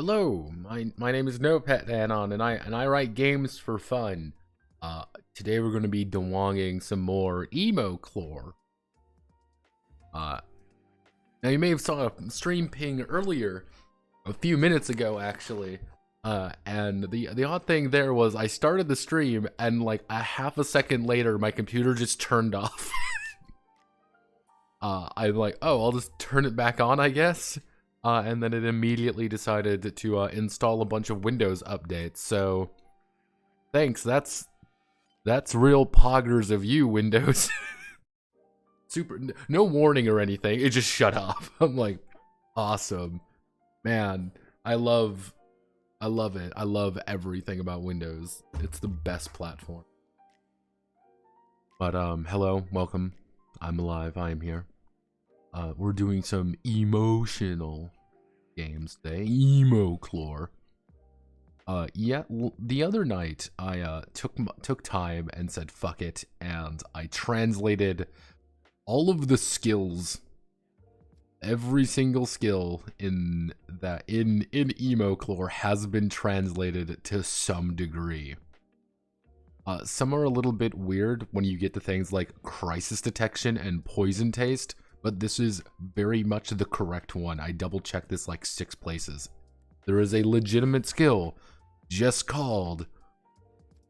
Hello, my name is NoPetAnon, and I write games for fun. Today we're going to be DUWANGing some more Emo-Klore. Now you may have saw a stream ping earlier, a few minutes ago actually, and the odd thing there was I started the stream and like a half a second later my computer just turned off. I'm like, oh, I'll just turn it back on, I guess. And then it immediately decided to install a bunch of Windows updates. So, thanks. That's real poggers of you, Windows. Super. No warning or anything. It just shut off. I'm like, awesome, man. I love it. I love everything about Windows. It's the best platform. But hello, welcome. I'm alive. I am here. We're doing some emotional games today. Emo-Klore. Yeah, the other night I took time and said fuck it, and I translated all of the skills, every single skill in Emo-Klore has been translated to some degree. Some are a little bit weird when you get to things like crisis detection and poison taste. But this is very much the correct one. I double checked this like 6 places. There is a legitimate skill just called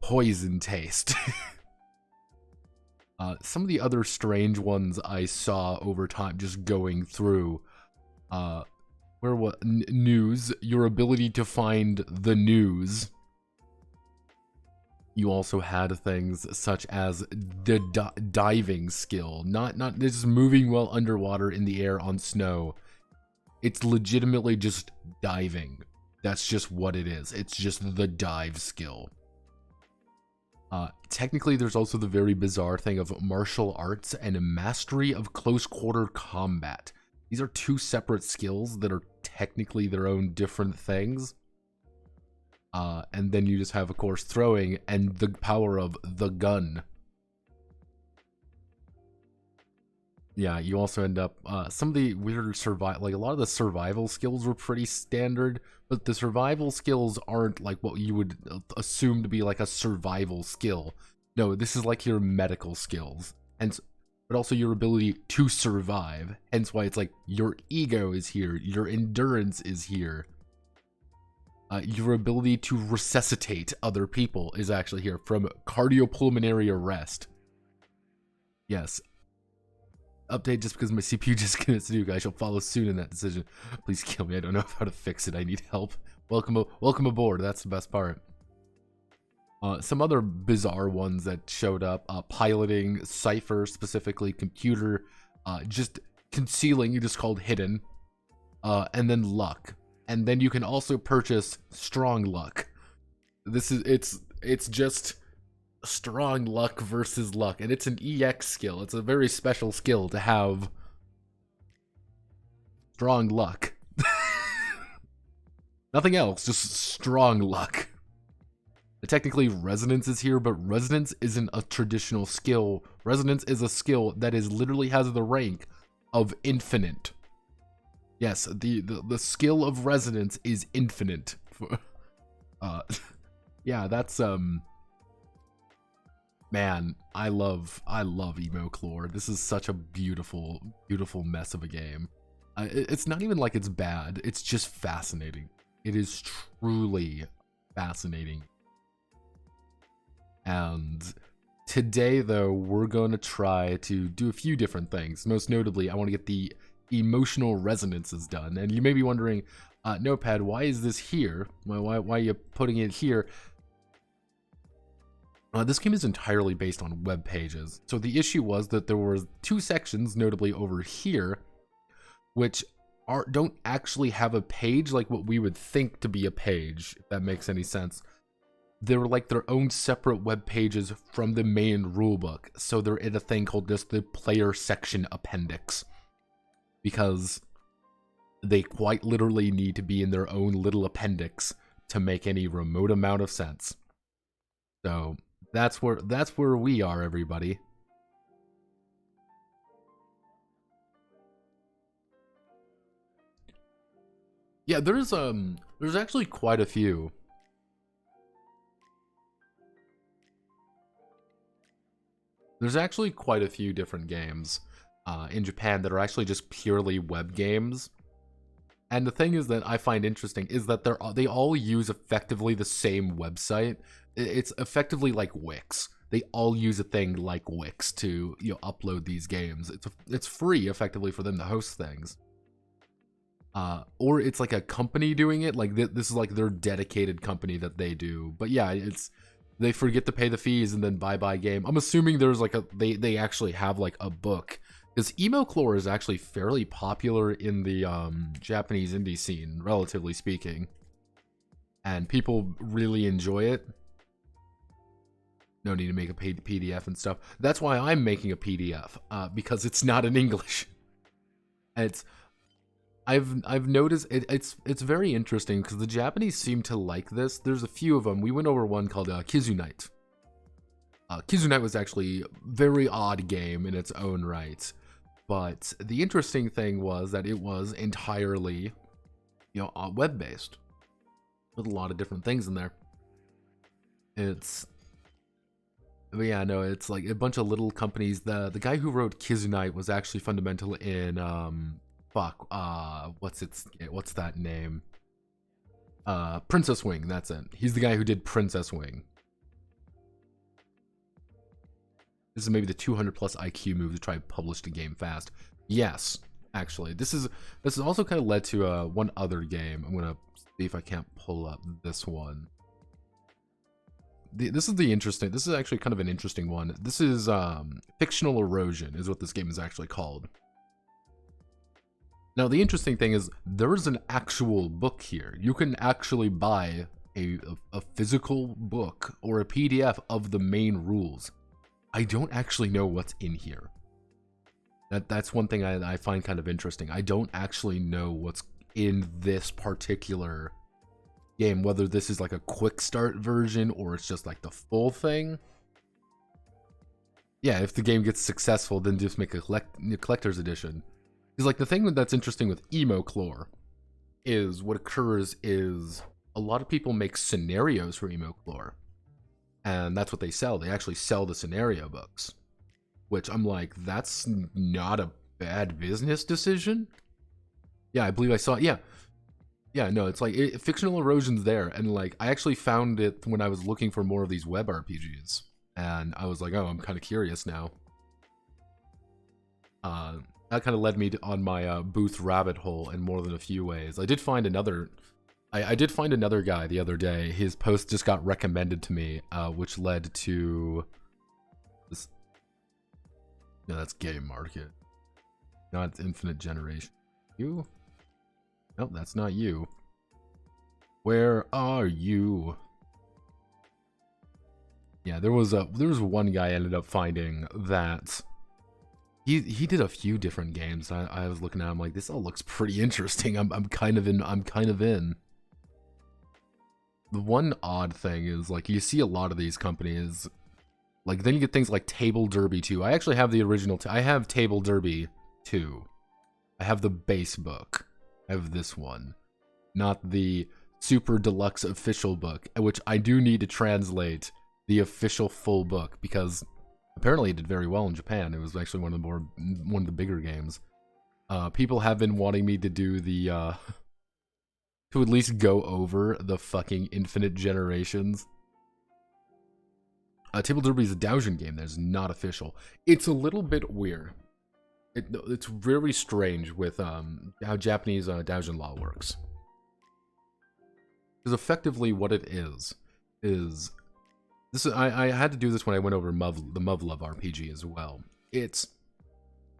poison taste. Some of the other strange ones I saw over time just going through, news, your ability to find the news. You also had things such as the diving skill, not just moving while underwater in the air on snow. It's legitimately just diving. That's just what it is. It's just the dive skill. Technically, there's also the very bizarre thing of martial arts and a mastery of close quarter combat. These are 2 separate skills that are technically their own different things. And then you just have, of course, throwing and the power of the gun. Yeah, you also end up, some of the weirder like a lot of the survival skills were pretty standard, but the survival skills aren't like what you would assume to be like a survival skill. No, this is like your medical skills, and but also your ability to survive. Hence why it's like your ego is here, your endurance is here. Your ability to resuscitate other people is actually here from cardiopulmonary arrest. Yes. Update just because my CPU just gets new, guys. Shall follow soon in that decision. Please kill me. I don't know how to fix it. I need help. Welcome aboard. That's the best part. Some other bizarre ones that showed up. Piloting, cipher, specifically computer, just concealing, you just called hidden, and then luck. And then you can also purchase strong luck. This is it's just strong luck versus luck, and it's an EX skill. It's a very special skill to have strong luck. Nothing else, just strong luck. Technically resonance is here, but resonance isn't a traditional skill. Resonance is a skill that literally has the rank of infinite. Yes, the skill of resonance is infinite. Yeah, that's man, I love Emo-Klore. This is such a beautiful mess of a game. It's not even like it's bad. It's just fascinating. It is truly fascinating. And today, though, we're going to try to do a few different things. Most notably, I want to get the emotional resonances done. And you may be wondering, Notepad, why is this here? Why are you putting it here? This game is entirely based on web pages. So the issue was that there were 2 sections, notably over here, which don't actually have a page like what we would think to be a page, if that makes any sense. They're like their own separate web pages from the main rulebook. So they're in a thing called just the player section appendix, because they quite literally need to be in their own little appendix to make any remote amount of sense. So that's where we are, everybody. Yeah, there's There's actually quite a few. There's actually quite a few different games in Japan that are actually just purely web games. And the thing is that I find interesting is that they all use effectively the same website. It's effectively like Wix. They all use a thing like Wix to upload these games. It's free effectively for them to host things. Or it's like a company doing it. Like this is like their dedicated company that they do. But yeah, they forget to pay the fees and then bye game. I'm assuming there's like they actually have like a book. Because Emo-Klore is actually fairly popular in the Japanese indie scene, relatively speaking. And people really enjoy it. No need to make a PDF and stuff. That's why I'm making a PDF, because it's not in English. And I've noticed it's very interesting because the Japanese seem to like this. There's a few of them. We went over one called Kizunite. Kizunite was actually a very odd game in its own right. But the interesting thing was that it was entirely, web-based. With a lot of different things in there. It's like a bunch of little companies. The guy who wrote Kizunite was actually fundamental in, what's that name? Princess Wing, that's it. He's the guy who did Princess Wing. This is maybe the 200 plus IQ move to try and publish the game fast. Yes, actually. This is also kind of led to one other game. I'm gonna see if I can't pull up this one. This is actually kind of an interesting one. This is Fictional Erosion is what this game is actually called. Now the interesting thing is there's an actual book here. You can actually buy a physical book or a PDF of the main rules. I don't actually know what's in here. That's one thing I find kind of interesting. I don't actually know what's in this particular game, whether this is like a quick start version or it's just like the full thing. Yeah, if the game gets successful, then just make a collector's edition. Because like the thing that's interesting with Emo-Klore is what occurs is a lot of people make scenarios for Emo-Klore. And that's what they sell. They actually sell the scenario books. Which I'm like, that's not a bad business decision? Yeah, I believe I saw it. Yeah. Yeah, no, it's like, Fictional Erosion's there. And like, I actually found it when I was looking for more of these web RPGs. And I was like, oh, I'm kind of curious now. That kind of led me on my booth rabbit hole in more than a few ways. I did find another... I did find another guy the other day. His post just got recommended to me, which led to this. No, that's Game Market. Not Infinite Generation. You? Nope, that's not you. Where are you? Yeah, there was one guy I ended up finding that he did a few different games. I was looking at him like, this all looks pretty interesting. I'm kind of in. The one odd thing is, like, you see a lot of these companies, like, then you get things like Table Derby 2. I actually have the original, I have Table Derby 2. I have the base book. I have this one. Not the super deluxe official book, which I do need to translate the official full book, because apparently it did very well in Japan. It was actually one of the bigger games. People have been wanting me to do the, to at least go over the fucking Infinite Generations. Table Derby is a Doujin game that is not official. It's a little bit weird. It's very strange with how Japanese Doujin law works. Because effectively what it is this is I had to do this when I went over the Muv-Luv RPG as well. It's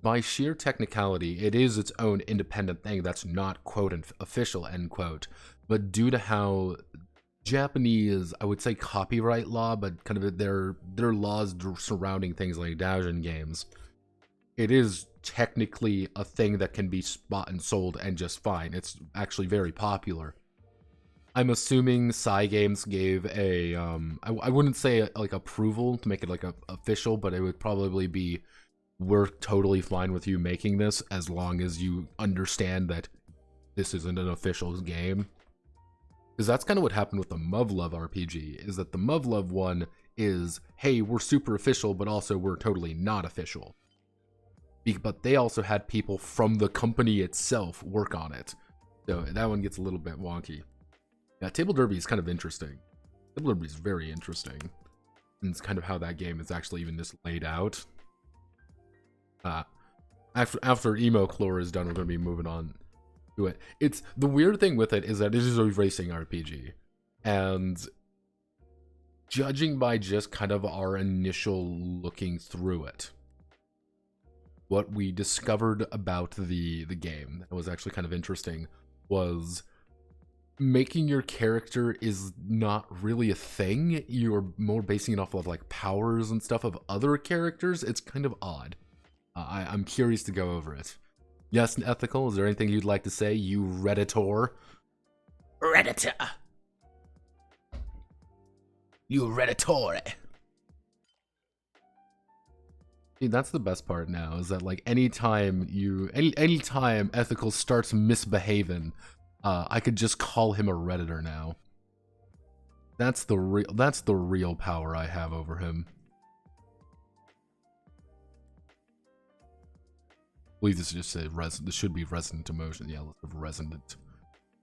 by sheer technicality, it is its own independent thing that's not, quote, official, end quote. But due to how Japanese, I would say copyright law, but kind of their laws surrounding things like Doujin games, it is technically a thing that can be bought and sold and just fine. It's actually very popular. I'm assuming Cygames gave a, I wouldn't say like approval to make it like official, but it would probably be, we're totally fine with you making this as long as you understand that this isn't an official game. Because that's kind of what happened with the Muv-Luv RPG, is that the Muv-Luv one is, hey, we're super official, but also we're totally not official. But they also had people from the company itself work on it. So that one gets a little bit wonky. Yeah, Table Derby is kind of interesting. Table Derby is very interesting. And it's kind of how that game is actually even just laid out. After Emo-Klore is done, we're going to be moving on to it. It's the weird thing with it is that it is a racing RPG. And judging by just kind of our initial looking through it, what we discovered about the game that was actually kind of interesting was making your character is not really a thing. You're more basing it off of like powers and stuff of other characters. It's kind of odd. I'm curious to go over it. Yes, Ethical, is there anything you'd like to say, you Redditor? Redditor! You Redditore! See, that's the best part now, is that like anytime Ethical starts misbehaving, I could just call him a Redditor now. That's the real power I have over him. I believe this just says this should be resonant emotion. Yeah,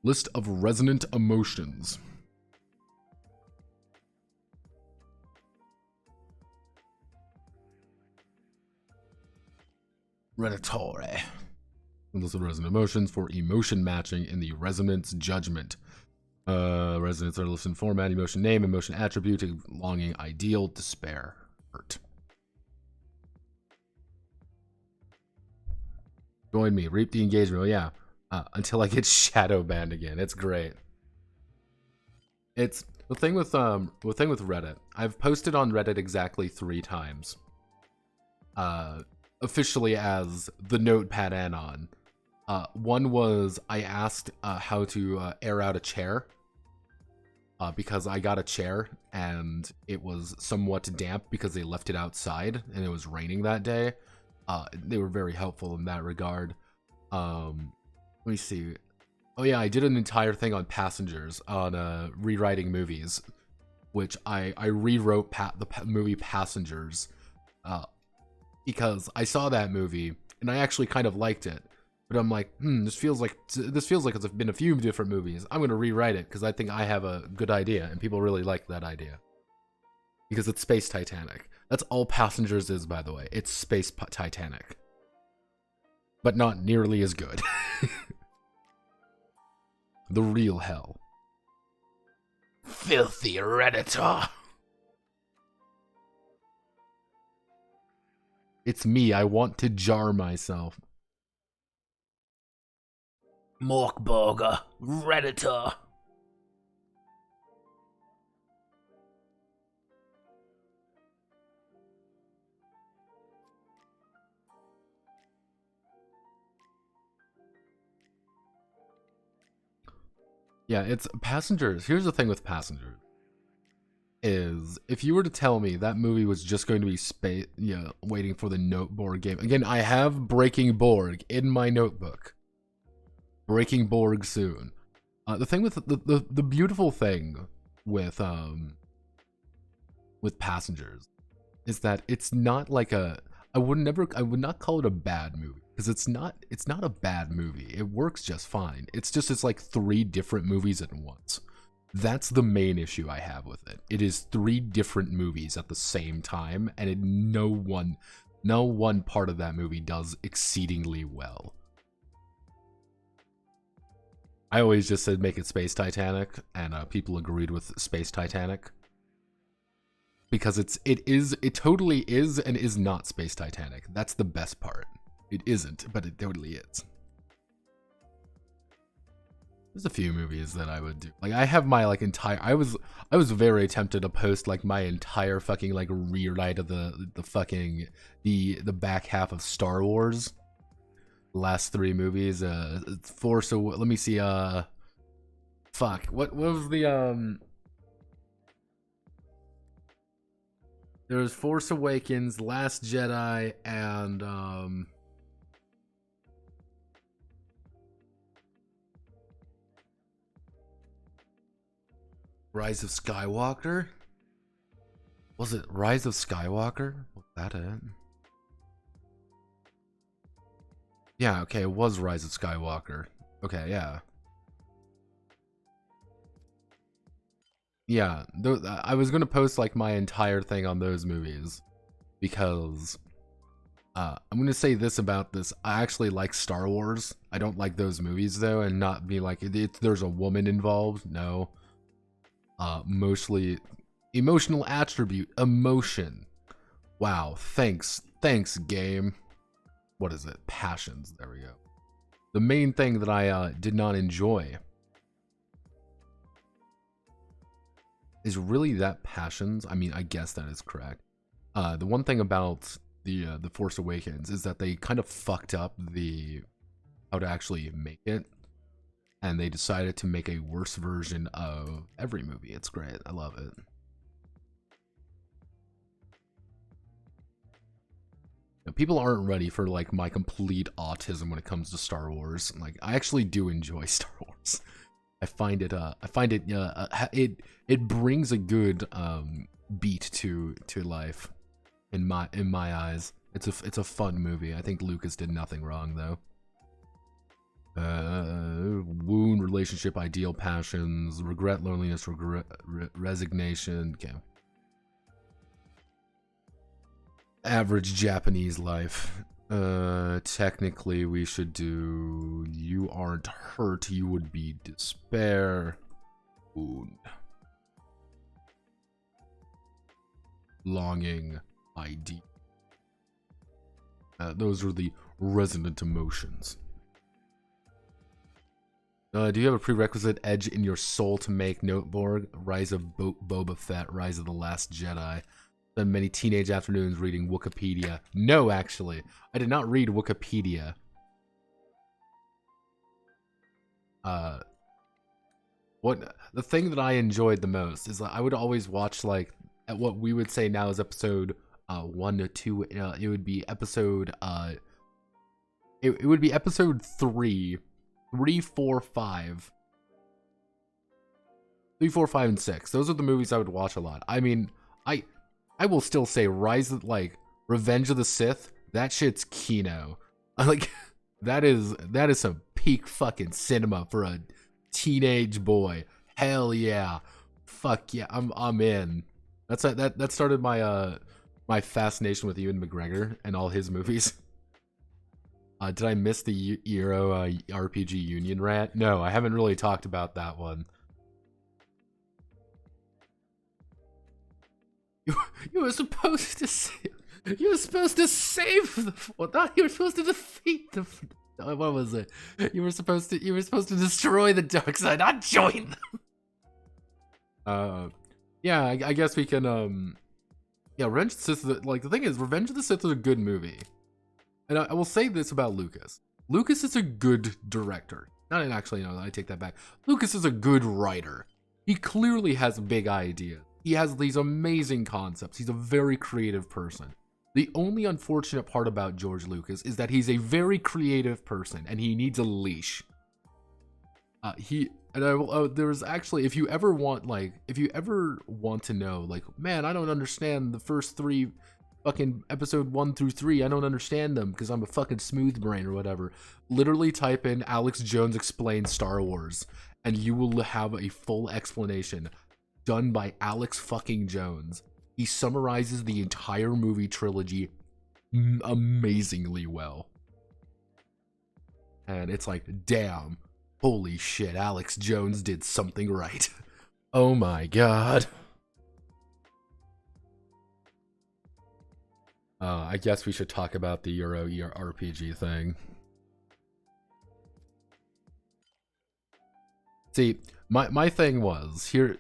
list of resonant emotions. Redditore. List of resonant emotions for emotion matching in the resonance judgment. Resonance are listed in format, emotion name, emotion attribute, longing, ideal, despair, hurt. Join me, reap the engagement. Oh yeah, until I get shadow banned again. It's great. It's the thing with Reddit. I've posted on Reddit exactly 3 times. Officially as the Notepad Anon. One was I asked how to air out a chair. Because I got a chair and it was somewhat damp because they left it outside and it was raining that day. They were very helpful in that regard. Let me see. Oh yeah, I did an entire thing on Passengers, on rewriting movies, which I rewrote the movie Passengers, because I saw that movie and I actually kind of liked it. But I'm like, this feels like it's been a few different movies. I'm gonna rewrite it because I think I have a good idea, and people really like that idea. Because it's Space Titanic. That's all Passengers is, by the way. It's Space Titanic. But not nearly as good. The real hell. Filthy Redditor. It's me, I want to jar myself. Morkburger, Redditor. Yeah, it's Passengers. Here's the thing with Passengers. Is if you were to tell me that movie was just going to be waiting for the Noteboard game. Again, I have Breaking Borg in my notebook. Breaking Borg soon. The thing with the beautiful thing with Passengers is that it's not like I would not call it a bad movie, because it's not a bad movie. It works just fine. It's like 3 different movies at once. That's the main issue I have with it. It is 3 different movies at the same time, and no one part of that movie does exceedingly well. I always just said make it Space Titanic, and people agreed with Space Titanic. Because it totally is and is not Space Titanic. That's the best part. It isn't, but it totally is. There's a few movies that I would do. Like I have my entire I was very tempted to post like my entire fucking rewrite of the back half of Star Wars. Last 3 movies, Force let me see, fuck, what was the, there was Force Awakens, Last Jedi, and, Rise of Skywalker? Was it Rise of Skywalker? Was that it? Yeah, okay, it was Rise of Skywalker. Okay, yeah. Yeah, I was gonna post like my entire thing on those movies because I'm gonna say this about this. I actually like Star Wars. I don't like those movies though, and not be like there's a woman involved. No. Mostly emotional attribute, emotion. Wow, thanks game. What is it? Passions. There we go. The main thing that I did not enjoy is really that passions. I mean, I guess that is correct. The one thing about the Force Awakens is that they kind of fucked up how to actually make it, and they decided to make a worse version of every movie. It's great. I love it. People aren't ready for like my complete autism when it comes to Star Wars. Like, I actually do enjoy Star Wars. I find it it brings a good beat to life in my eyes. It's a fun movie. I think Lucas did nothing wrong though. Wound, relationship, ideal, passions, regret, loneliness, resignation. Okay. Average Japanese life. Technically we should do you aren't hurt, you would be despair. Wound. Longing, ID. Those are the resonant emotions. Do you have a prerequisite edge in your soul to make Noteborg? Rise of Boba Fett, Rise of the Last Jedi. Spent many teenage afternoons reading Wikipedia. No, actually, I did not read Wikipedia. The thing that I enjoyed the most is I would always watch like at what we would say now is episode 1 to 2. It would be episode it would be episode 3, 3, 4, 5. 3, 4, 5, and 6. Those are the movies I would watch a lot. I mean, I will still say Revenge of the Sith, that shit's Kino. Like, that is some peak fucking cinema for a teenage boy. Hell yeah. Fuck yeah, I'm in. That started my my fascination with Ewan McGregor and all his movies. Did I miss the Euro RPG Union rant? No, I haven't really talked about that one. You were supposed to save. You were supposed to save the. Well, you were supposed to defeat the. What was it? You were supposed to destroy the dark side, not join them. Yeah, I guess we can. Yeah, Revenge of the Sith. Like, the thing is, Revenge of the Sith is a good movie, and I will say this about Lucas. Lucas is a good director. Not actually, no, I take that back. Lucas is a good writer. He clearly has big ideas. He has these amazing concepts. He's a very creative person. The only unfortunate part about George Lucas is that he's a very creative person and he needs a leash. There's actually, if you ever want to know, like, man, I don't understand the first 3 fucking episode 1 through 3. I don't understand them because I'm a fucking smooth brain or whatever. Literally type in Alex Jones explains Star Wars and you will have a full explanation done by Alex fucking Jones. He summarizes the entire movie trilogy amazingly well. And it's like, damn, holy shit, Alex Jones did something right. Oh my god. I guess we should talk about the Euro RPG thing. See, my thing was, here...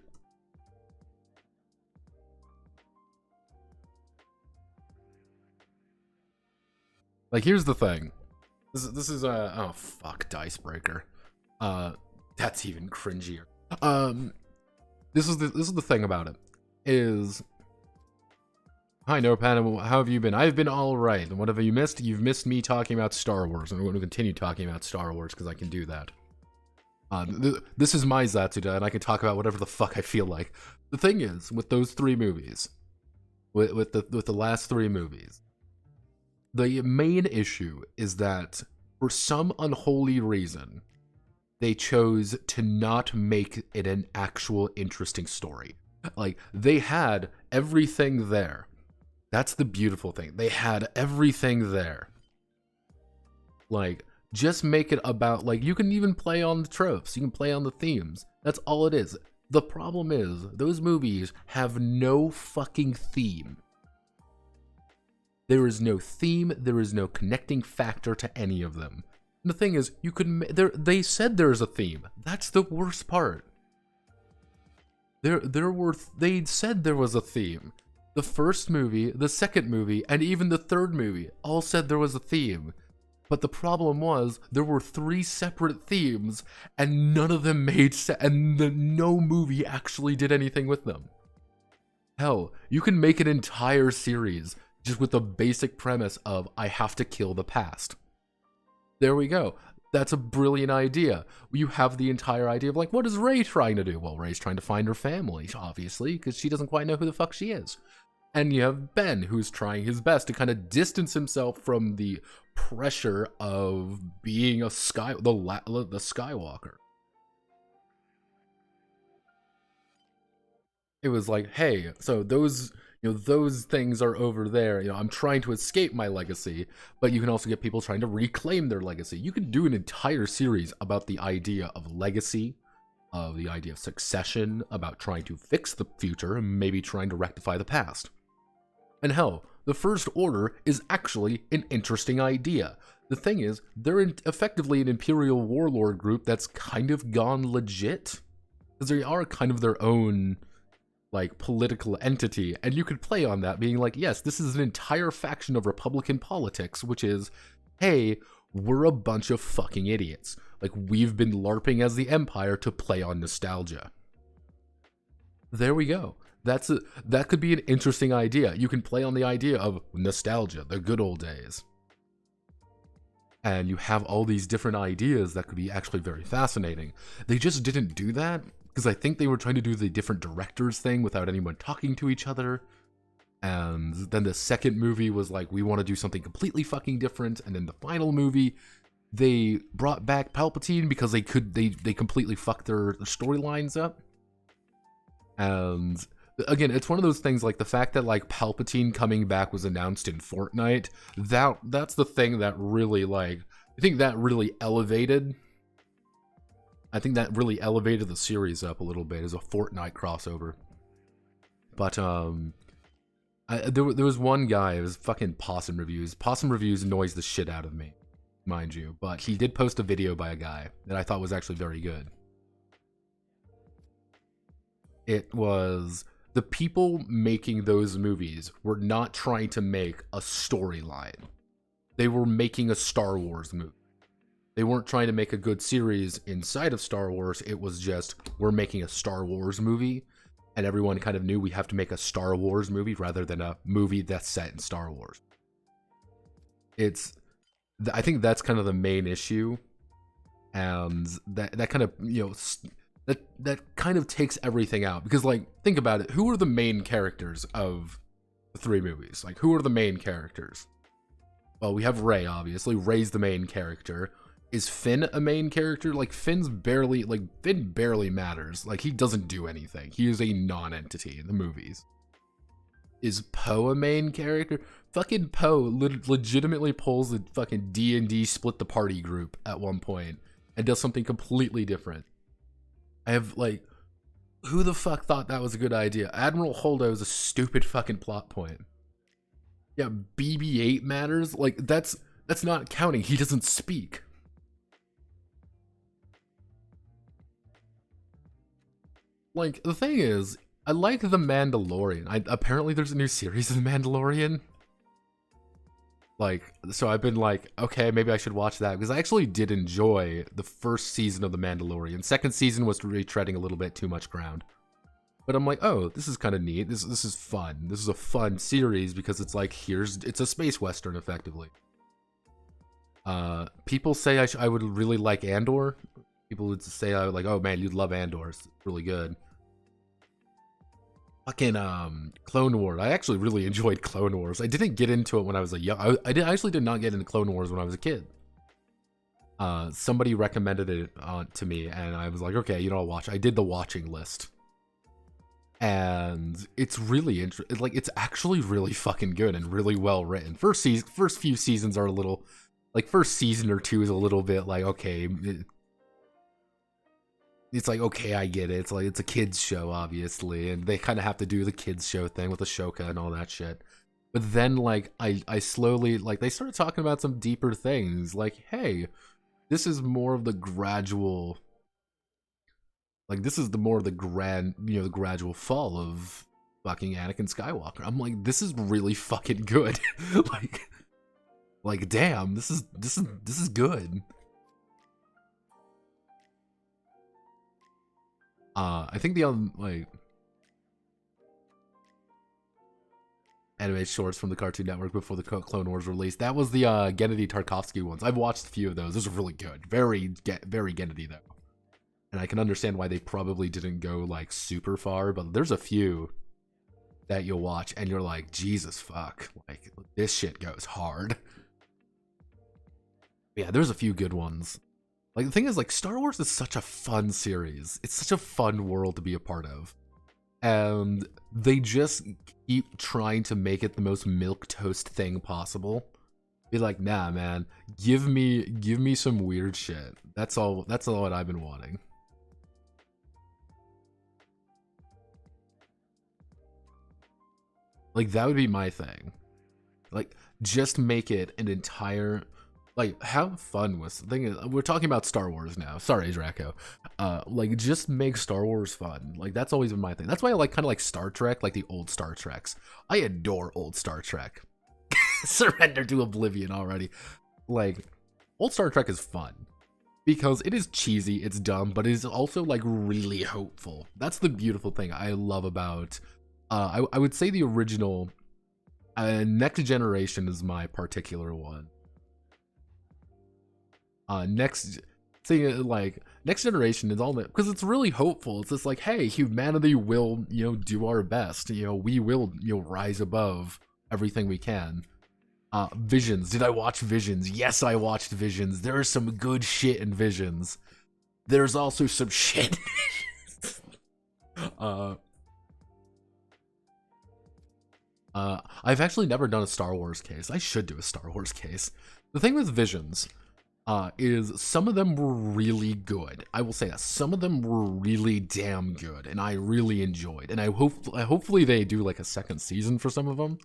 Like, here's the thing. This is a... Oh, fuck, Dicebreaker. That's even cringier. This is the thing about it. Is... Hi, NoPan, how have you been? I've been alright. And what have you missed? You've missed me talking about Star Wars. And I'm going to continue talking about Star Wars because I can do that. This is my Zatsuda, and I can talk about whatever the fuck I feel like. The thing is, with those 3 movies, with the last 3 movies, the main issue is that for some unholy reason, they chose to not make it an actual interesting story. Like, they had everything there. That's the beautiful thing. They had everything there. Like, just make it about, like, you can even play on the tropes. You can play on the themes. That's all it is. The problem is, those movies have no fucking theme. There is no theme. There is no connecting factor to any of them. And the thing is, you could. They said there's a theme. That's the worst part. They said there was a theme. The first movie, the second movie, and even the third movie all said there was a theme. But the problem was, there were 3 separate themes, and none of them made sense, and no movie actually did anything with them. Hell, you can make an entire series just with the basic premise of, I have to kill the past. There we go. That's a brilliant idea. You have the entire idea of, like, what is Rey trying to do? Well, Rey's trying to find her family, obviously, because she doesn't quite know who the fuck she is. And you have Ben, who's trying his best to kind of distance himself from the pressure of being the Skywalker. It was like, hey, so those things are over there. I'm trying to escape my legacy, but you can also get people trying to reclaim their legacy. You could do an entire series about the idea of legacy, of the idea of succession, about trying to fix the future, and maybe trying to rectify the past. And hell, the First Order is actually an interesting idea. The thing is, they're effectively an Imperial warlord group that's kind of gone legit. Because they are kind of their own, like, political entity, and you could play on that, being like, yes, this is an entire faction of Republican politics, which is, hey, we're a bunch of fucking idiots. Like, we've been LARPing as the Empire to play on nostalgia. There we go. That could be an interesting idea. You can play on the idea of nostalgia, the good old days. And you have all these different ideas that could be actually very fascinating. They just didn't do that, because I think they were trying to do the different directors thing without anyone talking to each other. And then the second movie was like, we want to do something completely fucking different. And then the final movie, they brought back Palpatine because they completely fucked their storylines up. And again, it's one of those things, like the fact that like Palpatine coming back was announced in Fortnite. That's the thing that really, like, I think that really elevated the series up a little bit as a Fortnite crossover. But there was one guy, it was fucking Possum Reviews. Possum Reviews annoys the shit out of me, mind you. But he did post a video by a guy that I thought was actually very good. It was, the people making those movies were not trying to make a storyline. They were making a Star Wars movie. They weren't trying to make a good series inside of Star Wars. It was just, we're making a Star Wars movie, and everyone kind of knew we have to make a Star Wars movie rather than a movie that's set in Star Wars. I think that's kind of the main issue, and that kind of, that kind of takes everything out. Because, like, think about it. Who are the main characters of the 3 movies? Like, who are the main characters? Well, we have Rey, obviously. Rey's the main character. Is Finn a main character? Like, Finn barely matters. Like, he doesn't do anything. He is a non-entity in the movies. Is Poe a main character? Fucking Poe legitimately pulls the fucking D&D split the party group at one point and does something completely different. I have, like, who the fuck thought that was a good idea? Admiral Holdo is a stupid fucking plot point. Yeah, BB-8 matters? Like, that's not counting. He doesn't speak. Like, the thing is, I like The Mandalorian. Apparently there's a new series of The Mandalorian. Like, so I've been like, okay, maybe I should watch that, because I actually did enjoy the first season of The Mandalorian. Second season was retreading a little bit too much ground. But I'm like, oh, this is kind of neat. This is fun. This is a fun series because it's like, it's a space western, effectively. People say I would really like Andor. People would say like, "Oh man, you'd love Andor. It's really good." Fucking Clone Wars. I actually really enjoyed Clone Wars. I didn't get into it when I was a young. I actually did not get into Clone Wars when I was a kid. Somebody recommended it to me, and I was like, okay, you know, I'll watch. I did the watching list, and it's really interesting. Like, it's actually really fucking good and really well written. First few seasons are a little, like, first season or two is a little bit like, okay, it's like, okay, I get it. It's like, it's a kids show, obviously, and they kind of have to do the kids show thing with Ashoka and all that shit. But then, like, I slowly, like, they started talking about some deeper things, like, hey, this is more of the gradual, like, this is the more of the the gradual fall of fucking Anakin Skywalker. I'm like, this is really fucking good. like, damn, this is good. I think the like anime shorts from the Cartoon Network before the Clone Wars release, that was the Gennady Tarkovsky ones. I've watched a few of those. Those are really good. Very Gennady though. And I can understand why they probably didn't go like super far, but there's a few that you'll watch and you're like, Jesus fuck, like this shit goes hard. Yeah, there's a few good ones. Like, the thing is, like, Star Wars is such a fun series. It's such a fun world to be a part of. And they just keep trying to make it the most milquetoast thing possible. Be like, nah, man, give me some weird shit. That's all what I've been wanting. Like, that would be my thing. Like, just make it an entire, like, have fun with the thing. We're talking about Star Wars now. Sorry, Draco. Like, just make Star Wars fun. Like, that's always been my thing. That's why I like kind of like Star Trek, like the old Star Treks. I adore old Star Trek. Surrender to oblivion already. Like, old Star Trek is fun because it is cheesy, it's dumb, but it is also like really hopeful. That's the beautiful thing I love about. I would say the original. Next Generation is my particular one. Next Generation is all that, because it's really hopeful. It's just like, hey, humanity will, you know, do our best. You know, we will, you know, rise above everything we can. Visions. Did I watch Visions? Yes, I watched Visions. There is some good shit in Visions. There's also some shit. I've actually never done a Star Wars case. I should do a Star Wars case. The thing with Visions is some of them were really good. I will say that some of them were really damn good, and I really enjoyed. And hopefully they do like a second season for some of them.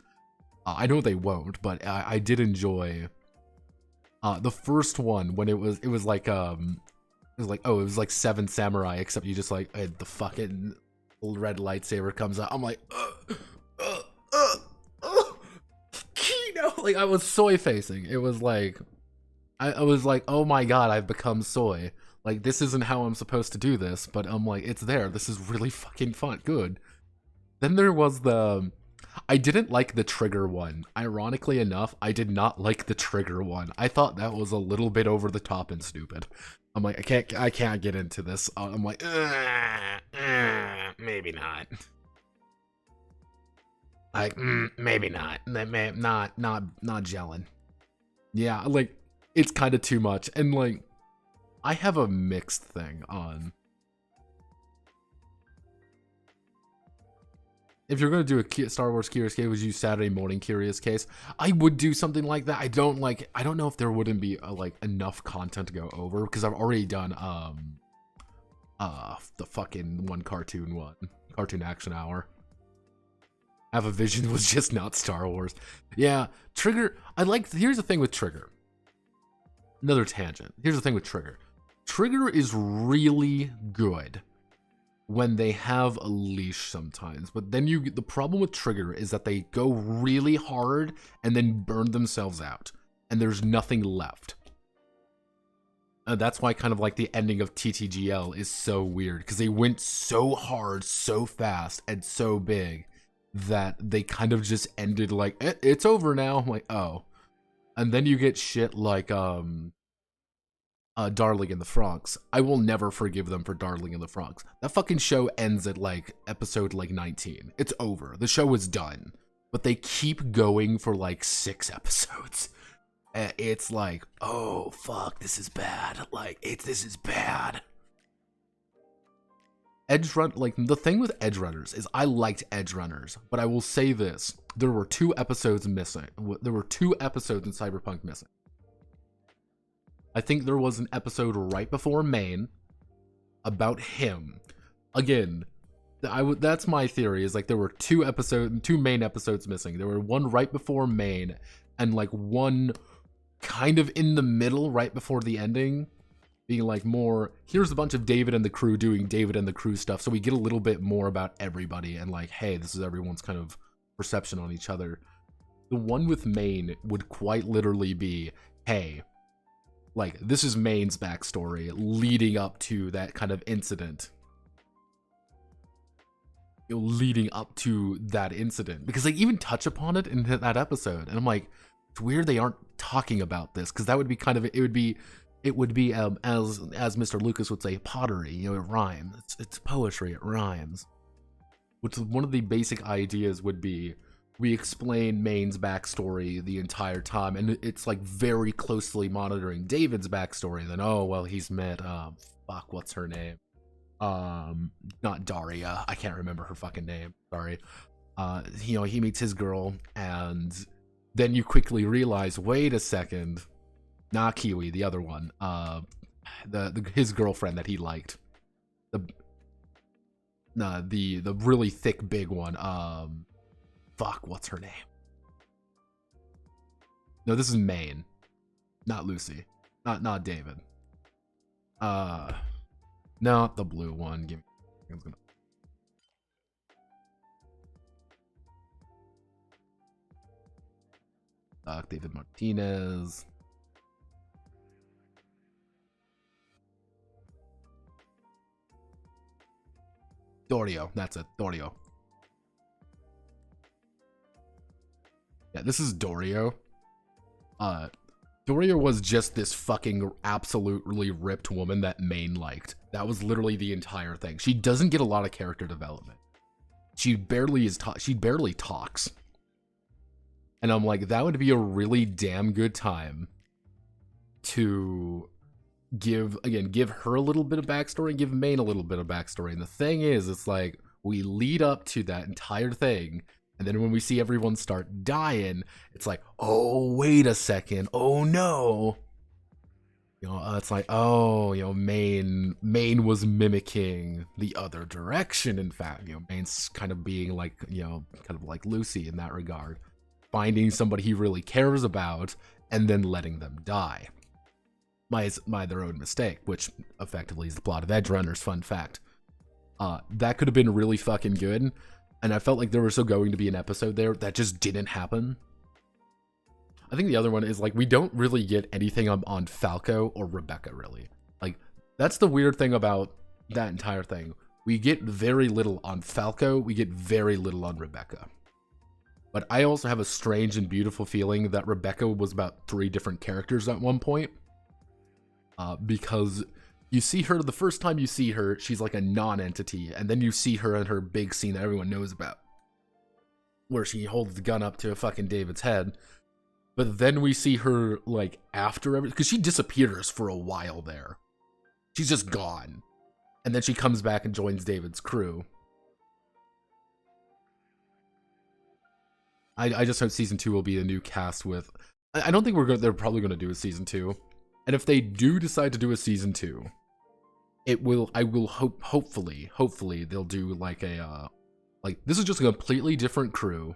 I know they won't, but I did enjoy the first one when it was like Seven Samurai, except you just like the fucking red lightsaber comes out. I'm like, Kino, like I was soy facing. It was like. I was like, oh my god, I've become soy. Like, this isn't how I'm supposed to do this, but I'm like, it's there. This is really fucking fun. Good. Then there was I didn't like the trigger one. Ironically enough, I did not like the trigger one. I thought that was a little bit over the top and stupid. I'm like, I can't get into this. I'm like, maybe not. Like, maybe not. Not gelling. Yeah, like, it's kind of too much. And like, I have a mixed thing on. If you're going to do a Star Wars Curious Case, would you Saturday morning Curious Case? I would do something like that. I don't know if there wouldn't be like enough content to go over, because I've already done the fucking Cartoon Action Hour. Have a Vision was just not Star Wars. Yeah, Trigger, here's the thing with Trigger. Another tangent. Here's the thing with Trigger. Trigger is really good when they have a leash sometimes, but then the problem with Trigger is that they go really hard and then burn themselves out, and there's nothing left. That's why kind of like the ending of TTGL is so weird, because they went so hard, so fast, and so big that they kind of just ended like, it's over now. I'm like, oh. And then you get shit like Darling in the Franxx, I will never forgive them for Darling in the Franxx. That fucking show ends at like episode like 19. It's over. The show is done. But they keep going for like 6 episodes. It's like, oh fuck, this is bad. Like, this is bad. Like, the thing with Edge Runners is I liked Edge Runners, but I will say this. There were 2 episodes missing. There were 2 episodes in Cyberpunk missing. I think there was an episode right before Main about him. Again, that's my theory, is like there were 2 main episodes missing. There were one right before Main and like one kind of in the middle right before the ending, being like more, here's a bunch of David and the crew doing David and the crew stuff, so we get a little bit more about everybody and like, hey, this is everyone's kind of perception on each other. The one with Main would quite literally be, hey, like, this is Main's backstory leading up to that kind of incident. Leading up to that incident. Because they even touch upon it in that episode. And I'm like, it's weird they aren't talking about this. Because that would be kind of, it would be as Mr. Lucas would say, pottery. You know, it rhymes. It's poetry, it rhymes. Which is one of the basic ideas would be, we explain Main's backstory the entire time, and it's like very closely monitoring David's backstory. Then, oh well, he's met fuck, what's her name? Not Daria. I can't remember her fucking name. Sorry. You know, he meets his girl, and then you quickly realize, wait a second, not Kiwi, the other one. His girlfriend that he liked. The really thick big one. Fuck, what's her name? No, this is Main, not Lucy, not David. Not the blue one. Give me. David Martinez. Dorio, that's it. Dorio. Yeah, this is Dorio. Dorio was just this fucking absolutely ripped woman that Main liked. That was literally the entire thing. She doesn't get a lot of character development. She barely talks. And I'm like, that would be a really damn good time to give her a little bit of backstory and give Main a little bit of backstory. And the thing is, it's like, we lead up to that entire thing, and then when we see everyone start dying, it's like, oh, wait a second. Oh, no. You know, it's like, oh, you know, Main was mimicking the other direction, in fact. You know, Main's kind of being like, you know, kind of like Lucy in that regard. Finding somebody he really cares about and then letting them die. By their own mistake, which effectively is the plot of Edge Runners, fun fact. That could have been really fucking good. And I felt like there was still going to be an episode there that just didn't happen. I think the other one is like, we don't really get anything on Falco or Rebecca, really. Like, that's the weird thing about that entire thing. We get very little on Falco, we get very little on Rebecca. But I also have a strange and beautiful feeling that Rebecca was about 3 different characters at one point. Because you see her, the first time you see her, she's like a non-entity, and then you see her in her big scene that everyone knows about, where she holds the gun up to a fucking David's head. But then we see her, like, after everything, because she disappears for a while there. She's just gone. And then she comes back and joins David's crew. I just hope season 2 will be a new cast with... I don't think they're probably going to do a season 2. And if they do decide to do a season 2, hopefully they'll do like a, like, this is just a completely different crew.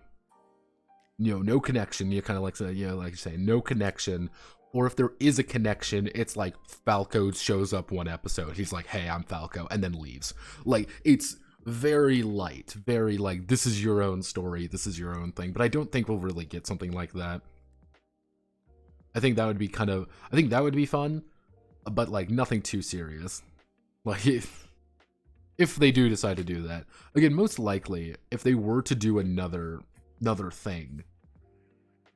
You know, no connection. You kind of like, you know, like you say, no connection. Or if there is a connection, it's like Falco shows up one episode. He's like, hey, I'm Falco, and then leaves. Like, it's very light, very like, this is your own story, this is your own thing. But I don't think we'll really get something like that. I think that would be I think that would be fun, but like nothing too serious. Like, if they do decide to do that. Again, most likely, if they were to do another thing,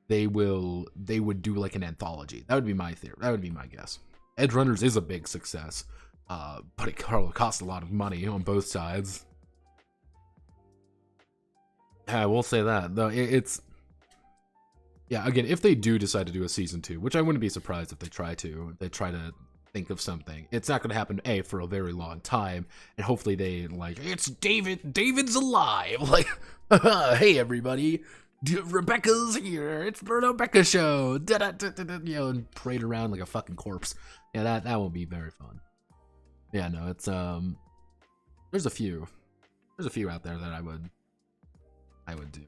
they would do like an anthology. That would be my theory. That would be my guess. Edge Runners is a big success, but it costs a lot of money on both sides. Yeah, I will say that, though. It's yeah. Again, if they do decide to do a season 2, which I wouldn't be surprised if they try to think of something. It's not going to happen for a very long time, and hopefully they like it's David's alive. Like, hey everybody, Rebecca's here. It's the Rebecca show. You know, and parade around like a fucking corpse. Yeah, that will be very fun. Yeah, no, it's there's a few out there that I would do.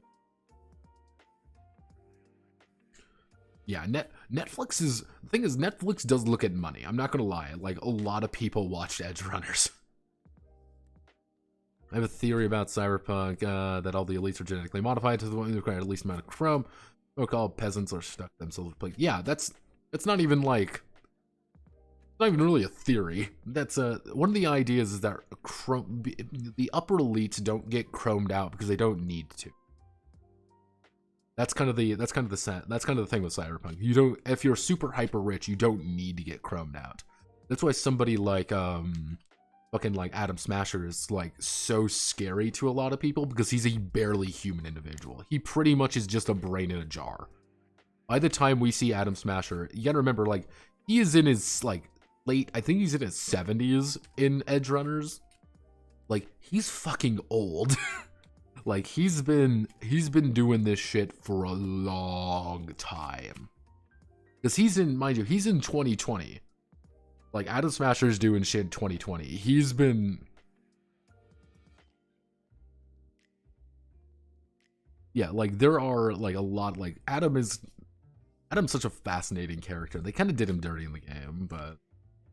Yeah, Netflix is the thing is Netflix does look at money. I'm not gonna lie. Like, a lot of people watched Edge Runners. I have a theory about Cyberpunk that all the elites are genetically modified to the one who require the least amount of chrome. So-called peasants are stuck themselves with plague. Yeah, that's not even like it's not even really a theory. That's one of the ideas is that the upper elites don't get chromed out because they don't need to. That's kind of the thing with Cyberpunk. You don't, if you're super hyper rich, you don't need to get chromed out. That's why somebody like fucking like Adam Smasher is like so scary to a lot of people, because he's a barely human individual. He pretty much is just a brain in a jar. By the time we see Adam Smasher, you gotta remember, like, he is in his like I think he's in his 70s in Edge Runners. Like, he's fucking old. Like, he's been doing this shit for a long time. Because he's in 2020. Like, Adam Smasher's doing shit in 2020. He's been... Yeah, like, there are, like, a lot, like, Adam's such a fascinating character. They kind of did him dirty in the game, but,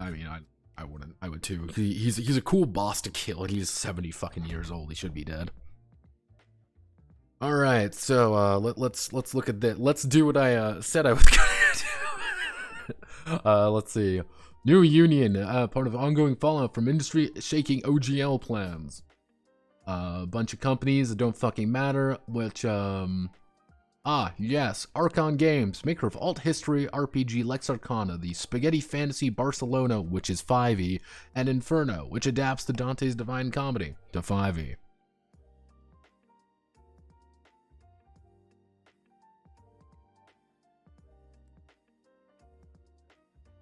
I mean, I would too. He's a cool boss to kill, and he's 70 fucking years old. He should be dead. All right, so let's look at that. Let's do what I said I was gonna do. Let's see. New union, part of ongoing fallout from industry shaking OGL plans. A bunch of companies that don't fucking matter. Which yes, Archon Games, maker of Alt History RPG Lex Arcana, the Spaghetti Fantasy Barcelona, which is 5e, and Inferno, which adapts to Dante's Divine Comedy to 5e.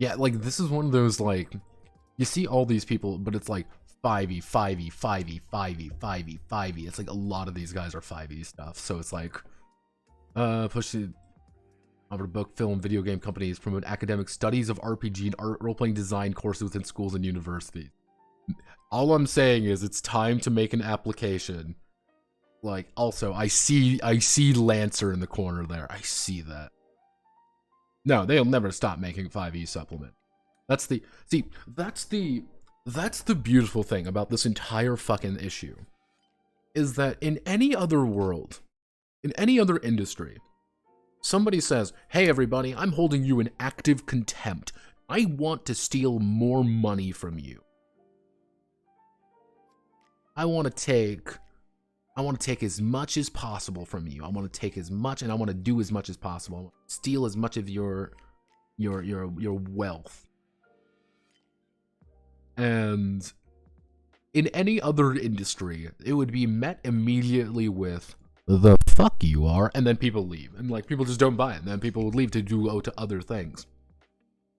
Yeah, like, this is one of those, like, you see all these people, but it's like 5e, 5e, 5e, 5e, 5e, 5e. It's like a lot of these guys are 5e stuff. So it's like, pushing over book, film, video game companies promote academic studies of RPG and art role-playing design courses within schools and universities. All I'm saying is it's time to make an application. Like, also, I see Lancer in the corner there. I see that. No, they'll never stop making 5e supplement. That's the beautiful thing about this entire fucking issue, is that in any other world, in any other industry, somebody says, "Hey everybody, I'm holding you in active contempt. I want to steal more money from you. I want to take as much as possible from you. I want to take as much, and I want to do as much as possible. I want to steal as much of your wealth." And in any other industry, it would be met immediately with "the fuck you are," and then people leave, and like people just don't buy it, and then people would leave to go to other things.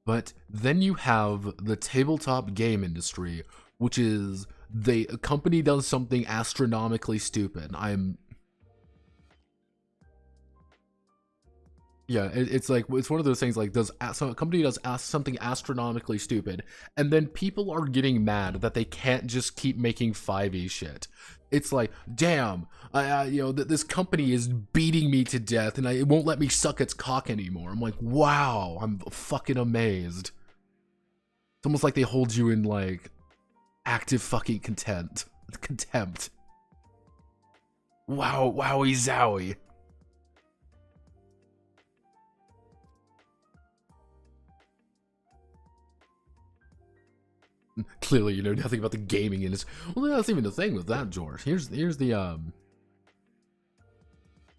But then you have the tabletop game industry, which is a company does something astronomically stupid. It's like, it's one of those things, like, so a company does something astronomically stupid, and then people are getting mad that they can't just keep making 5e shit. It's like, damn, this company is beating me to death, and it won't let me suck its cock anymore. I'm like, wow, I'm fucking amazed. It's almost like they hold you in, like, active fucking contempt. Wow, wowie zowie. Clearly, you know nothing about the gaming industry. Well, that's even the thing with that, George. Here's the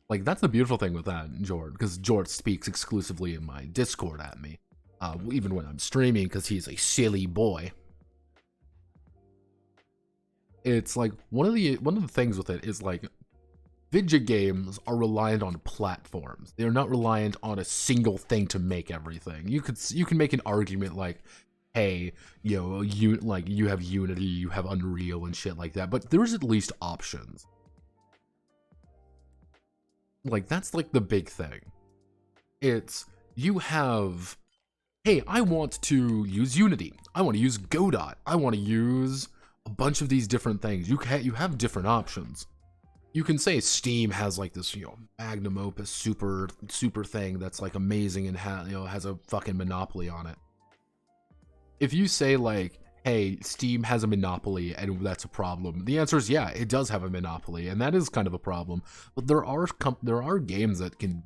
like, that's the beautiful thing with that, George, because George speaks exclusively in my Discord at me. even when I'm streaming, because he's a silly boy. It's like one of the things with it is like video games are reliant on platforms. They're not reliant on a single thing to make everything. You can make an argument like, hey, you know, you have Unity, you have Unreal and shit like that, but there's at least options. Like, that's like the big thing. It's, you have, hey, I want to use Unity. I want to use Godot. I want to use a bunch of these different things. You have different options. You can say Steam has like this, you know, magnum opus super thing that's like amazing and has a fucking monopoly on it. If you say like, hey, Steam has a monopoly and that's a problem, the answer is yeah, it does have a monopoly, and that is kind of a problem. But there are games that can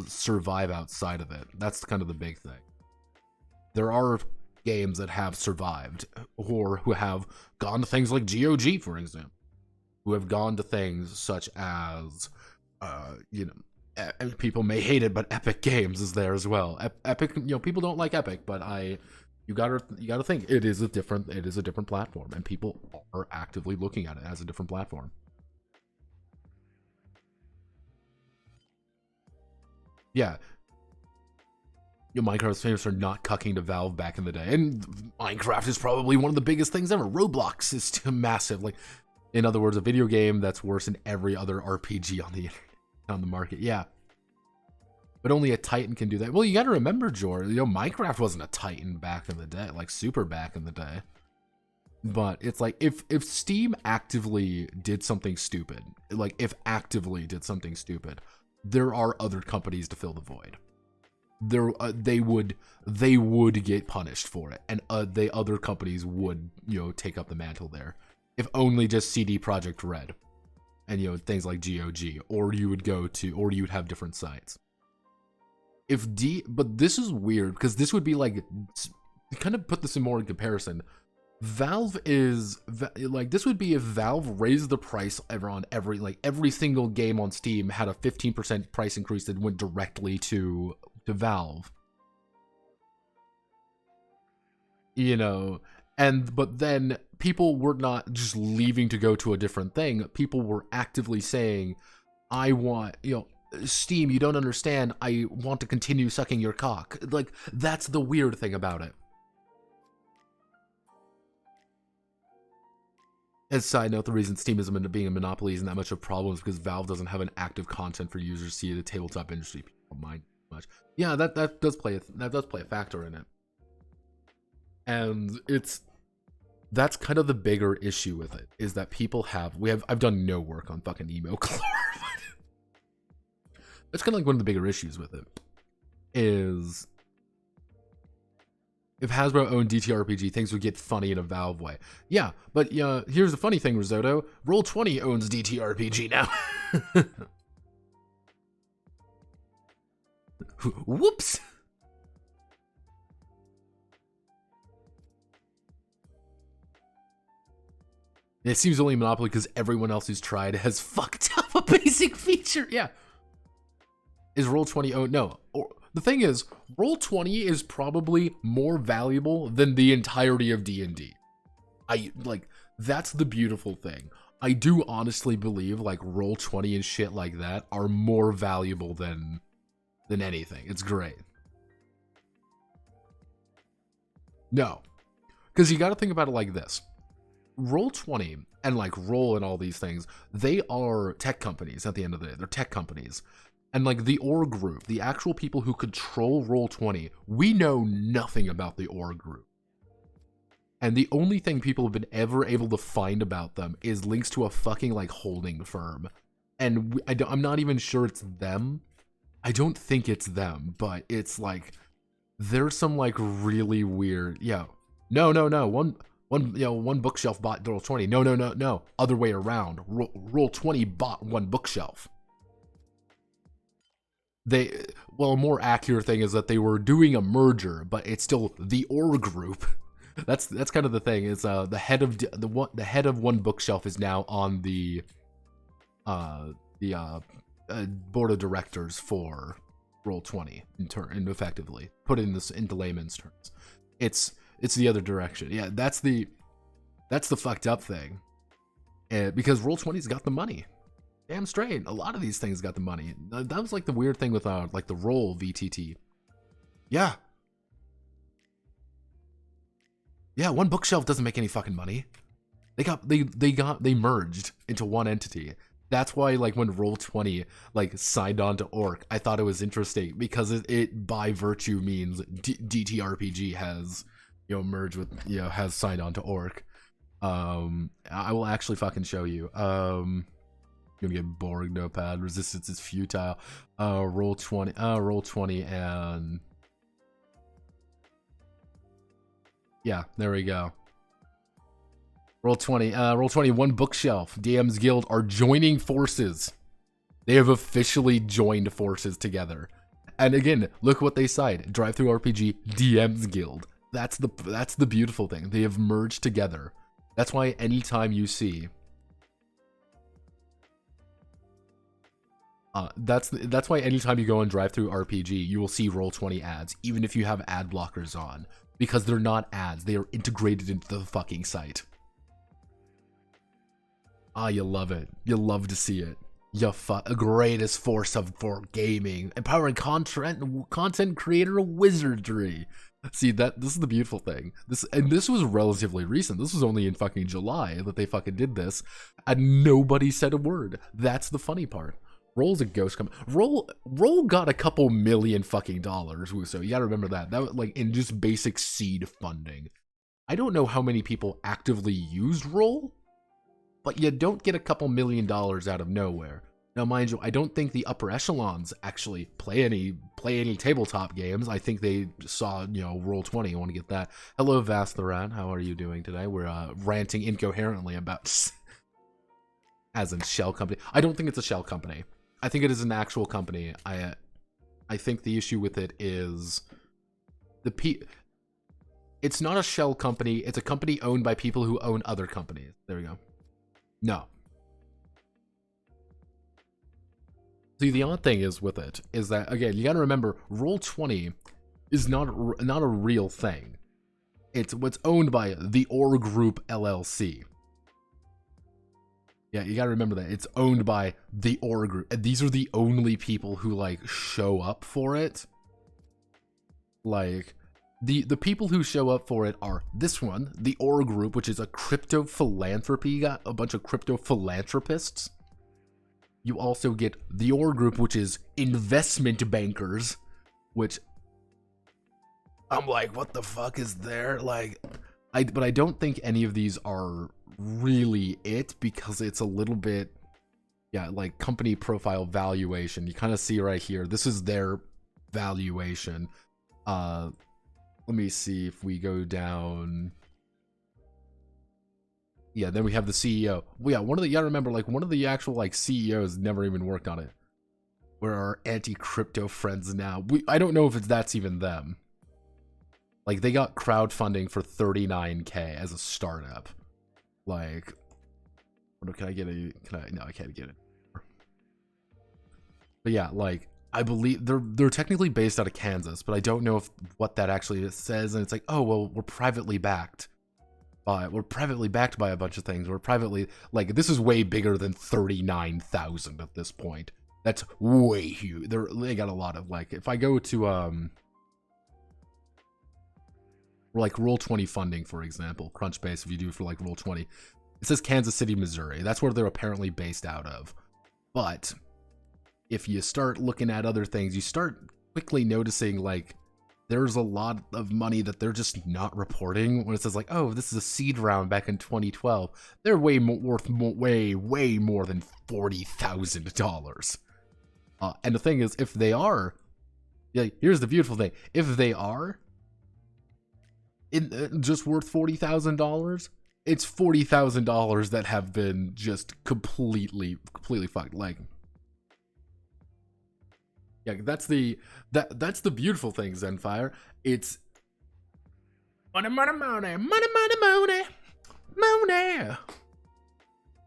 survive outside of it. That's kind of the big thing. There are games that have survived, or who have gone to things like GOG, for example, who have gone to things such as, you know, people may hate it, but Epic Games is there as well. Epic, you know, people don't like Epic, but you gotta think it is a different platform, and people are actively looking at it as a different platform. Yeah. You know, Minecraft's famous for not cucking to Valve back in the day, and Minecraft is probably one of the biggest things ever. Roblox is too massive. Like, in other words, a video game that's worse than every other RPG on the market. Yeah. But only a Titan can do that. Well, you got to remember, George, you know, Minecraft wasn't a Titan back in the day, like super back in the day. But it's like, if Steam actively did something stupid, there are other companies to fill the void. They would get punished for it, and other companies would, you know, take up the mantle there. If only just CD Projekt Red, and, you know, things like GOG, or you would have different sites. But this is weird, because this would be like, kind of put this in more in comparison. Valve is like, this would be if Valve raised the price on every single game on Steam had a 15% price increase that went directly to Valve. You know, but then people were not just leaving to go to a different thing. People were actively saying, I want, you know, Steam, you don't understand, I want to continue sucking your cock. Like, that's the weird thing about it. As a side note, the reason Steam isn't being a monopoly isn't that much of a problem is because Valve doesn't have an active content for users to see the tabletop industry. People don't mind much. Yeah, that does play a factor in it. And that's kind of the bigger issue with it, is that I've done no work on fucking Emo-Klore. That's kind of like one of the bigger issues with it, is if Hasbro owned DTRPG, things would get funny in a Valve way. Yeah, but here's the funny thing, Risotto. Roll20 owns DTRPG now. Whoops. It seems only a monopoly because everyone else who's tried has fucked up a basic feature. Yeah. Is Roll20 owned? No. The thing is, Roll20 is probably more valuable than the entirety of D&D. That's the beautiful thing. I do honestly believe like Roll20 and shit like that are more valuable than anything. It's great. No. Because you got to think about it like this. Roll20 and like Roll and all these things, they are tech companies at the end of the day. They're tech companies. And like the org group, the actual people who control Roll20, we know nothing about the org group. And the only thing people have been ever able to find about them is links to a fucking like holding firm. And I'm not even sure it's them. I don't think it's them, but it's like, there's some like really weird, no. One bookshelf bought Roll20. No. Other way around. Roll20 bought one bookshelf. A more accurate thing is that they were doing a merger, but it's still the org group. That's kind of the thing. It's the head of one bookshelf is now on the board of directors for roll 20 and effectively put it in this into layman's terms. It's the other direction. Yeah, that's the fucked up thing. Because roll 20's got the money. Damn straight. A lot of these things got the money. That was like the weird thing with like the roll VTT. Yeah. Yeah, one bookshelf doesn't make any fucking money. They merged into one entity. That's why, like, when Roll20 like signed on to Orc, I thought it was interesting because it by virtue means DTRPG has, you know, merged with, you know, has signed on to Orc. I will actually fucking show you. Gonna get Borg notepad. Resistance is futile. Roll20, and yeah, there we go. Roll20, one bookshelf. DM's Guild are joining forces. They have officially joined forces together. And again, look what they cite. Drive-thru RPG, DM's Guild. That's the beautiful thing. They have merged together. That's why anytime you see that's why anytime you go on Drive-thru RPG, you will see Roll20 ads, even if you have ad blockers on, because they're not ads. They are integrated into the fucking site. Ah, you love it. You love to see it. You greatest force for gaming, empowering content creator wizardry. See, this is the beautiful thing. This was relatively recent. This was only in fucking July that they fucking did this, and nobody said a word. That's the funny part. Roll's a ghost company. Roll got a couple million fucking dollars, so you gotta remember that. That was like in just basic seed funding. I don't know how many people actively used Roll, but you don't get a couple $1 million out of nowhere. Now, mind you, I don't think the upper echelons actually play any tabletop games. I think they saw, you know, Roll20. I want to get that. Hello, Vasteran. How are you doing today? We're ranting incoherently about as in shell company. I don't think it's a shell company. I think it is an actual company. I think the issue with it is it's not a shell company. It's a company owned by people who own other companies. There we go. No. See, the odd thing is with it is that, again, you gotta remember, Roll20 is not a real thing. It's what's owned by the Or Group LLC. Yeah, you gotta remember that. It's owned by the Or Group. And these are the only people who, like, show up for it. Like, the people who show up for it are this one, the Or Group, which is a crypto philanthropy. You got a bunch of crypto philanthropists. You also get the Or Group, which is investment bankers, which I'm like, what the fuck is there? Like, but I don't think any of these are really it, because it's a little bit, yeah, like company profile valuation. You kind of see right here, this is their valuation. Let me see if we go down. Yeah, then we have the CEO. Well, yeah, you gotta remember, like, one of the actual, like, CEOs never even worked on it. We're our anti-crypto friends now. I don't know if that's even them. Like, they got crowdfunding for $39K as a startup. Like, can I get a? No, I can't get it. But yeah, like, I believe they're technically based out of Kansas, but I don't know what that actually says. And it's like, oh well, we're privately backed by a bunch of things. We're privately, like, this is way bigger than 39,000 at this point. That's way huge. They got a lot of, like, if I go to like Roll20 funding, for example, Crunchbase, if you do for like Roll20, it says Kansas City, Missouri. That's where they're apparently based out of. But if you start looking at other things, you start quickly noticing, like, there's a lot of money that they're just not reporting. When it says, like, oh, this is a seed round back in 2012, they're worth way more than $40,000. And the thing is, if they are, yeah, here's the beautiful thing: if they are just worth $40,000, it's $40,000 that have been just completely fucked. Like, yeah, that's the beautiful thing, Zenfire. It's money.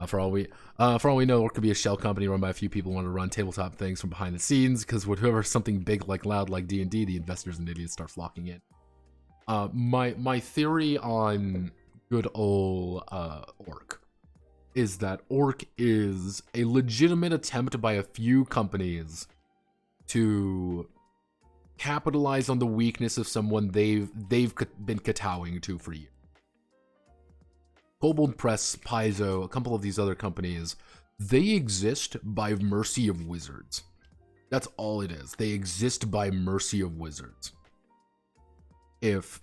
For all we know, it could be a shell company run by a few people who want to run tabletop things from behind the scenes. Because whatever something big like loud like D&D, the investors and idiots start flocking in. My theory on good old Orc is that Orc is a legitimate attempt by a few companies to capitalize on the weakness of someone they've been kowtowing to for years. Kobold Press, Paizo, a couple of these other companies, they exist by mercy of wizards. That's all it is. They exist by mercy of wizards. If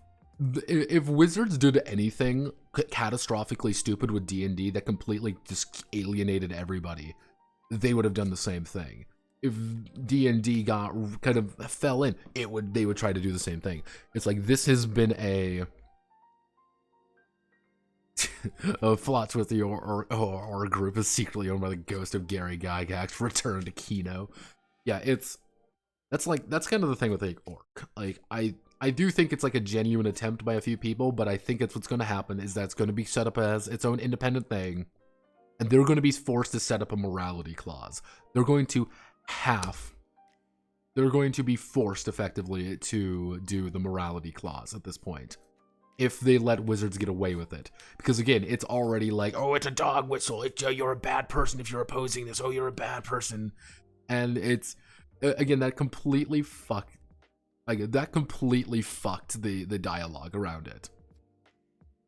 wizards did anything catastrophically stupid with D&D that completely just alienated everybody, they would have done the same thing. If D&D got kind of fell in, they would try to do the same thing. It's like this has been a Flot with the or group is secretly owned by the ghost of Gary Gygax. Return to Kino. Yeah, that's kind of the thing with like Orc. Like I do think it's like a genuine attempt by a few people, but I think it's what's going to happen is that it's going to be set up as its own independent thing, and they're going to be forced to set up a morality clause. They're going to be forced effectively to do the morality clause at this point, if they let wizards get away with it. Because again, it's already like, oh, it's a dog whistle. You're a bad person if you're opposing this. Oh, you're a bad person. And it's, again, that completely fucked the dialogue around it.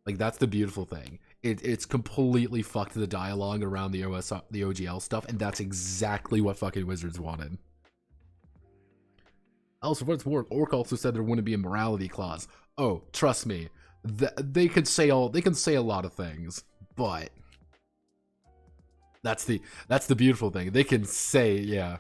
Like, that's the beautiful thing. It's completely fucked the dialogue around the OGL stuff, and that's exactly what fucking wizards wanted. Also, for its work, Orc also said there wouldn't be a morality clause. Oh, trust me, they can say a lot of things, but that's the beautiful thing. They can say, yeah,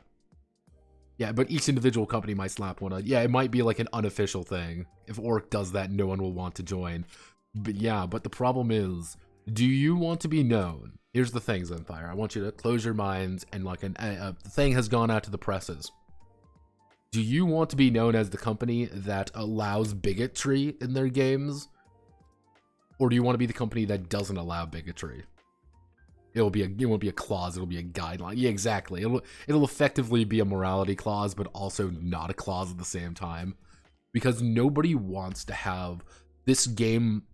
but each individual company might slap one on. Yeah, it might be like an unofficial thing. If Orc does that, no one will want to join. But yeah, but the problem is, do you want to be known? Here's the thing, Zenfire. I want you to close your minds, and like a thing has gone out to the presses. Do you want to be known as the company that allows bigotry in their games? Or do you want to be the company that doesn't allow bigotry? It won't be a clause, it'll be a guideline. Yeah, exactly. It'll effectively be a morality clause, but also not a clause at the same time. Because nobody wants to have this game.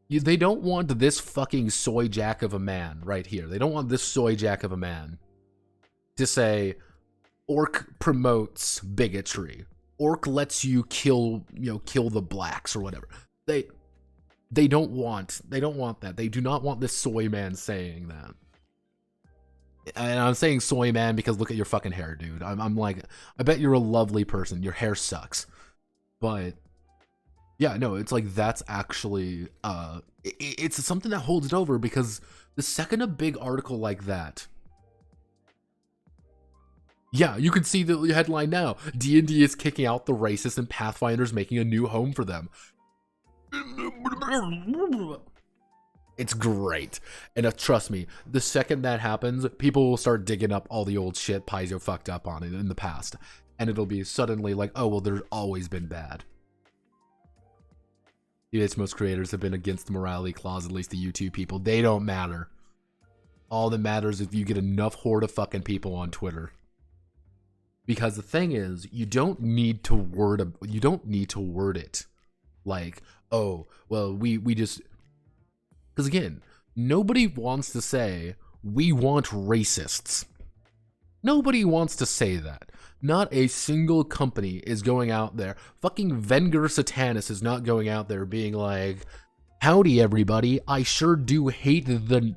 They don't want this fucking soy jack of a man right here. They don't want this soy jack of a man to say, Orc promotes bigotry. Orc lets you kill the blacks or whatever. They don't want that. They do not want this soy man saying that. And I'm saying soy man because look at your fucking hair, dude. I'm like, I bet you're a lovely person. Your hair sucks. But yeah, no, it's like that's actually it's something that holds it over, because the second a big article like that, yeah, you can see the headline now. D&D is kicking out the racists and Pathfinder's making a new home for them. It's great. And trust me, the second that happens, people will start digging up all the old shit Paizo fucked up on it in the past. And it'll be suddenly like, oh, well, there's always been bad. Most creators have been against the morality clause, at least the YouTube people. They don't matter. All that matters is if you get enough horde of fucking people on Twitter. Because the thing is, you don't need to word it like, oh, well, we just, because again, nobody wants to say we want racists. Nobody wants to say that. Not a single company is going out there. Fucking Venger Satanis is not going out there being like, howdy everybody, I sure do hate the,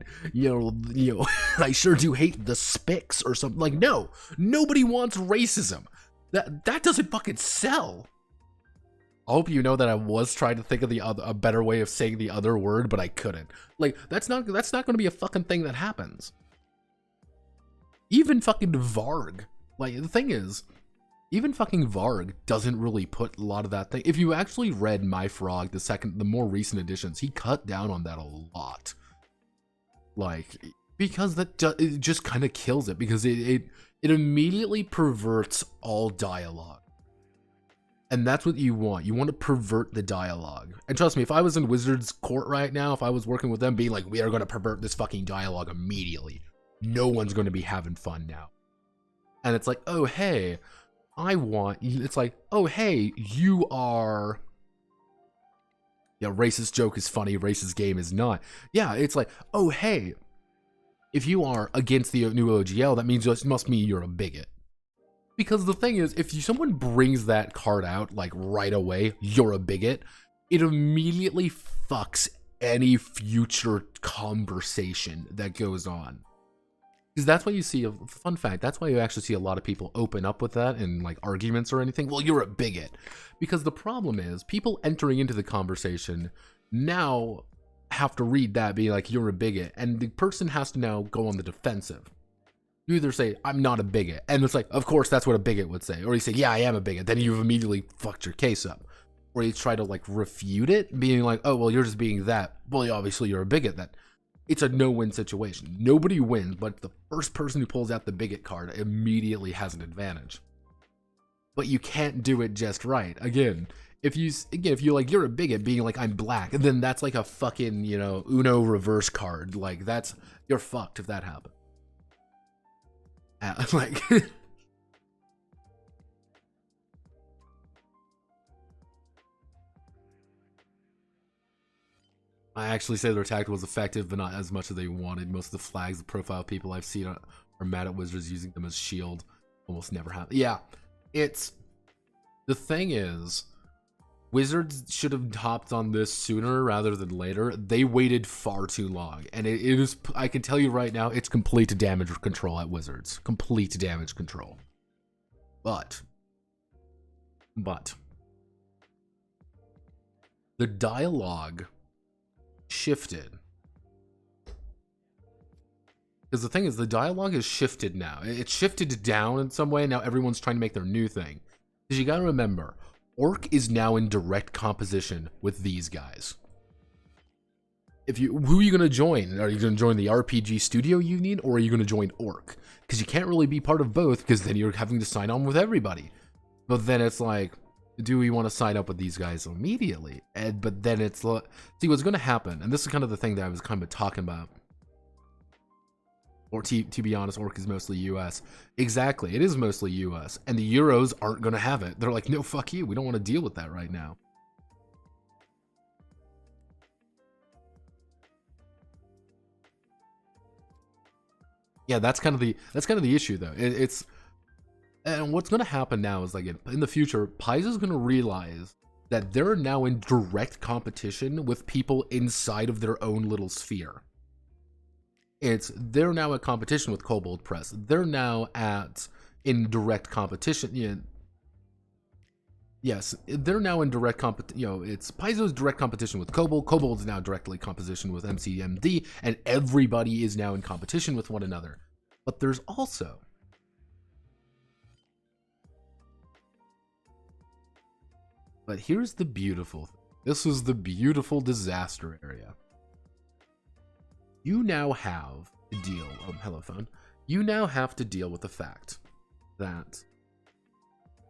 I sure do hate the spics or something. Like, no, nobody wants racism. That doesn't fucking sell. I hope you know that I was trying to think of a better way of saying the other word, but I couldn't. Like, that's not going to be a fucking thing that happens. Even fucking Varg. Like, the thing is, even fucking Varg doesn't really put a lot of that thing. If you actually read My Frog, the more recent editions, he cut down on that a lot. Like, because it just kind of kills it, because it immediately perverts all dialogue. And that's what you want. You want to pervert the dialogue. And trust me, if I was in Wizards Court right now, if I was working with them, being like, we are going to pervert this fucking dialogue immediately. No one's going to be having fun now. And it's like, oh, hey, it's like, oh, hey, you are... Yeah, racist joke is funny, racist game is not. Yeah, it's like, oh, hey, if you are against the new OGL, that means it must mean you're a bigot. Because the thing is, if someone brings that card out, like, right away, you're a bigot, it immediately fucks any future conversation that goes on. Because that's why you see, fun fact, that's why you actually see a lot of people open up with that in, like, arguments or anything. Well, you're a bigot. Because the problem is, people entering into the conversation now have to read that, being like, you're a bigot, and the person has to now go on the defensive. You either say, I'm not a bigot, and it's like, of course, that's what a bigot would say. Or you say, yeah, I am a bigot. Then you've immediately fucked your case up. Or you try to, like, refute it, being like, oh, well, you're just being that. Well, obviously, you're a bigot. That it's a no-win situation. Nobody wins, but the first person who pulls out the bigot card immediately has an advantage. But you can't do it just right. Again, if you're like, you're a bigot, being like, I'm black, and then that's like a fucking, you know, Uno reverse card. Like, you're fucked if that happens. Like, I actually say their tactic was effective, but not as much as they wanted. Most of the flags, the profile people I've seen are mad at Wizards using them as shield. Almost never happen. Yeah, the thing is, Wizards should have hopped on this sooner rather than later. They waited far too long, and it is, I can tell you right now, it's complete damage control at Wizards. Complete damage control. But the dialogue shifted. Because the thing is, the dialogue has shifted now. It shifted down in some way. Now everyone's trying to make their new thing. Because you gotta remember, Orc is now in direct composition with these guys. Who are you gonna join? Are you gonna join the RPG Studio Union, or are you gonna join Orc? Because you can't really be part of both, because then you're having to sign on with everybody. But then it's like, do we want to sign up with these guys immediately? But then it's like, see what's gonna happen, and this is kind of the thing that I was kind of talking about. Or to be honest, Orc is mostly US. Exactly, it is mostly US. And the Euros aren't going to have it. They're like, no, fuck you. We don't want to deal with that right now. Yeah, that's kind of the issue, though. And what's going to happen now is, like, in the future, Paizo's going to realize that they're now in direct competition with people inside of their own little sphere. They're now at competition with Kobold Press. They're now in direct competition. Yes, they're now in direct competition. You know, it's Paizo's direct competition with Kobold. Kobold's now directly competition with MCMD, and everybody is now in competition with one another. But there's also here's the beautiful thing. This is the beautiful disaster area. You now have to deal, hello phone, you now have to deal with the fact that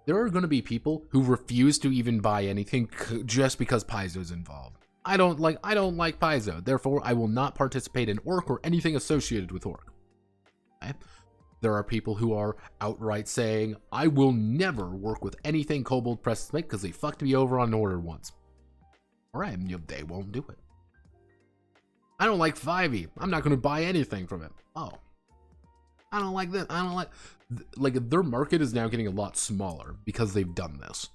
there are going to be people who refuse to even buy anything just because Paizo's involved. I don't like Paizo, therefore I will not participate in Orc or anything associated with Orc. Okay? There are people who are outright saying, I will never work with anything Kobold Press make because they fucked me over on Order once. Alright, they won't do it. I don't like 5e. I'm not going to buy anything from it. Oh. I don't like this. I don't like their market is now getting a lot smaller because they've done this.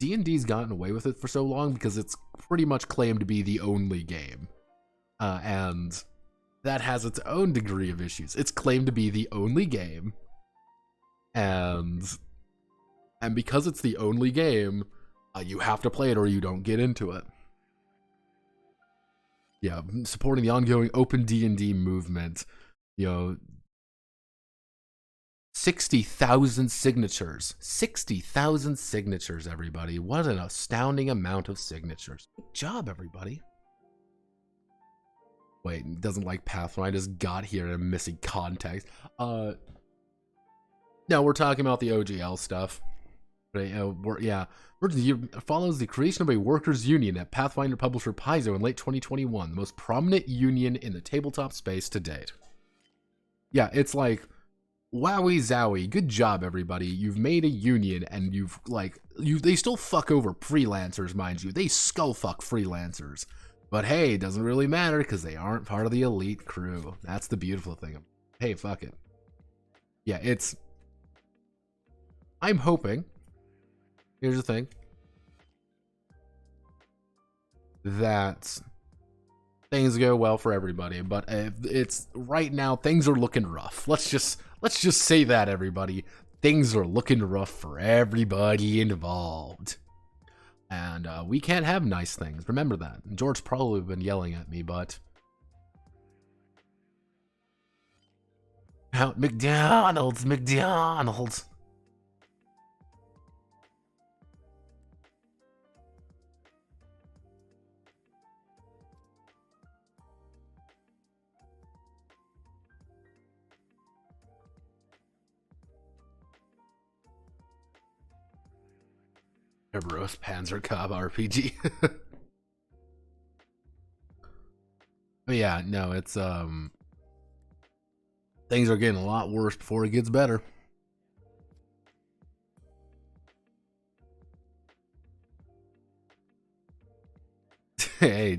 D&D's gotten away with it for so long because it's pretty much claimed to be the only game. And that has its own degree of issues. It's claimed to be the only game. And because it's the only game, you have to play it or you don't get into it. Yeah, supporting the ongoing open D&D movement, you know, 60,000 signatures. 60,000 signatures, everybody. What an astounding amount of signatures. Good job, everybody. Wait, doesn't like Pathfinder. I just got here and I'm missing context. No, we're talking about the OGL stuff. Yeah. Follows the creation of a workers' union at Pathfinder publisher Paizo in late 2021, the most prominent union in the tabletop space to date. Yeah, it's like, wowie zowie, good job everybody. You've made a union and they still fuck over freelancers, mind you. They skull fuck freelancers. But hey, it doesn't really matter because they aren't part of the elite crew. That's the beautiful thing. Hey, fuck it. Yeah, I'm hoping, here's the thing, that things go well for everybody, but it's right now things are looking rough. Let's just say that, everybody. Things are looking rough for everybody involved. And we can't have nice things. Remember that. George's probably been yelling at me, but McDonald's. Cerberus Panzer Cobb RPG. But yeah, no, it's things are getting a lot worse before it gets better. Hey,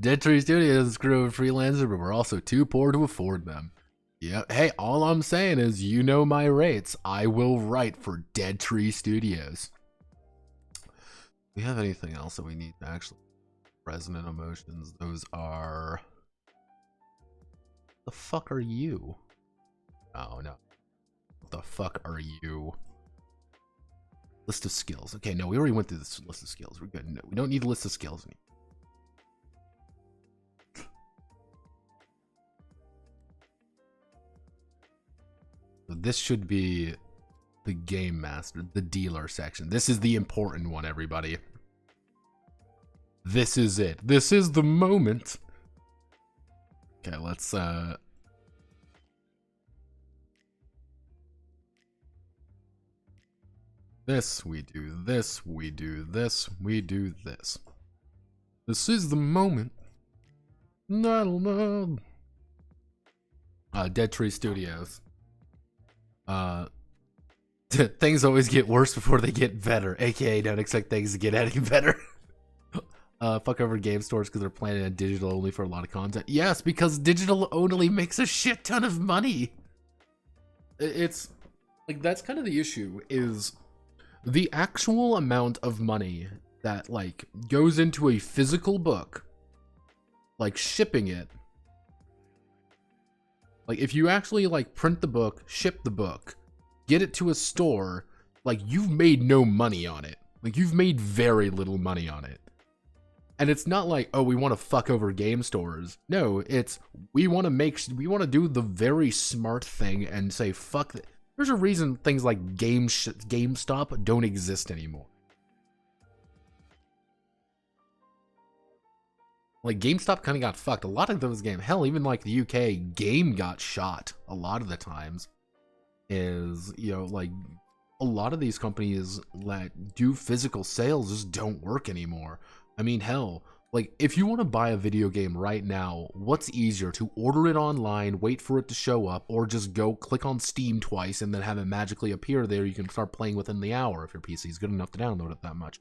Dead Tree Studios is crew of freelancers, but we're also too poor to afford them. Yeah, hey, all I'm saying is, you know my rates. I will write for Dead Tree Studios. Do we have anything else that we need to actually? Resonant emotions, those are... The fuck are you? Oh, no. What the fuck are you? List of skills. Okay, no, we already went through this list of skills. We're good. No, we don't need a list of skills anymore. So this should be the game master, the dealer section. This is the important one, everybody. This is it. This is the moment. Okay, let's this, we do this, we do this, we do this. This is the moment. Dead Tree Studios. Things always get worse before they get better, aka don't expect things to get any better. Fuck over game stores because they're planning on digital only for a lot of content. Yes, because digital only makes a shit ton of money. It's like, that's kind of the issue, is the actual amount of money that like goes into a physical book, like shipping it. Like if you actually like print the book, ship the book, get it to a store, like you've made no money on it. Like you've made very little money on it. And it's not like, oh, we want to fuck over game stores. No, it's we want to do the very smart thing and say fuck it. There's a reason things like GameStop don't exist anymore. Like GameStop kind of got fucked. A lot of those games, hell, even like the UK, game got shot a lot of the times. Is, you know, like a lot of these companies that do physical sales just don't work anymore. I mean, hell, like if you want to buy a video game right now, what's easier, to order it online, wait for it to show up, or just go click on Steam twice and then have it magically appear there? You can start playing within the hour if your PC is good enough to download it that much.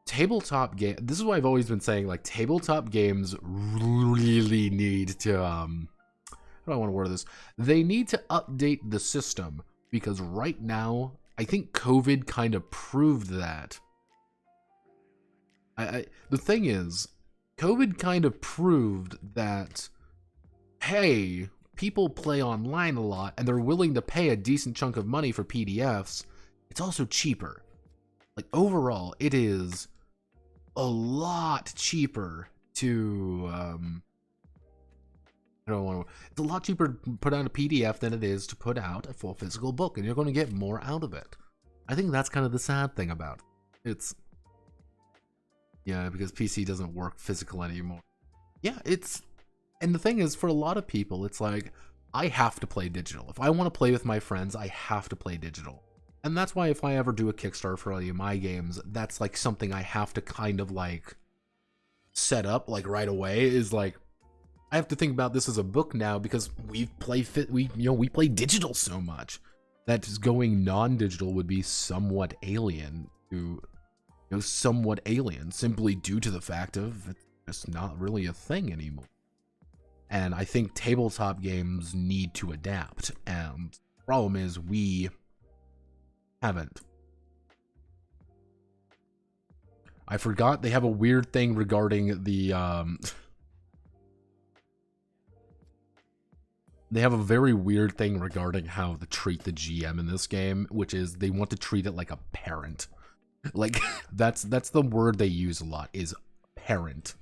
Tabletop game, this is why I've always been saying, like, tabletop games really need to, how do I want to word this? They need to update the system, because right now, I think COVID kind of proved that. The thing is, COVID kind of proved that, hey, people play online a lot, and they're willing to pay a decent chunk of money for PDFs. It's also cheaper. Like, overall, it is a lot cheaper to, it's a lot cheaper to put out a PDF than it is to put out a full physical book, and you're going to get more out of it. I think that's kind of the sad thing about it. It's, yeah, because PC doesn't work physical anymore. Yeah, and the thing is, for a lot of people, it's like, I have to play digital. If I want to play with my friends, I have to play digital. And that's why if I ever do a Kickstarter for any of my games, that's like something I have to kind of like set up like right away, is like I have to think about this as a book now, because we play digital so much that just going non-digital would be somewhat alien to simply due to the fact of it's just not really a thing anymore. And I think tabletop games need to adapt, and the problem is we haven't. I forgot they have a weird thing regarding the they have a very weird thing regarding how to treat the GM in this game, which is they want to treat it like a parent. Like that's the word they use a lot, is parent.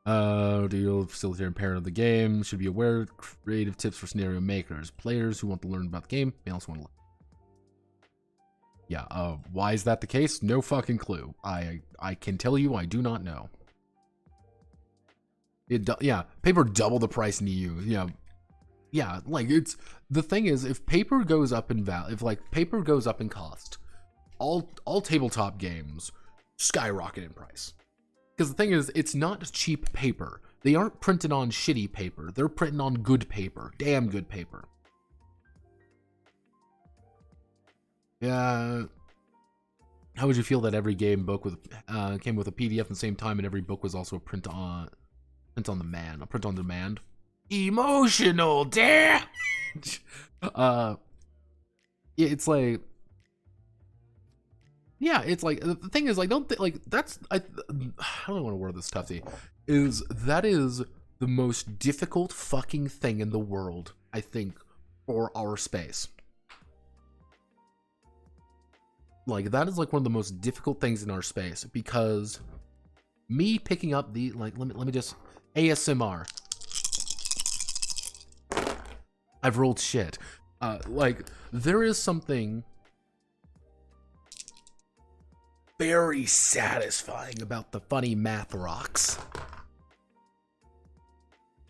Deal facilitator parent of the game should be aware of creative tips for scenario makers. Players who want to learn about the game may also want to learn. Yeah, why is that the case? No fucking clue. I can tell you I do not know. Yeah, paper double the price in EU. Yeah, like it's the thing is, if paper goes up in paper goes up in cost, all tabletop games skyrocket in price. Because the thing is, it's not cheap paper. They aren't printed on shitty paper. They're printed on good paper. Damn good paper. Yeah. How would you feel that every game book came with a PDF at the same time, and every book was also a print on demand? Emotional damage. It's like. Yeah, it's like the thing is, like, I don't want to word this toughy. That is the most difficult fucking thing in the world, I think, for our space. Like, that is like one of the most difficult things in our space, because me picking up the let me just ASMR. I've rolled shit. Like, there is something very satisfying about the funny math rocks.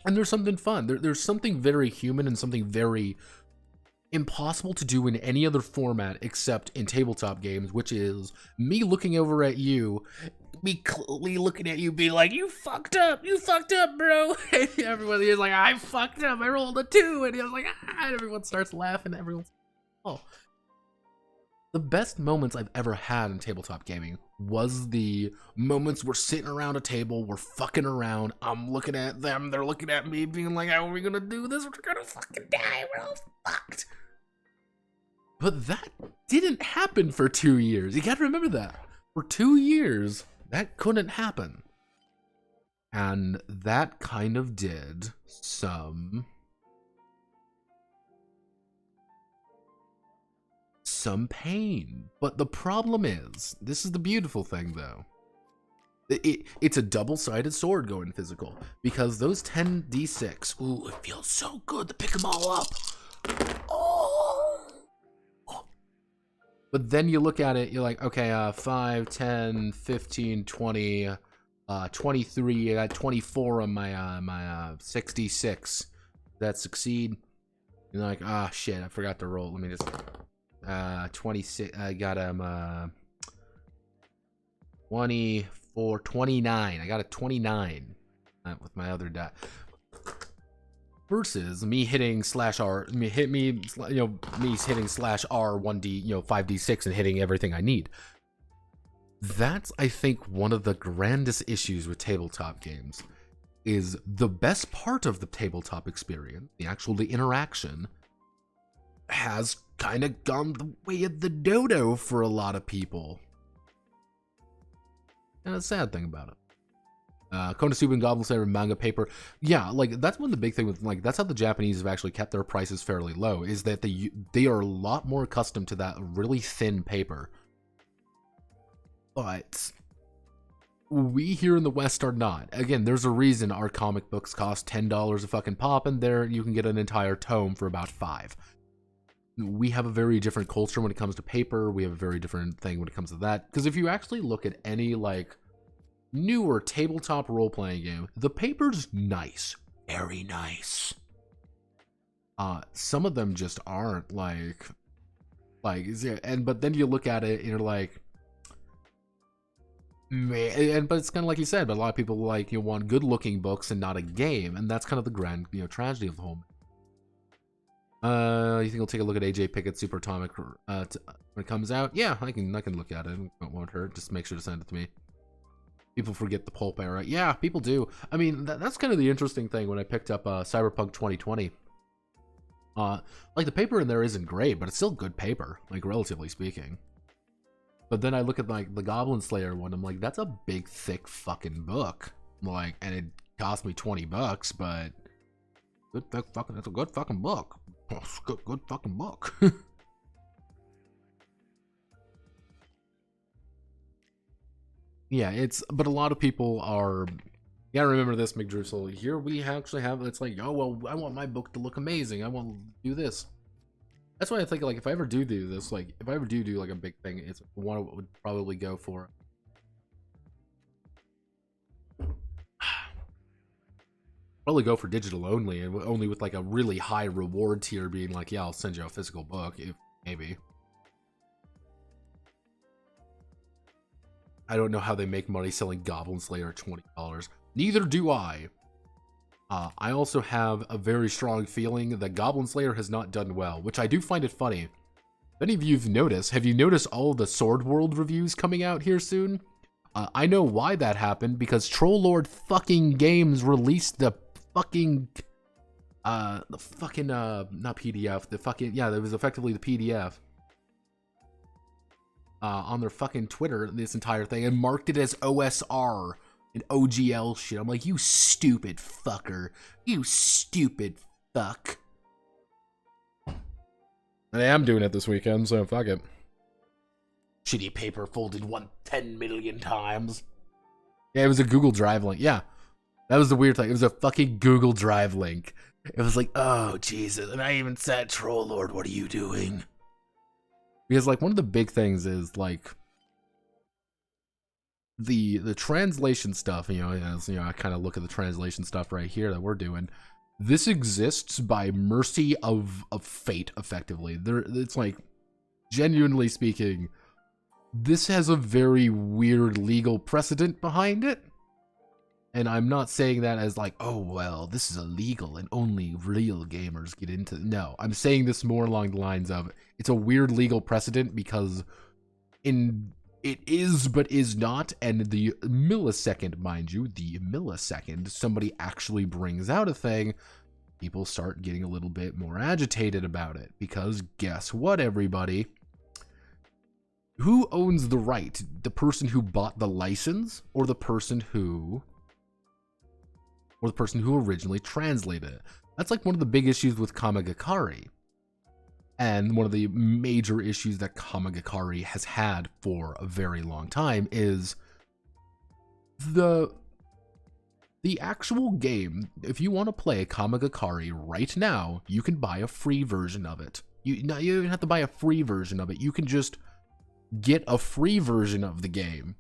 And there's something fun. There's something very human and something very impossible to do in any other format except in tabletop games, which is me looking over at you, me looking at you, being like, you fucked up, bro. And everyone is like, I fucked up, I rolled a 2, and I was like, and everyone starts laughing, everyone's, oh. The best moments I've ever had in tabletop gaming was the moments we're sitting around a table, we're fucking around, I'm looking at them, they're looking at me, being like, how are we gonna do this? We're gonna fucking die, we're all fucked. But that didn't happen for 2 years. You gotta remember that. For 2 years, that couldn't happen. And that kind of did some pain. But the problem is, this is the beautiful thing though, it's a double-sided sword going physical, because those 10d6, ooh, it feels so good to pick them all up. Oh. But then you look at it, you're like, okay, 5, 10, 15, 20, 23, I got 24 on my 66. That succeed? You're like, ah, shit, I forgot to roll. Let me just 26. I got him 24, 29. I got a 29 with my other die. Versus me hitting /R, me hitting /R 1d, 5d6 and hitting everything I need. That's, I think, one of the grandest issues with tabletop games, is the best part of the tabletop experience, the interaction, has kind of gone the way of the dodo for a lot of people. And a sad thing about it. Konosuba and Goblin Slayer manga paper. Yeah, like, that's one of the big things with, like, that's how the Japanese have actually kept their prices fairly low, is that they are a lot more accustomed to that really thin paper. But we here in the West are not. Again, there's a reason our comic books cost $10 a fucking pop, and there you can get an entire tome for about $5. We have a very different culture when it comes to paper. We have a very different thing when it comes to that. Because if you actually look at any, like, newer tabletop role-playing game, the paper's nice. Very nice. Some of them just aren't, like, Like, but then you look at it and you're like, man, but it's kind of like you said, but a lot of people like, you want good looking books and not a game, and that's kind of the grand, tragedy of the whole. You think we'll take a look at AJ Pickett's Super Atomic when it comes out? Yeah, I can look at it. It won't hurt. Just make sure to send it to me. People forget the pulp era. Yeah, people do. I mean, that's kind of the interesting thing when I picked up Cyberpunk 2020. Like, the paper in there isn't great, but it's still good paper, like, relatively speaking. But then I look at, like, the Goblin Slayer one, I'm like, that's a big, thick fucking book. Like, and it cost me $20, but that's a good fucking book. Good fucking book. Yeah, but a lot of people are. Yeah, remember this, McDrussel. Here we actually have. It's like, oh well, I want my book to look amazing. I want to do this. That's why I think, like, if I ever do this, like, if I ever do like a big thing, it's one I would probably go for. Probably go for digital only, and only with like a really high reward tier, being like, yeah, I'll send you a physical book, if maybe. I don't know how they make money selling Goblin Slayer at $20. Neither do I. I also have a very strong feeling that Goblin Slayer has not done well, which I do find it funny. If any of you've noticed, have you noticed all the Sword World reviews coming out here soon? I know why that happened, because Troll Lord fucking Games released the fucking, not PDF, the fucking, yeah, that was effectively the PDF. On their fucking Twitter, this entire thing, and marked it as OSR and OGL shit. I'm like, you stupid fucker. You stupid fuck. And I am doing it this weekend, so fuck it. Shitty paper folded 10 million times. Yeah, it was a Google Drive link. Yeah, that was the weird thing. It was a fucking Google Drive link. It was like, oh, Jesus. And I even said, Troll Lord, what are you doing? Because, like, one of the big things is, like, the translation stuff, as, I kind of look at the translation stuff right here that we're doing. This exists by mercy of fate, effectively. It's like, genuinely speaking, this has a very weird legal precedent behind it. And I'm not saying that as like, oh, well, this is illegal and only real gamers get into it. No, I'm saying this more along the lines of, it's a weird legal precedent because it is but is not, and the millisecond, mind you, the millisecond somebody actually brings out a thing, people start getting a little bit more agitated about it. Because guess what, everybody? Who owns the right? The person who bought the license, or the person who originally translated it? That's like one of the big issues with Kamigakari. And one of the major issues that Kamigakari has had for a very long time is the actual game. If you want to play Kamigakari right now, you can buy a free version of it. You don't even have to buy a free version of it. You can just get a free version of the game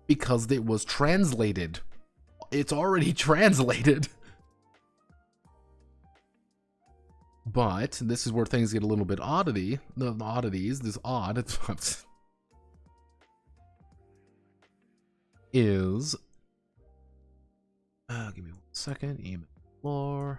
because it was translated. It's already translated. But this is where things get a little bit oddities. This odd is give me 1 second. Emo-Klore.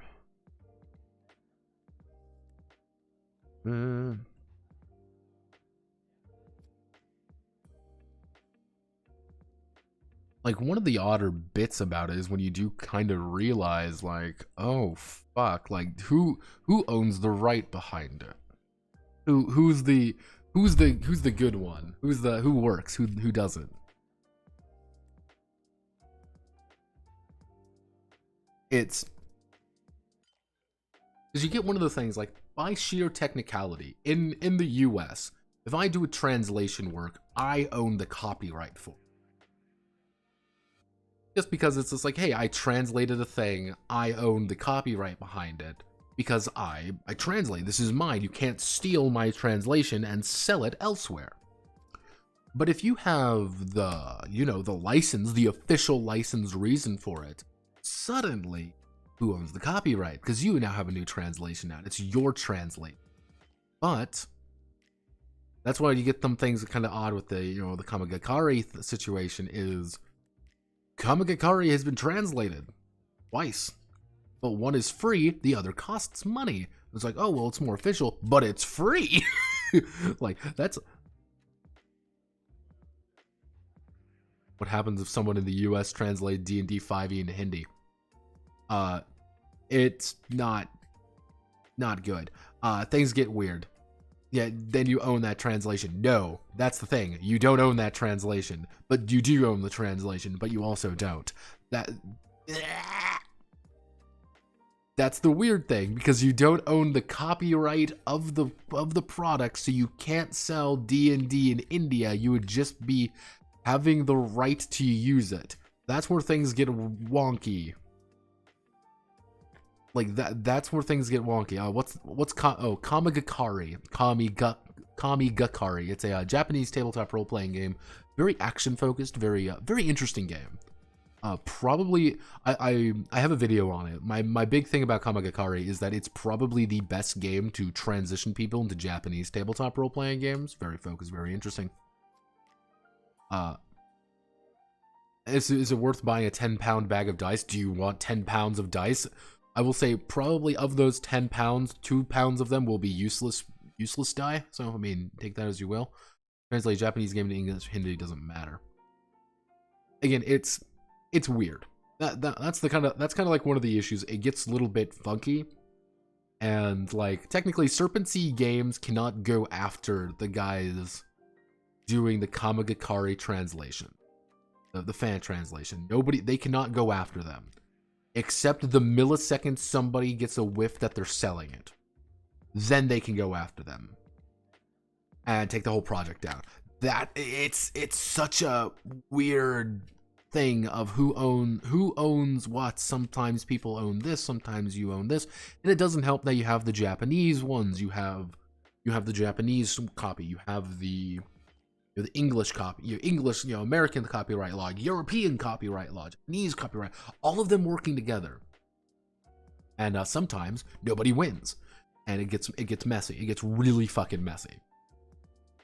Like, one of the odder bits about it is when you do kind of realize, like, oh fuck, like, who owns the right behind it? Who's the good one? Who works? Who doesn't? It's because you get one of the things, like, by sheer technicality in the US, if I do a translation work, I own the copyright for it. Just because it's just like, hey, I translated a thing, I own the copyright behind it because I translate. This is mine. You can't steal my translation and sell it elsewhere. But if you have the, the license, the official license reason for it, suddenly, who owns the copyright? Because you now have a new translation out. It's your translate. But That's why you get them things kind of odd with the, you know, the Kamigakari situation is Kamigakari has been translated twice, but one is free, the other costs money. It's like, oh, well, it's more official, but it's free. Like, that's what happens if someone in the US translates D&D 5e into Hindi. It's not good. Things get weird. Yeah, then you own that translation. No, that's the thing. You don't own that translation, but you do own the translation, but you also don't. That's the weird thing, because you don't own the copyright of the product, so you can't sell D&D in India. You would just be having the right to use it. That's where things get wonky. Like that's where things get wonky. Kamigakari. Kamigakari. It's a Japanese tabletop role-playing game. Very action-focused, very interesting game. Probably, I have a video on it. My big thing about Kamigakari is that it's probably the best game to transition people into Japanese tabletop role-playing games. Very focused, very interesting. Is it worth buying a 10-pound bag of dice? Do you want 10 pounds of dice? I will say probably of those 10 pounds, 2 pounds of them will be useless die. So, I mean, take that as you will. Translate Japanese game to English, Hindi, doesn't matter. Again, it's weird. That's kind of like one of the issues. It gets a little bit funky. And, like, technically, Serpent Sea Games cannot go after the guys doing the Kamigakari translation. The fan translation. They cannot go after them. Except the millisecond somebody gets a whiff that they're selling it. Then they can go after them. And take the whole project down. It's such a weird thing of who owns what. Sometimes people own this, sometimes you own this. And it doesn't help that you have the Japanese ones. You have the Japanese copy. You have the English copy, English, American copyright law, European copyright law, Japanese copyright, all of them working together. And sometimes nobody wins, and it gets messy. It gets really fucking messy.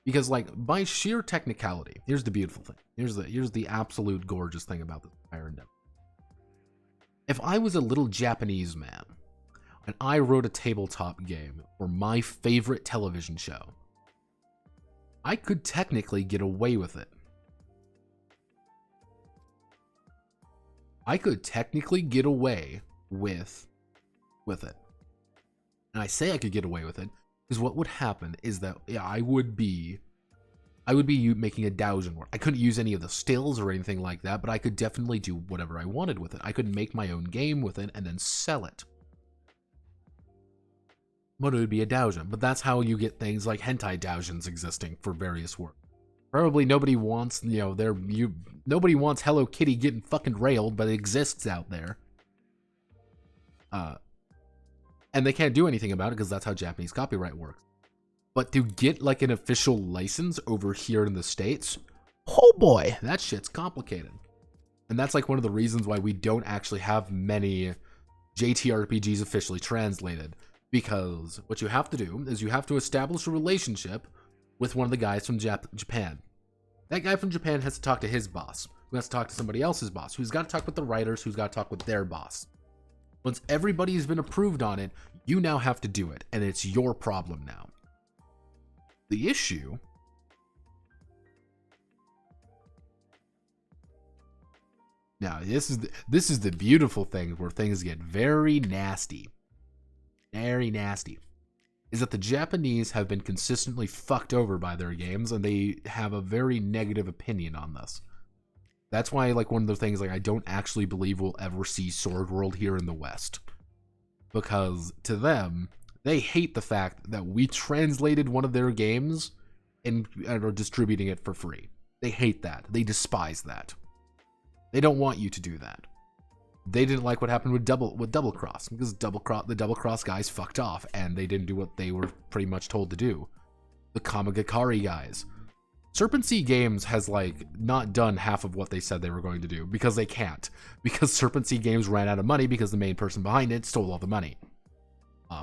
Because, like, by sheer technicality, here's the beautiful thing. Here's the absolute gorgeous thing about this entire endeavor. If I was a little Japanese man and I wrote a tabletop game for my favorite television show, I could technically get away with it. I could technically get away with it. And I say I could get away with it because what would happen is that I would be making a doujin work. I couldn't use any of the stills or anything like that, but I could definitely do whatever I wanted with it. I could make my own game with it and then sell it. But it would be a doujin. But that's how you get things like hentai doujins existing for various work. Probably nobody wants, nobody wants Hello Kitty getting fucking railed, but it exists out there. And they can't do anything about it because that's how Japanese copyright works. But to get like an official license over here in the States, oh boy, that shit's complicated. And that's like one of the reasons why we don't actually have many JTRPGs officially translated. Because what you have to do is you have to establish a relationship with one of the guys from Japan. That guy from Japan has to talk to his boss, who has to talk to somebody else's boss, who's got to talk with the writers, who's got to talk with their boss. Once everybody's been approved on it, you now have to do it, and it's your problem now. The issue now, this is the beautiful thing where things get very nasty. Very nasty, is that the Japanese have been consistently fucked over by their games, and they have a very negative opinion on this. That's why, like, one of the things, like, I don't actually believe we'll ever see Sword World here in the West. Because to them, they hate the fact that we translated one of their games and are distributing it for free. They hate that. They despise that. They don't want you to do that. They didn't like what happened with Double Cross, because the Double Cross guys fucked off and they didn't do what they were pretty much told to do. The Kamigakari guys. Serpent Sea Games has like not done half of what they said they were going to do because they can't. Because Serpent Sea Games ran out of money because the main person behind it stole all the money.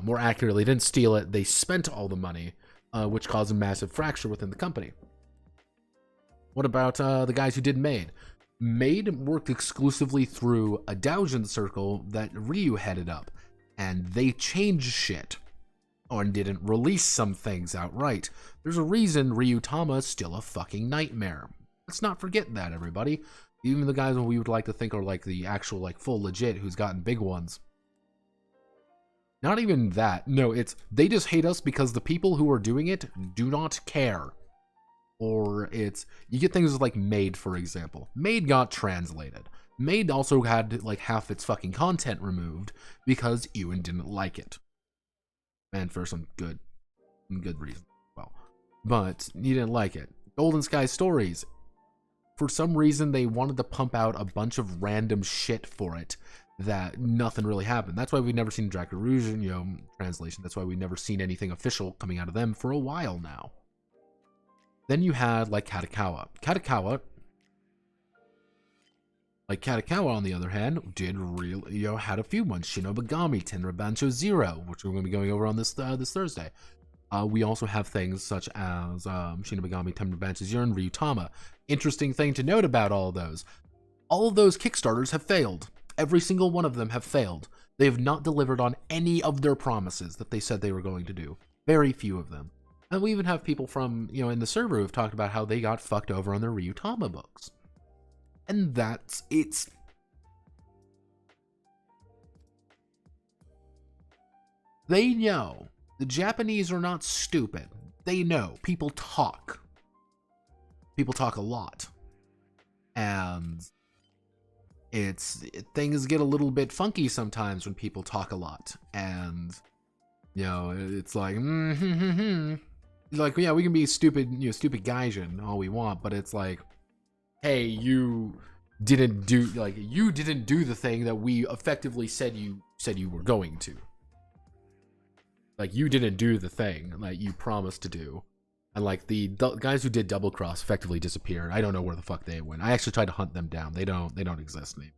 More accurately, didn't steal it, they spent all the money which caused a massive fracture within the company. What about the guys who did Maid? Maid worked exclusively through a Doujin circle that Ryu headed up, and they changed shit, and didn't release some things outright. There's a reason Ryutama is still a fucking nightmare. Let's not forget that, everybody. Even the guys we would like to think are like the actual, like, full legit who's gotten big ones. Not even that. No, it's they just hate us because the people who are doing it do not care. Or it's, you get things like Maid, for example. Maid got translated. Maid also had like half its fucking content removed because Ewan didn't like it. And for some good reason. Well, but he didn't like it. Golden Sky Stories. For some reason, they wanted to pump out a bunch of random shit for it that nothing really happened. That's why we've never seen Dracurusion, translation. That's why we've never seen anything official coming out of them for a while now. Then you had, like, Katakawa. Katakawa, on the other hand, did really, had a few ones. Shinobagami, Tenra Bancho Zero, which we're going to be going over on this Thursday. We also have things such as Shinobagami, Tenra Bancho Zero, and Ryutama. Interesting thing to note about all of those Kickstarters have failed. Every single one of them have failed. They have not delivered on any of their promises that they said they were going to do. Very few of them. And we even have people from, in the server who've talked about how they got fucked over on their Ryutama books. And it's... They know. The Japanese are not stupid. They know. People talk. People talk a lot. And things get a little bit funky sometimes when people talk a lot. And, it's like, like, yeah, we can be stupid, stupid gaijin all we want, but it's like, hey, you didn't do the thing that we effectively said you were going to. Like, you didn't do the thing that you promised to do. And like the guys who did Double Cross effectively disappeared. I don't know where the fuck they went. I actually tried to hunt them down. They don't exist anymore.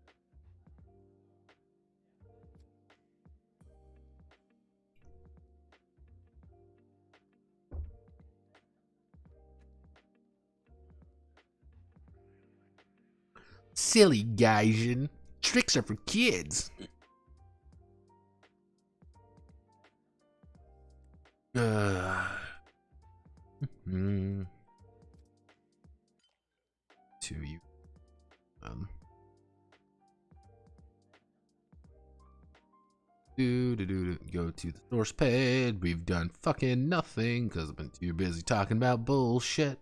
Silly gaijin. Tricks are for kids. To you. Go to the source page. We've done fucking nothing because I've been too busy talking about bullshit.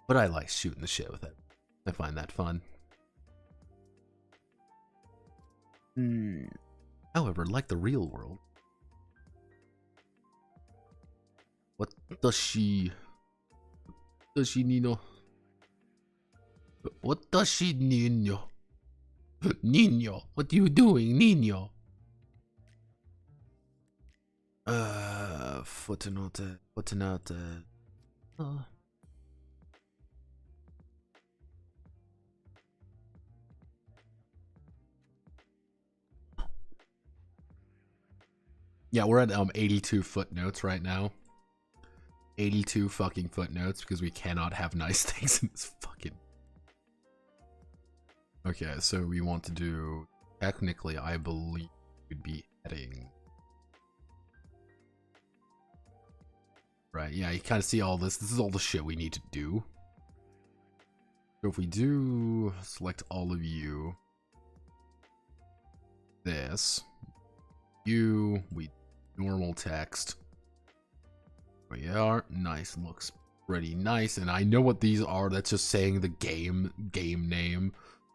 But I like shooting the shit with it. I find that fun. However, like the real world, what does she Nino? What does she Nino? Nino, what are you doing, Nino? Footnote. Yeah, we're at 82 footnotes right now. 82 fucking footnotes because we cannot have nice things in this fucking... Okay, so we want to do... Technically, I believe we'd be heading... Right, yeah, you kind of see all this. This is all the shit we need to do. So if we do select all of you... This... You... We... Normal text... We are nice, looks pretty nice, and I know what these are. That's just saying the game name,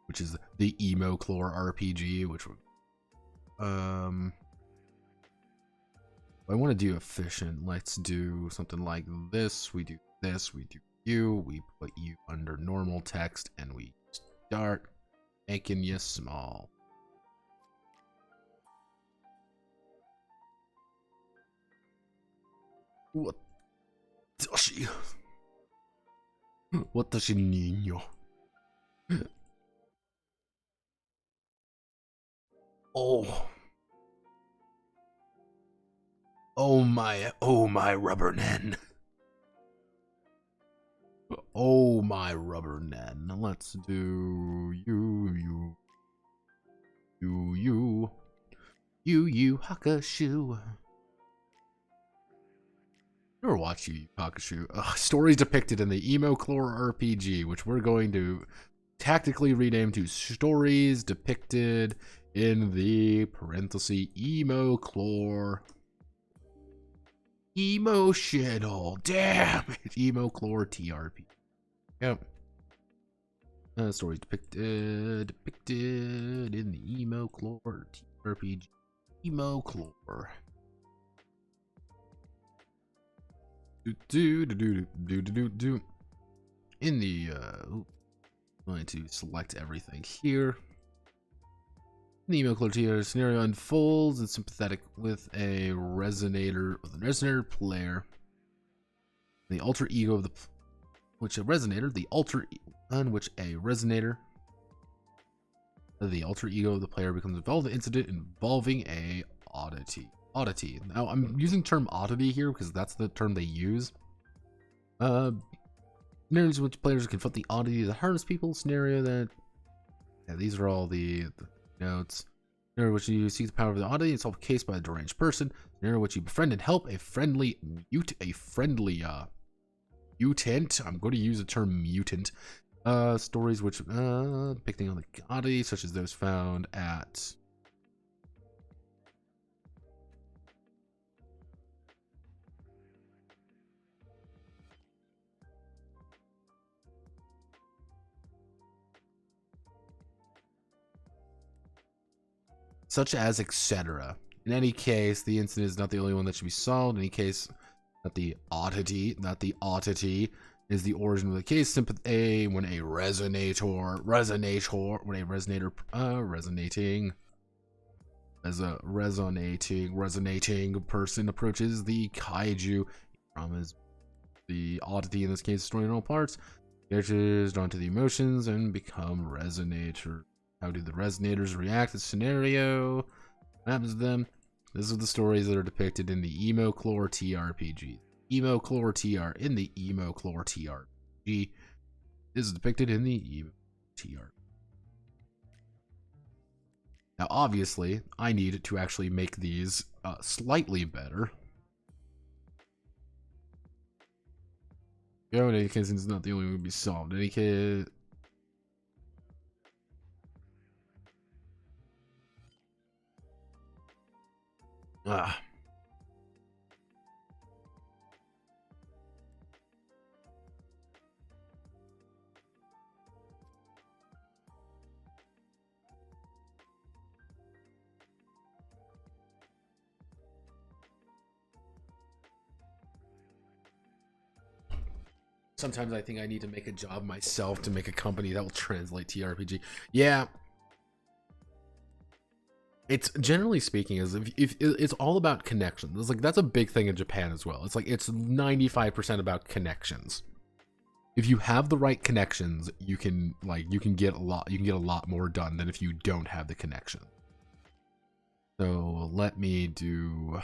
which is the Emo-Klore RPG. Which, I want to do efficient. Let's do something like this. We do this. We do you. We put you under normal text, and we start making you small. What does she? What does she need? Oh. Oh my rubber nen. Oh my rubber nen. Let's do you Hakusho. Never watched Yu Yu Hakusho. Stories depicted in the Emo-Klore RPG, which we're going to tactically rename to Stories Depicted in the parenthesis Emo-Klore. Emotional. Damn it. Emo-Klore TRP. Yep. Stories depicted in the Emo-Klore TRPG. Emo-Klore. In the I'm going to select everything here. The Emo-Klore scenario unfolds and sympathetic with a resonator player. The alter ego of the alter ego of the player becomes involved in an incident involving a oddity. Now I'm using term oddity here because that's the term they use. Scenarios in which players confront the oddity that harms people. Scenario that these are all the notes. Scenario in which you seek the power of the oddity and solve a case by a deranged person. Scenario in which you befriend and help a friendly mutant. I'm going to use the term mutant. Stories which depicting on the oddity, such as those found at such as etc. In any case, the incident is not the only one that should be solved. In any case, not the oddity is the origin of the case. Sympathy when a resonating person approaches the kaiju. The oddity in this case is story in all parts. Characters drawn to the emotions and become resonators. How do the resonators react to the scenario? What happens to them? These are the stories that are depicted in the Emo-Klore TRPG. Emo-Klore TR in the Emo-Klore TRPG. This is depicted in the Emo-TR. Now, obviously, I need to actually make these slightly better. In any case, it's not the only one to be solved. In any case. Sometimes I think I need to make a job myself to make a company that will translate TRPG. Yeah. It's generally speaking, as if it's all about connections. It's like that's a big thing in Japan as well. It's like it's 95% about connections. If you have the right connections, you can get a lot more done than if you don't have the connection. So let me do.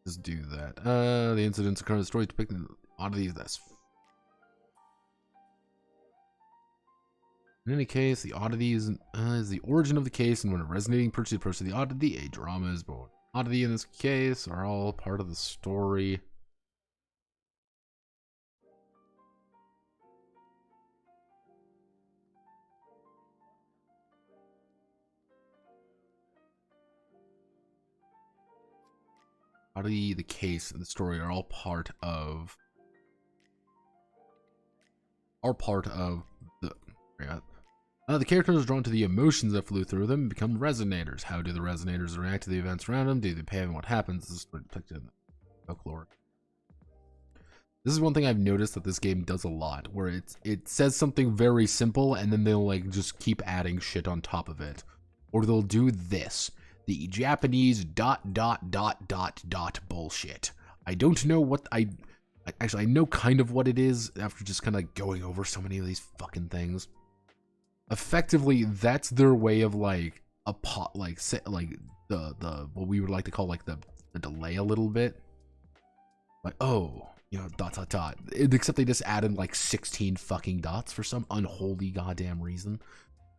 Just do that. The incidents occur in the story depicting oddities. That's. In any case, the oddity is the origin of the case, and when a resonating person approaches the oddity, a drama is born. Oddity in this case are all part of the story. Oddity, the case, and the story are all part of the. The characters are drawn to the emotions that flew through them and become resonators. How do the resonators react to the events around them? Do they pay them what happens? This is depicted in Emo-Klore. This is one thing I've noticed that this game does a lot, where it says something very simple and then they'll like just keep adding shit on top of it. Or they'll do this. The Japanese ... bullshit. I don't know what I know kind of what it is after just kind of going over so many of these fucking things. Effectively, that's their way of like like the what we would like to call like the delay a little bit. Like, oh, you know, dot dot dot. Except they just added like 16 fucking dots for some unholy goddamn reason.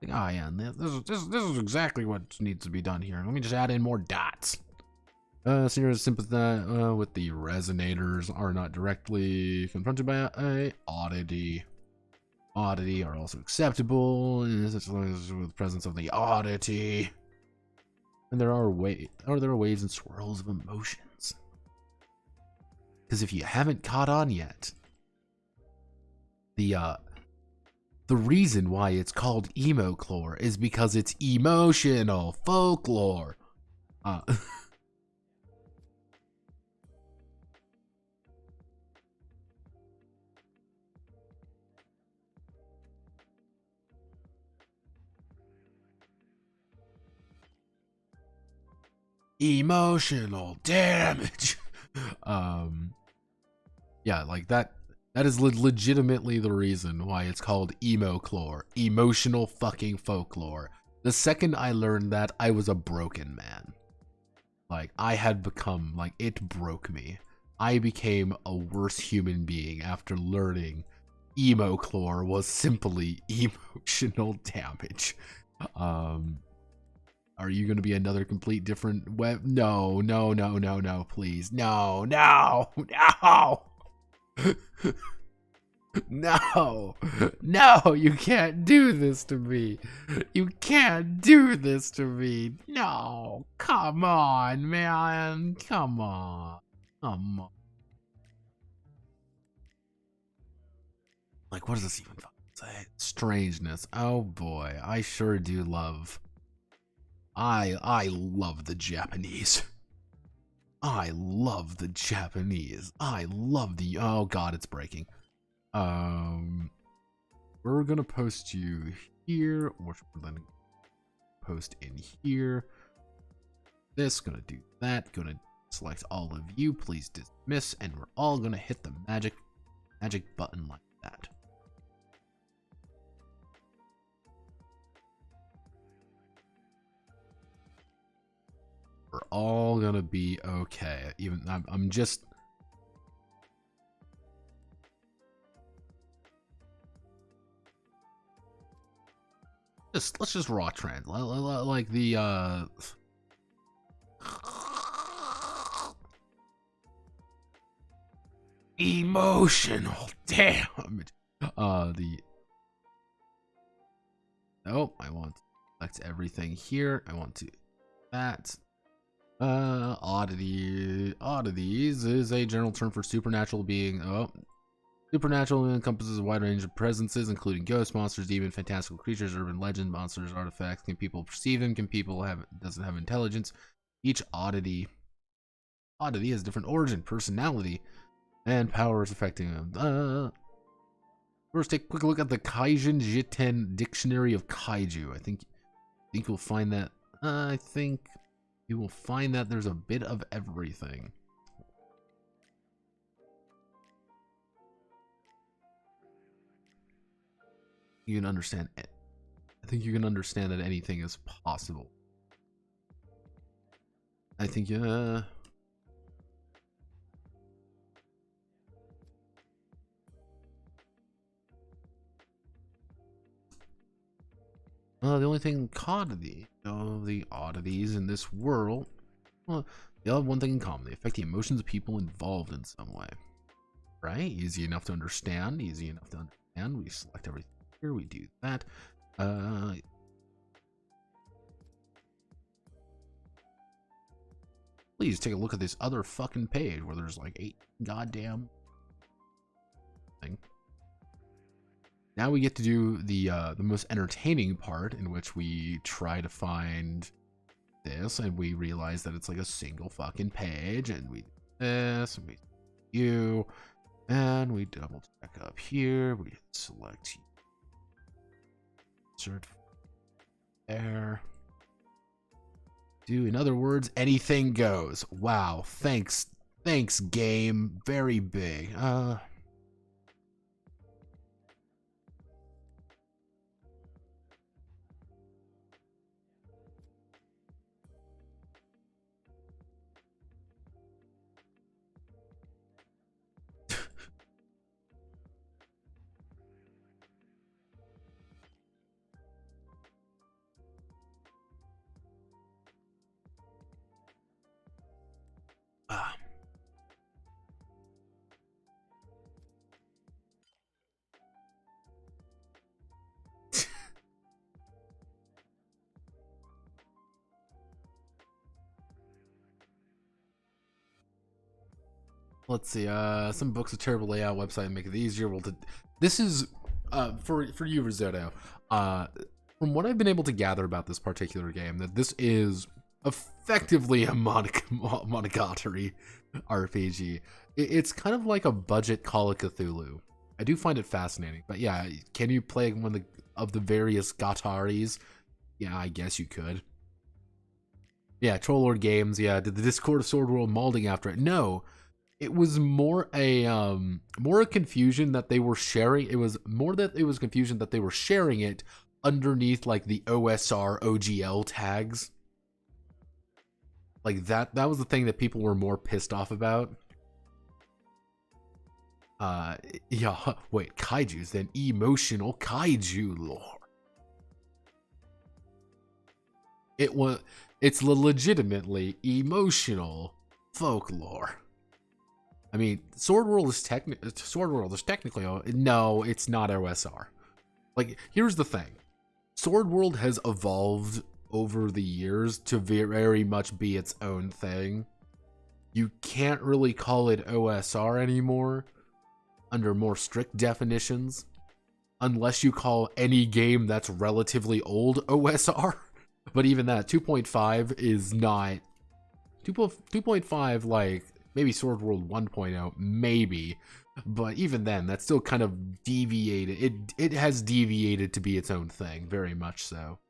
Like, oh yeah, this is exactly what needs to be done here. Let me just add in more dots. Seniors sympathize with the resonators are not directly confronted by a oddity. Oddity are also acceptable with the presence of the oddity. And there are waves and swirls of emotions. Because if you haven't caught on yet, the reason why it's called Emo-Klore is because it's emotional folklore. Emotional damage. Yeah, like that is legitimately the reason why it's called Emo-Klore, emotional fucking folklore. The second I learned that, I was a broken man. Like, I had become, like, it broke me. I became a worse human being after learning Emo-Klore was simply emotional damage. Are you going to be another complete different web? No, no, no, no, no, please. No, no, no. No, no, you can't do this to me. You can't do this to me. No, come on, man. Come on. Come on. Like, what does this even say? Strangeness. Oh boy, I sure do love. I love the Japanese. I love the Japanese. I love the. Oh god, it's breaking. We're gonna post you here, which we're then post in here. This, gonna do that, gonna select all of you, please dismiss, and we're all gonna hit the magic button like that. We're all gonna be okay. Even I'm just. Let's just raw trend like the emotional damage. Nope, I want to select everything here. I want to that. Oddities is a general term for supernatural being. Supernatural encompasses a wide range of presences, including ghosts, monsters, demons, fantastical creatures, urban legend, monsters, artifacts. Can people perceive them? Can people doesn't have intelligence? Each oddity has different origin, personality, and powers affecting them. First, take a quick look at the Kaijin Jiten Dictionary of Kaiju. I think you'll find that. I think you will find that there's a bit of everything. You can understand it. I think you can understand that anything is possible. I think, the only thing the oddities in this world, well, they all have one thing in common. They affect the emotions of people involved in some way. Right? Easy enough to understand. Easy enough to understand. We select everything here. We do that. Please take a look at this other fucking page where there's like 8 goddamn thing. Now we get to do the most entertaining part, in which we try to find this, and we realize that it's like a single fucking page, and we do this, and we do, and we double check up here. We select insert there. In other words, anything goes. Wow, thanks game, very big. Let's see. Some books with terrible layout, website make it easier. Well, this is for you, Risotto. From what I've been able to gather about this particular game, that this is effectively a Monogatari RPG. It's kind of like a budget Call of Cthulhu. I do find it fascinating, but yeah, can you play one of the various Gataris? Yeah, I guess you could. Yeah, Troll Lord Games. Yeah, did the Discord of Sword World molding after it? No, it was more a confusion that they were sharing. It was more that it was confusion that they were sharing it underneath like the OSR OGL tags. Like that was the thing that people were more pissed off about. Yeah, wait, kaiju's then emotional kaiju lore. It's legitimately emotional folklore. I mean, Sword World is technically no, it's not OSR. Like, here's the thing. Sword World has evolved over the years to very much be its own thing. You can't really call it OSR anymore under more strict definitions, unless you call any game that's relatively old OSR. But even that, 2.5 is not 2.5, like maybe Sword World 1.0, maybe, but even then, that's still kind of deviated. It has deviated to be its own thing, very much so.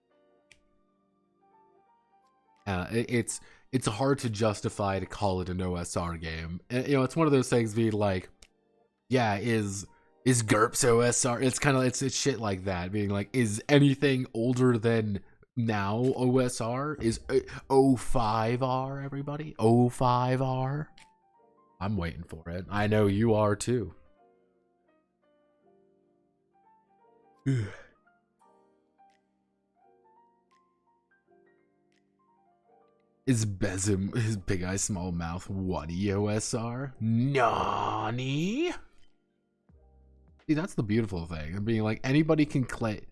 It's hard to justify to call it an OSR game. You know, it's one of those things being like, yeah, is GURPS OSR? It's kind of it's shit like that, being like, is anything older than now OSR? Is 05R, everybody? 05R? I'm waiting for it. I know you are too. Is Besim, his big eye, small mouth, what OSR? Nani? See, that's the beautiful thing. And being like, anyone can claim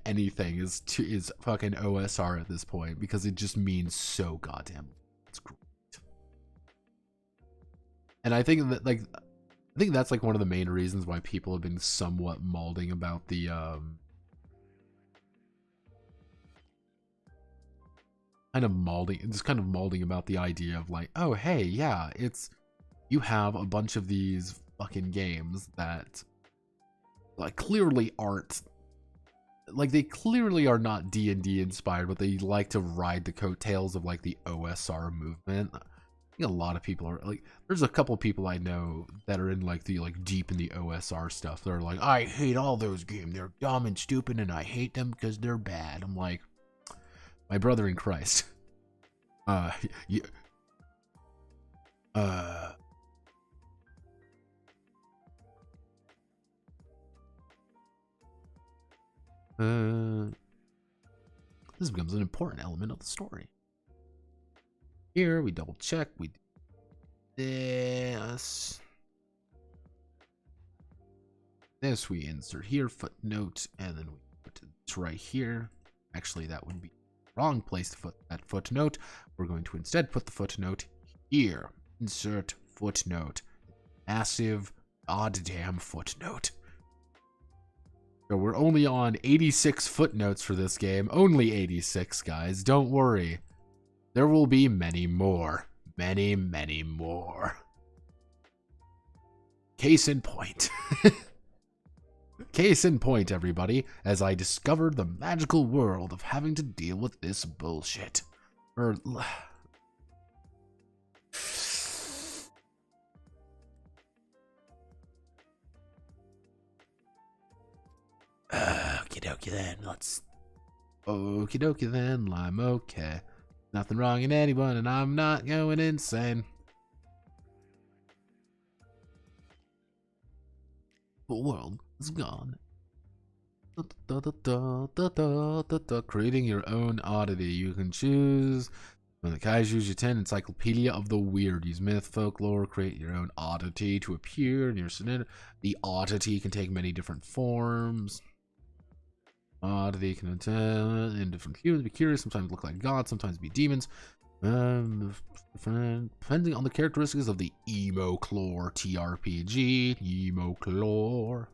anything is fucking OSR at this point, because it just means so goddamn. It's great. And I think that's like one of the main reasons why people have been somewhat molding about the kind of molding about the idea of like, oh hey, yeah, you have a bunch of these fucking games that like clearly aren't, like, they clearly are not D&D inspired, but they like to ride the coattails of like the OSR movement. I think a lot of people are like, there's a couple people I know that are in like deep in the OSR stuff. They're like, I hate all those games. They're dumb and stupid, and I hate them because they're bad. I'm like, my brother in Christ. This becomes an important element of the story. Here we double check. We do this. This we insert here, footnote, and then we put this right here. Actually, that would be the wrong place to put that footnote. We're going to instead put the footnote here. Insert footnote. Massive, goddamn footnote. So we're only on 86 footnotes for this game. Only 86, guys. Don't worry. There will be many more. Many, many more. Case in point. Case in point, everybody, as I discovered the magical world of having to deal with this bullshit. Okie dokie then, Okie dokie then, I'm okay. Nothing wrong in anyone, and I'm not going insane. The world is gone. Creating your own oddity. You can choose from the Kaiju's your 10 Encyclopedia of the Weird. Use myth, folklore, create your own oddity to appear in your scenario. The oddity can take many different forms. Oddity can in different hues. Be curious. Sometimes look like gods. Sometimes be demons. Depending on the characteristics of the Emo-Klore TRPG, Emo-Klore.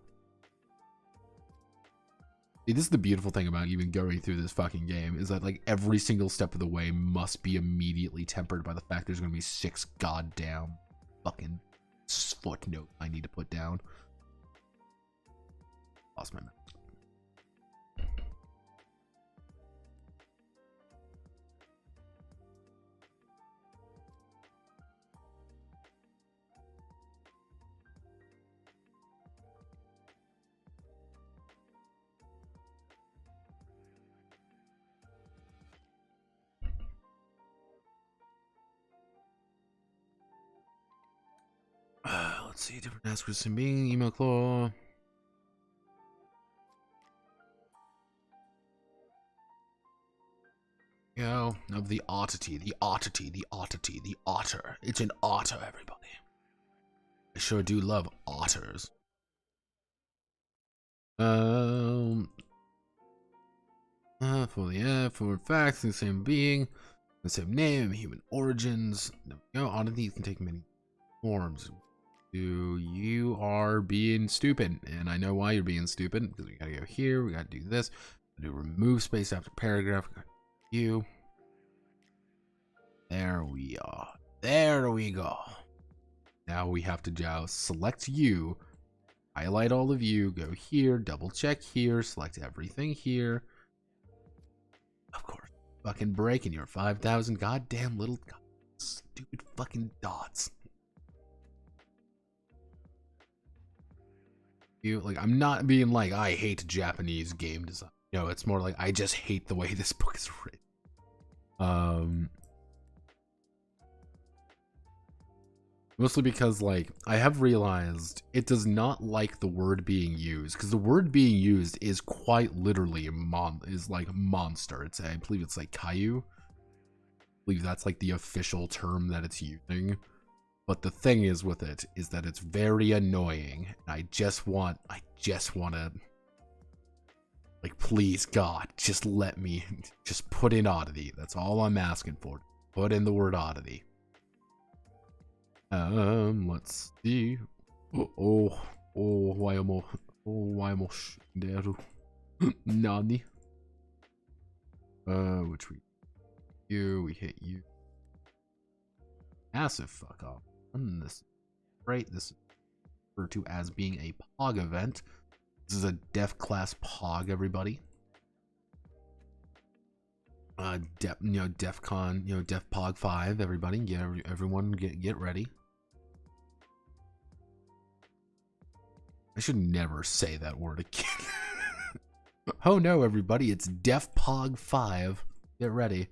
See, this is the beautiful thing about even going through this fucking game, is that like every single step of the way must be immediately tempered by the fact there's gonna be 6 goddamn fucking footnotes I need to put down. Lost my mouth. Let's see, different aspects of being Emo-Klore. Of the oddity, the otter. It's an otter, everybody. I sure do love otters. For facts, the same being, the same name, human origins. Oddity can take many forms. You are being stupid, and I know why you're being stupid, because we gotta go here, we gotta do this, do remove space after paragraph, you. There we are. There we go. Now we have to just select you, highlight all of you, go here, double check here, select everything here. Of course, fucking breaking your 5,000 goddamn little stupid fucking dots. I'm not being like, I hate Japanese game design. No, it's more like, I just hate the way this book is written. Mostly because, like, I have realized it does not like the word being used, because the word being used is quite literally monster. I believe it's like Caillou. I believe that's like the official term that it's using. But the thing is with it is that it's very annoying. And I just want to, like, please God, just let me just put in oddity. That's all I'm asking for. Put in the word oddity. Let's see. Why am I there? Nani? Which we hit you. Massive fuck off. This is great. This is referred to as being a POG event. This is a Def class POG, everybody. DEFCON, Def POG 5, everybody. Everyone get ready. I should never say that word again. Oh no, everybody, it's Def POG 5. Get ready.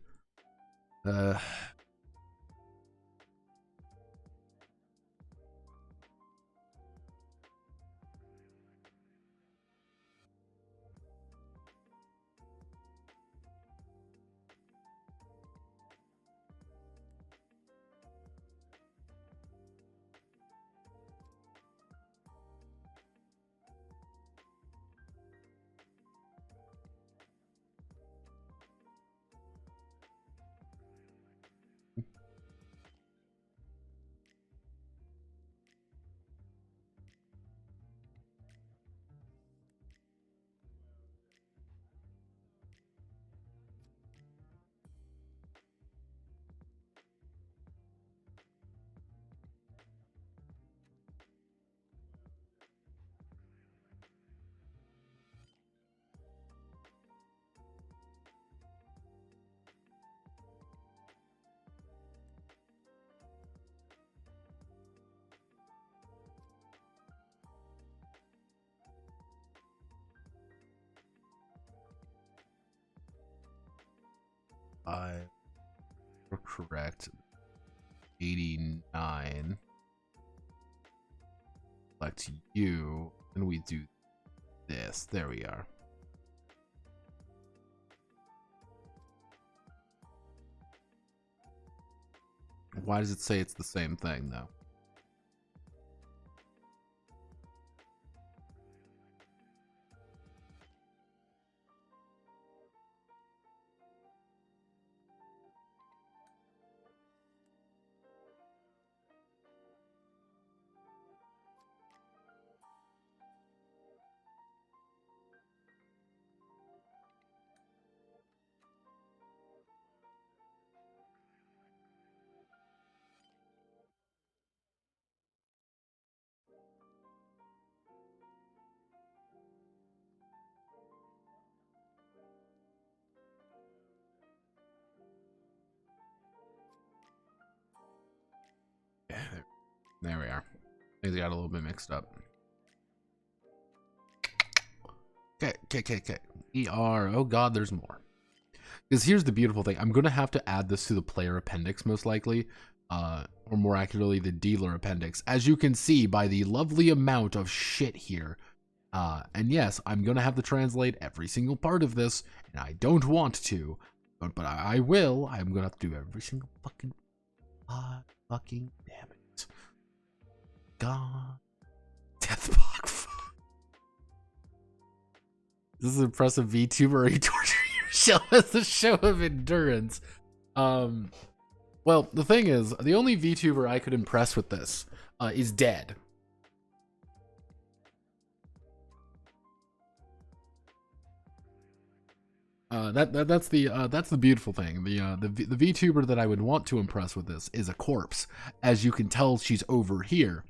We're correct. 89. Select you, and we do this. There we are. Why does it say it's the same thing, though? There we are. Things got a little bit mixed up. Okay. ER. Oh god, there's more. Because here's the beautiful thing. I'm going to have to add this to the player appendix, most likely. Or more accurately, the dealer appendix. As you can see by the lovely amount of shit here. And yes, I'm going to have to translate every single part of this. And I don't want to. But I will. I'm going to have to do every single fucking... fucking damn it. God. Deathbog. This is impressive VTuber. He tortured your shell as a show of endurance. Well, the thing is, the only VTuber I could impress with this is dead. That's the beautiful thing. The VTuber that I would want to impress with this is a corpse. As you can tell, she's over here.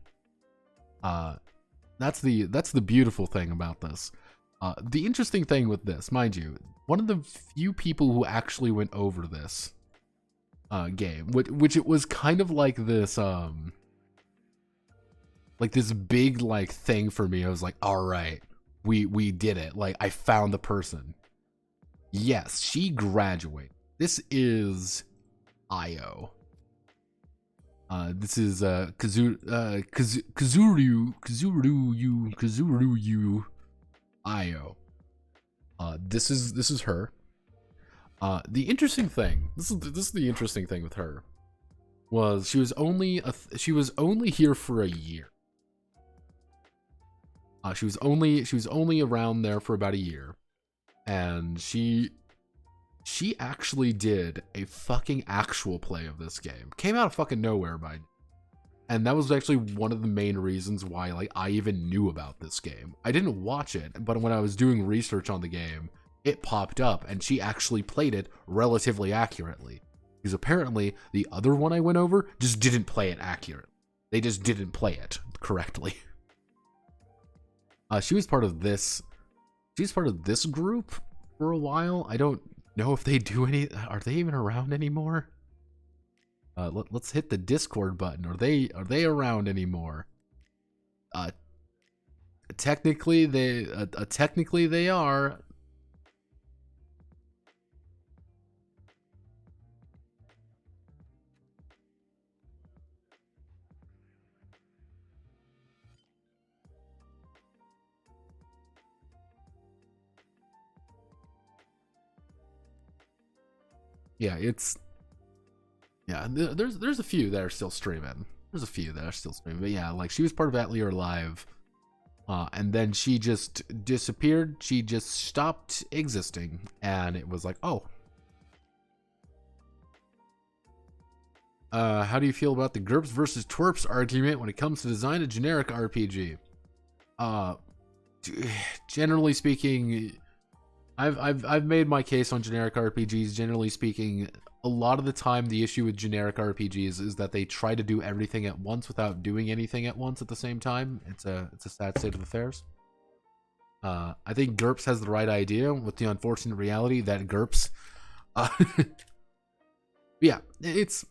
That's the beautiful thing about this. The interesting thing with this, mind you, one of the few people who actually went over this game, which it was kind of like this big like thing for me. I was like, all right, we did it. Like, I found the person. Yes, she graduated. This is Io. This is Kazuryu Io. This is her. The interesting thing, this is the interesting thing with her, was she was only here for a year. She was only around there for about a year, and she actually did a fucking actual play of this game. Came out of fucking nowhere, and that was actually one of the main reasons why like I even knew about this game. I didn't watch it, but when I was doing research on the game, it popped up, and she actually played it relatively accurately. Because apparently the other one I went over just didn't play it accurately. They just didn't play it correctly. She was part of this. She was part of this group for a while. I don't know if they do any. Are they even around anymore? Let's hit the Discord button. Are they around anymore? Technically they are. Yeah, there's a few that are still streaming. There's a few that are still streaming, but yeah, like she was part of Atelier Live, and then she just disappeared. She just stopped existing, and it was like, oh. How do you feel about the GURPS versus TWERPs argument when it comes to design a generic RPG? Generally speaking, I've made my case on generic RPGs. Generally speaking, a lot of the time the issue with generic RPGs is that they try to do everything at once without doing anything at once at the same time. It's a sad state of affairs. I think GURPS has the right idea, with the unfortunate reality that GURPS yeah, this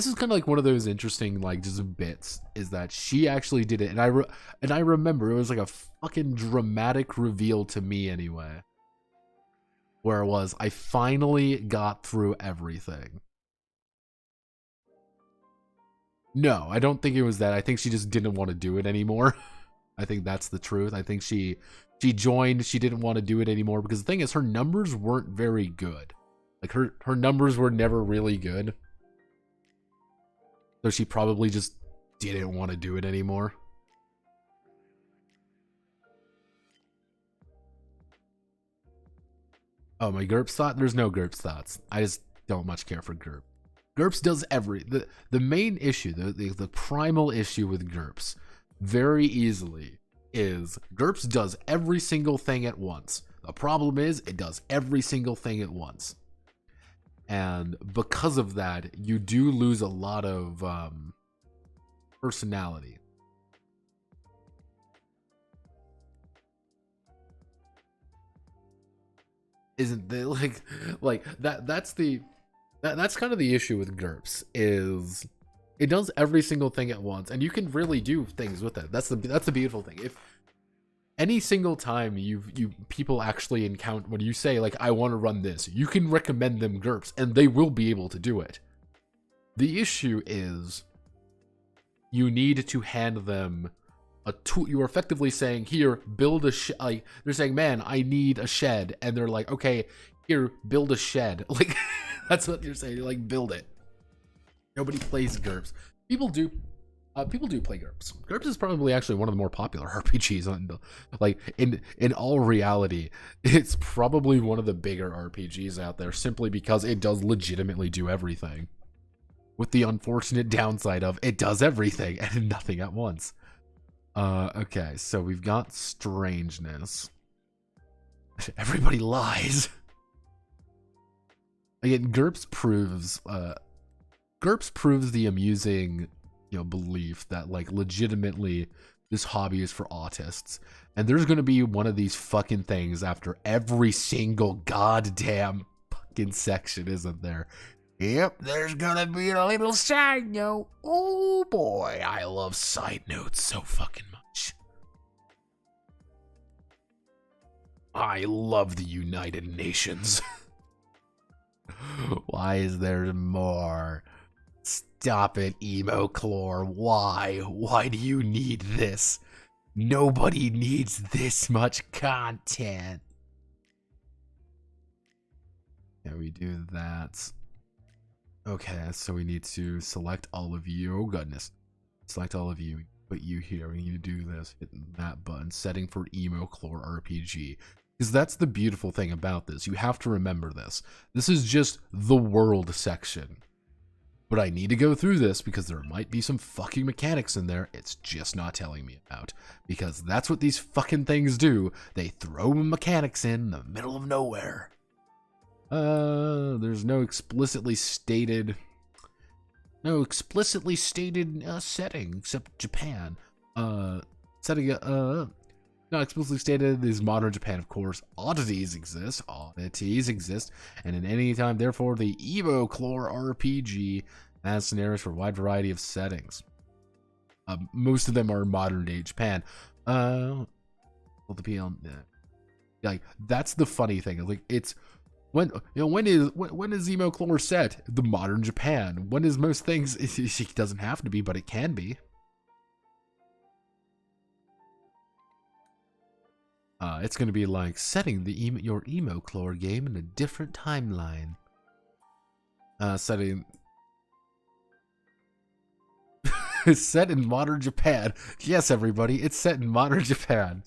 is kind of like one of those interesting like just bits, is that she actually did it, and I remember it was like a fucking dramatic reveal to me anyway, where it was I finally got through everything. No, I don't think it was that. I think she just didn't want to do it anymore. I think that's the truth. I think she joined, she didn't want to do it anymore, because the thing is her numbers weren't very good. Like her numbers were never really good. So she probably just didn't want to do it anymore. Oh, my GURPS thought? There's no GURPS thoughts. I just don't much care for GURP. GURPS does the main issue, the primal issue with GURPS, very easily, is GURPS does every single thing at once. The problem is it does every single thing at once. And because of that, you do lose a lot of personality. Isn't they like that? That's kind of the issue with GURPS, is It does every single thing at once, and you can really do things with it. That's the beautiful thing. If any single time people actually encounter, when you say like, I want to run this, you can recommend them GURPS and they will be able to do it. The issue is you need to hand them a tool. You're effectively saying, here, build a shed. Like, they're saying, man, I need a shed. And they're like, okay, here, build a shed. Like, that's what you're saying. You're like, build it. Nobody plays GURPS. People do play GURPS. GURPS is probably actually one of the more popular RPGs on the, like, in all reality, it's probably one of the bigger RPGs out there simply because it does legitimately do everything. With the unfortunate downside of it does everything and nothing at once. Okay, so we've got strangeness. Everybody lies. Again, GURPS proves the amusing, belief that, like, legitimately this hobby is for autists. And there's gonna be one of these fucking things after every single goddamn fucking section, isn't there? Yep, there's gonna be a little side note. Oh boy, I love side notes so fucking much. I love the United Nations. Why is there more? Stop it, Emo-Klore. Why? Why do you need this? Nobody needs this much content. Yeah, we do that. Okay, so we need to select all of you. Oh, goodness. Select all of you. Put you here. We need to do this. Hit that button. Setting for Emo-Klore RPG. Because that's the beautiful thing about this. You have to remember this. This is just the world section. But I need to go through this because there might be some fucking mechanics in there it's just not telling me about. Because that's what these fucking things do. They throw mechanics in the middle of nowhere. There's no explicitly stated setting except Japan. Setting not explicitly stated is modern Japan, of course. Oddities exist, and in any time, therefore, the Emo-Klore RPG has scenarios for a wide variety of settings. Most of them are modern day Japan. Like, that's the funny thing. Like, it's when is Emo-Klore set? The modern Japan. When is most things? It doesn't have to be, but it can be. It's going to be like setting your Emo-Klore game in a different timeline. Setting it's set in modern Japan. Yes, everybody, it's set in modern Japan.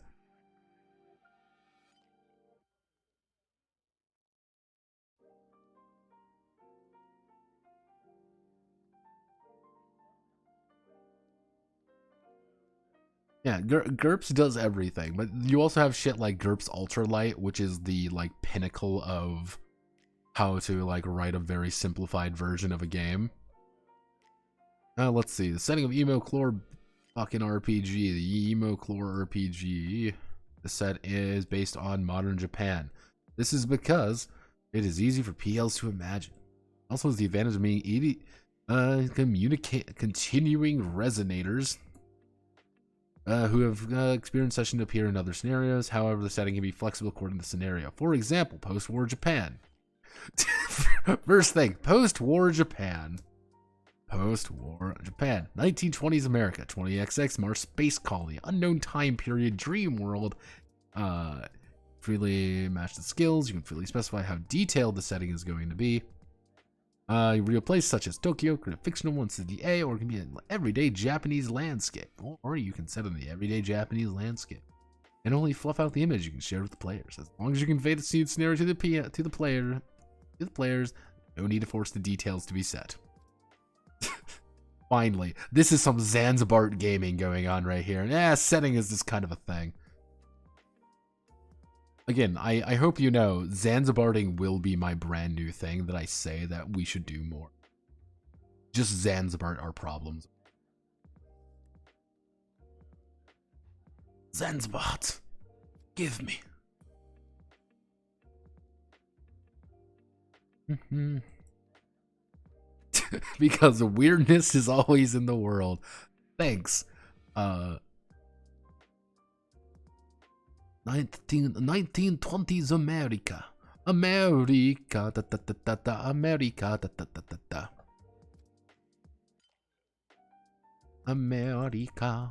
Yeah, GURPS does everything, but you also have shit like GURPS Ultralight, which is the, like, pinnacle of how to, like, write a very simplified version of a game. Let's see, the setting of Emo-Klore fucking RPG, the Emo-Klore RPG. The set is based on modern Japan. This is because it is easy for PLs to imagine. Also has the advantage of being continuing resonators. Who have experienced session to appear in other scenarios. However, the setting can be flexible according to the scenario. For example, post-war Japan. First thing, post-war Japan. Post-war Japan. 1920s America. 20XX Mars Space Colony. Unknown time period. Dream world. Freely match the skills. You can freely specify how detailed the setting is going to be. Real place such as Tokyo, could have fictional one city A, or it can be an everyday Japanese landscape. Or you can set in the everyday Japanese landscape. And only fluff out the image you can share with the players. As long as you convey the scene scenario to the players, no need to force the details to be set. Finally, this is some Zanzibar gaming going on right here. And setting is this kind of a thing. Again, I hope you know, Zanzibarting will be my brand new thing that I say that we should do more. Just Zanzibar our problems. Zanzibar, give me. because weirdness is always in the world. Thanks. 1920s America. America, da, da, da, da, da, America, da, da, da, da, da. America.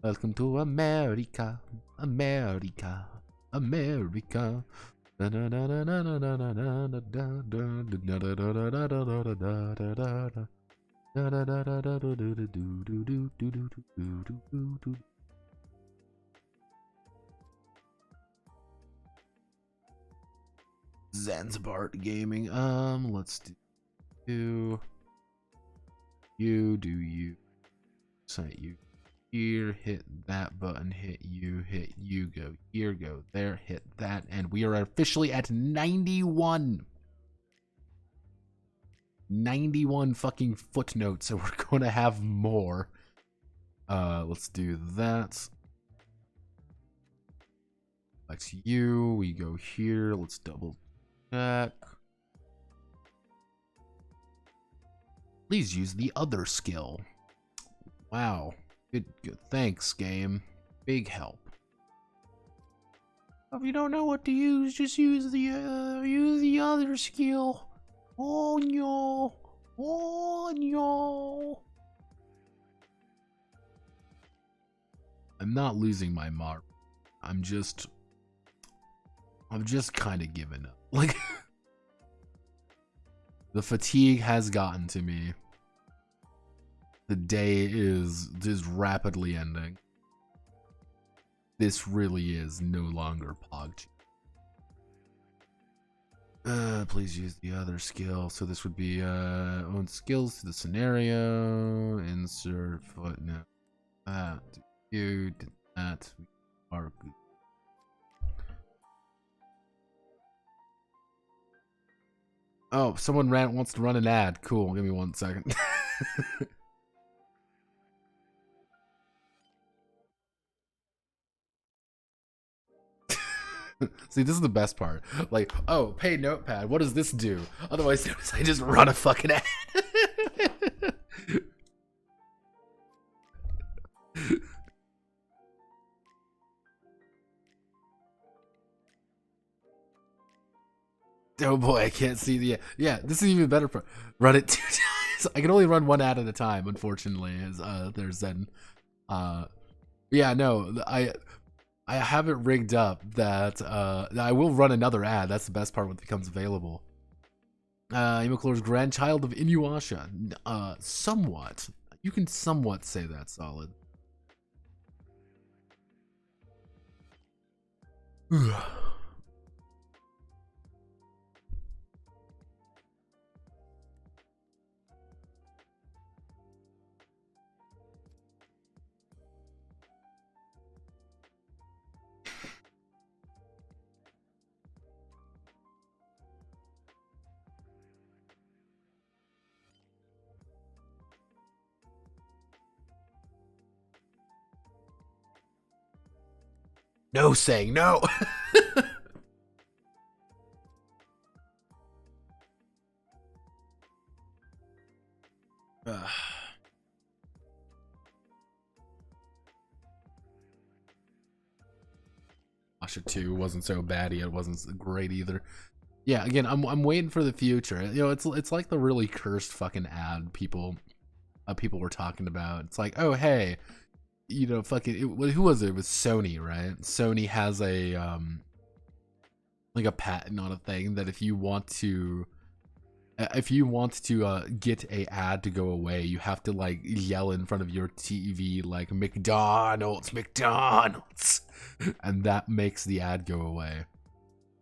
Welcome to America. America. America. Zanzibar gaming. Let's do you. Set you here, hit that button, hit you, go here, go there, hit that, and we are officially at 91. 91 fucking footnotes, so we're going to have more. Let's do that. That's you. We go here. Let's double check. Please use the other skill. Wow. Good. Thanks, game. Big help. If you don't know what to use, just use the other skill. Oh no. Oh no. I'm not losing my mark. I'm just kind of giving up. Like, the fatigue has gotten to me. The day is rapidly ending. This really is no longer PogG. Please use the other skill. So this would be own skills to the scenario. Insert footnote. You did that. We are good. Oh, someone wants to run an ad. Cool. Give me 1 second. See, this is the best part. Like, oh, pay notepad. What does this do? Otherwise, notice I just run a fucking ad. Oh boy, I can't see the... Yeah, this is even better. Run it 2 times. I can only run 1 ad at a time, unfortunately. As there's then... yeah, no, I have it rigged up that I will run another ad. That's the best part when it becomes available. Emo-Klore's grandchild of Inuyasha. Somewhat. You can somewhat say that solid. No saying no. Asha 2 wasn't so bad. It wasn't great either. Yeah, again, I'm waiting for the future. You know, it's like the really cursed fucking ad people were talking about. It's like, oh hey, you know, fucking who was it? It was Sony, right? Sony has a like a patent on a thing that if you want to get a ad to go away, you have to like yell in front of your TV like McDonald's, and that makes the ad go away.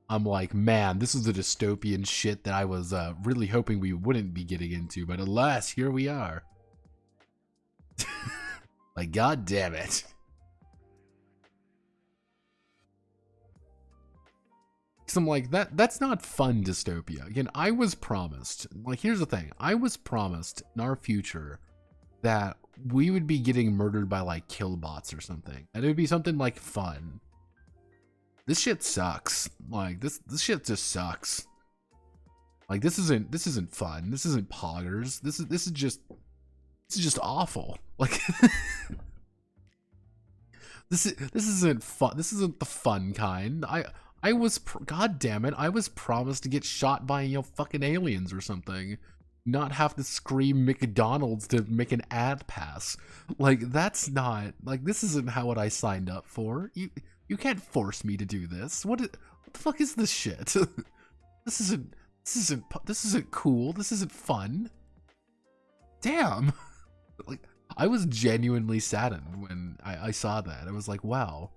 I'm like, man, this is the dystopian shit that I was really hoping we wouldn't be getting into, but alas, here we are. Like, god damn it. So I'm like, that's not fun dystopia. Again, I was promised, like, here's the thing. I was promised in our future that we would be getting murdered by, like, killbots or something. And it would be something, like, fun. This shit sucks. Like, this shit just sucks. Like this isn't fun. This isn't poggers. This is just awful. Like this isn't fun. This isn't the fun kind. I was god damn it. I was promised to get shot by, you know, fucking aliens or something. Not have to scream McDonald's to make an ad pass. Like that's not like this isn't how what I signed up for. You can't force me to do this. What the fuck is this shit? This isn't cool. This isn't fun. Damn. Like I was genuinely saddened when I saw that. I was like, wow.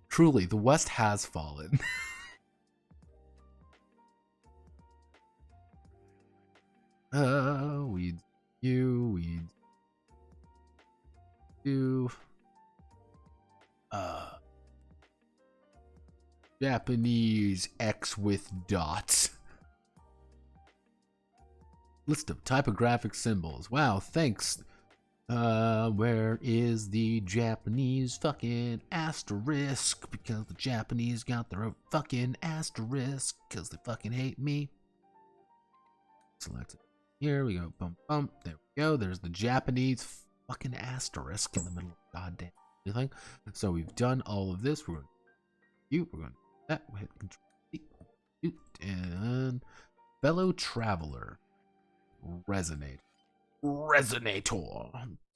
Truly, the West has fallen. We do. Japanese X with dots. List of typographic symbols. Wow, thanks. Where is the Japanese fucking asterisk? Because the Japanese got their own fucking asterisk. Because they fucking hate me. Select it. Here we go. Bump, bump. There we go. There's the Japanese fucking asterisk in the middle of goddamn everything. So we've done all of this. We're going to we're going to that. We hit Control and fellow traveler. Resonator.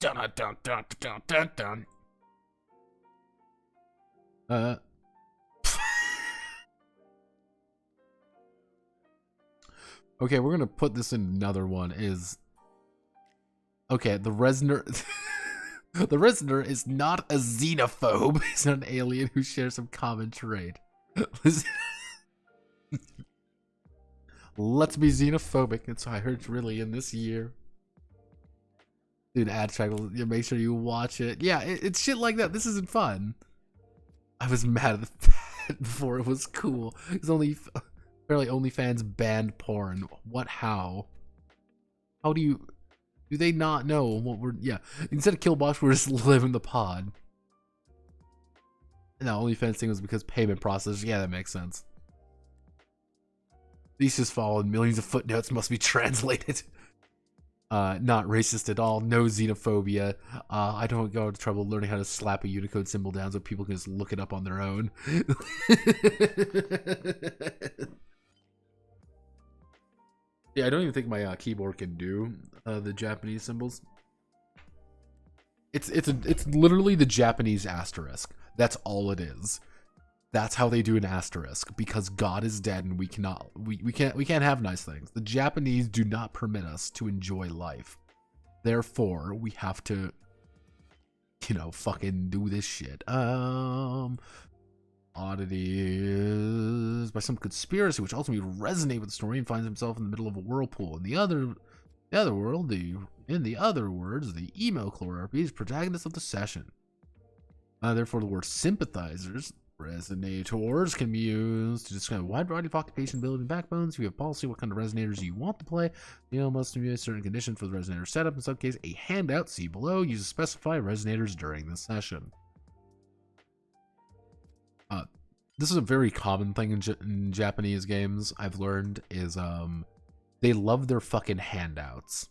Dun dun dun dun dun dun dun. Okay, we're gonna put this in another one. Okay, the Resonator. The Resonator is not a xenophobe. He's not an alien who shares some common trait. Let's be xenophobic. That's what I heard really in this year. Dude, ad track, make sure you watch it. Yeah, it's shit like that. This isn't fun. I was mad at that before it was cool. It's apparently OnlyFans banned porn. What? How do they not know what we're, yeah. Instead of Killbox, we're just living the pod. No, OnlyFans thing was because payment process. Yeah, that makes sense. These just followed millions of footnotes must be translated. Not racist at all. No xenophobia. I don't go to trouble learning how to slap a Unicode symbol down so people can just look it up on their own. Yeah, I don't even think my keyboard can do the Japanese symbols. It's literally the Japanese asterisk. That's all it is. That's how they do an asterisk, because God is dead and we can't have nice things. The Japanese do not permit us to enjoy life. Therefore, we have to, you know, fucking do this shit. Oddities by some conspiracy which ultimately resonate with the story and finds himself in the middle of a whirlpool. In the other words, the Emo-Klore RP is protagonist of the session. Therefore, the word sympathizers, resonators, can be used to describe a wide variety of occupation, ability, and backbones. If you have policy what kind of resonators you want to play, you know, must be a certain condition for the resonator setup. In some case, a handout, see below, use to specify resonators during the session. This is a very common thing in Japanese games, I've learned, is they love their fucking handouts.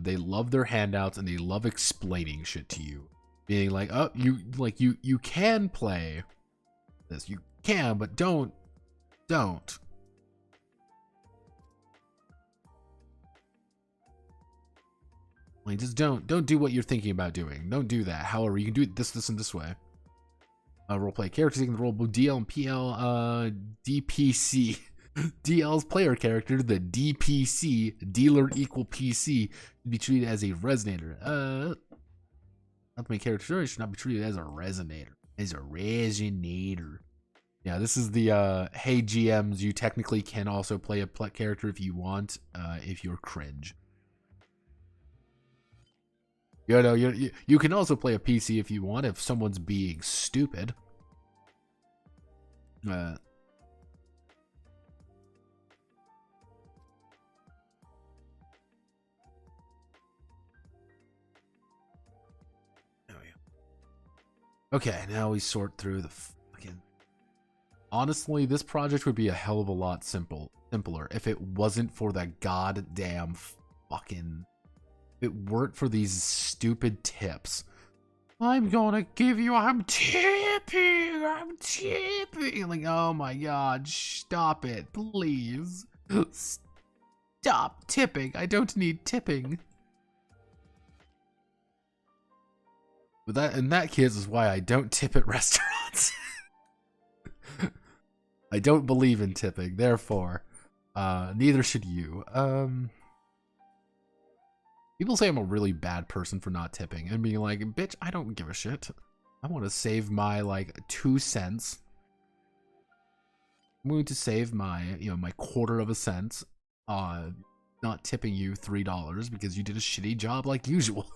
They love their handouts and they love explaining shit to you. Being like, oh, you can play this. You can, but don't. Like, just don't do what you're thinking about doing. Don't do that. However, you can do it this, and this way. Roleplay characters taking the role of both DL and PL, DPC. DL's player character, the DPC, dealer equal PC, should be treated as a resonator. Not the main character should not be treated as a resonator. Yeah, this is the hey GMs, you technically can also play a character if you want, if you're cringe. You know, you can also play a PC if you want, if someone's being stupid. There we go. Okay, now we sort through the fucking Honestly, this project would be a hell of a lot simpler if it wasn't for that goddamn fucking... If it weren't for these stupid tips. I'm gonna give you... I'm tipping! Like, oh my god, stop it, please. Stop tipping. I don't need tipping. But that, and that, kids, is why I don't tip at restaurants. I don't believe in tipping, therefore, neither should you. People say I'm a really bad person for not tipping, and being like, bitch, I don't give a shit. I want to save my, like, 2 cents. I'm going to save my, my quarter of a cent, not tipping you $3 because you did a shitty job like usual.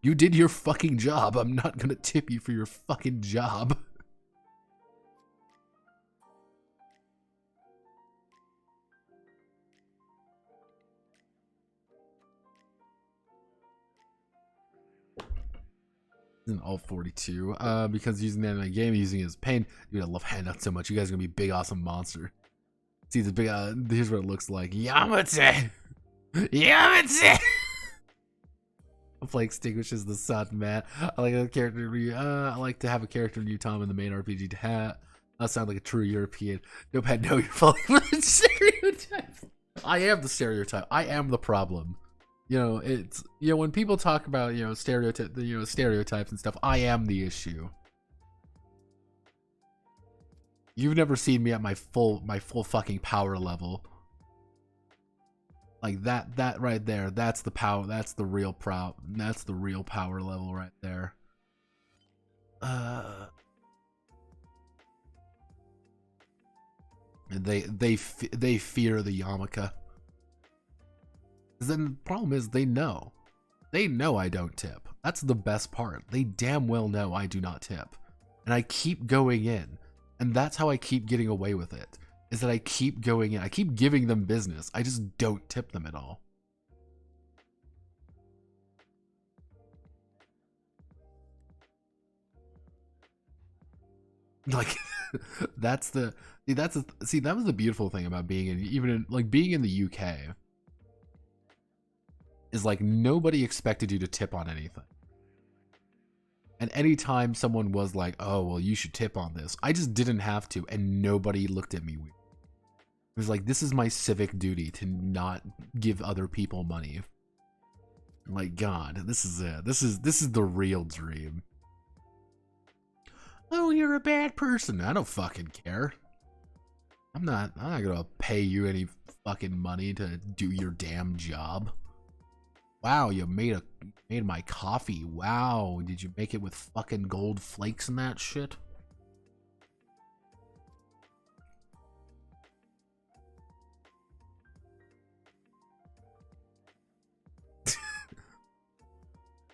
You did your fucking job. I'm not gonna tip you for your fucking job. In all 42, because using that in a game, using it as pain. Dude, I love handouts so much. You guys are gonna be big, awesome monster. See the big, here's what it looks like. Yamate! Yamate! Play extinguishes the sun, man. I like a character. I like to have a character new Tom in the main RPG hat. That sounds like a true European. Nope, no, you're falling for the stereotype. I am the stereotype. I am the problem. It's when people talk about stereotypes and stuff. I am the issue. You've never seen me at my full fucking power level. Like that right there, that's the power, that's the real power level right there. And they fear the yarmulke. Then the problem is they know I don't tip. That's the best part. They damn well know I do not tip, and I keep going in, and that's how I keep getting away with it. Is that I keep going in. I keep giving them business. I just don't tip them at all. Like, that was the beautiful thing about being being in the UK. Is like nobody expected you to tip on anything. And anytime someone was like, oh, well, you should tip on this, I just didn't have to, and nobody looked at me weird. It was like, this is my civic duty to not give other people money. Like, God, this is it. This is the real dream. Oh, you're a bad person. I don't fucking care. I'm not gonna pay you any fucking money to do your damn job. Wow, you made my coffee. Wow, did you make it with fucking gold flakes and that shit?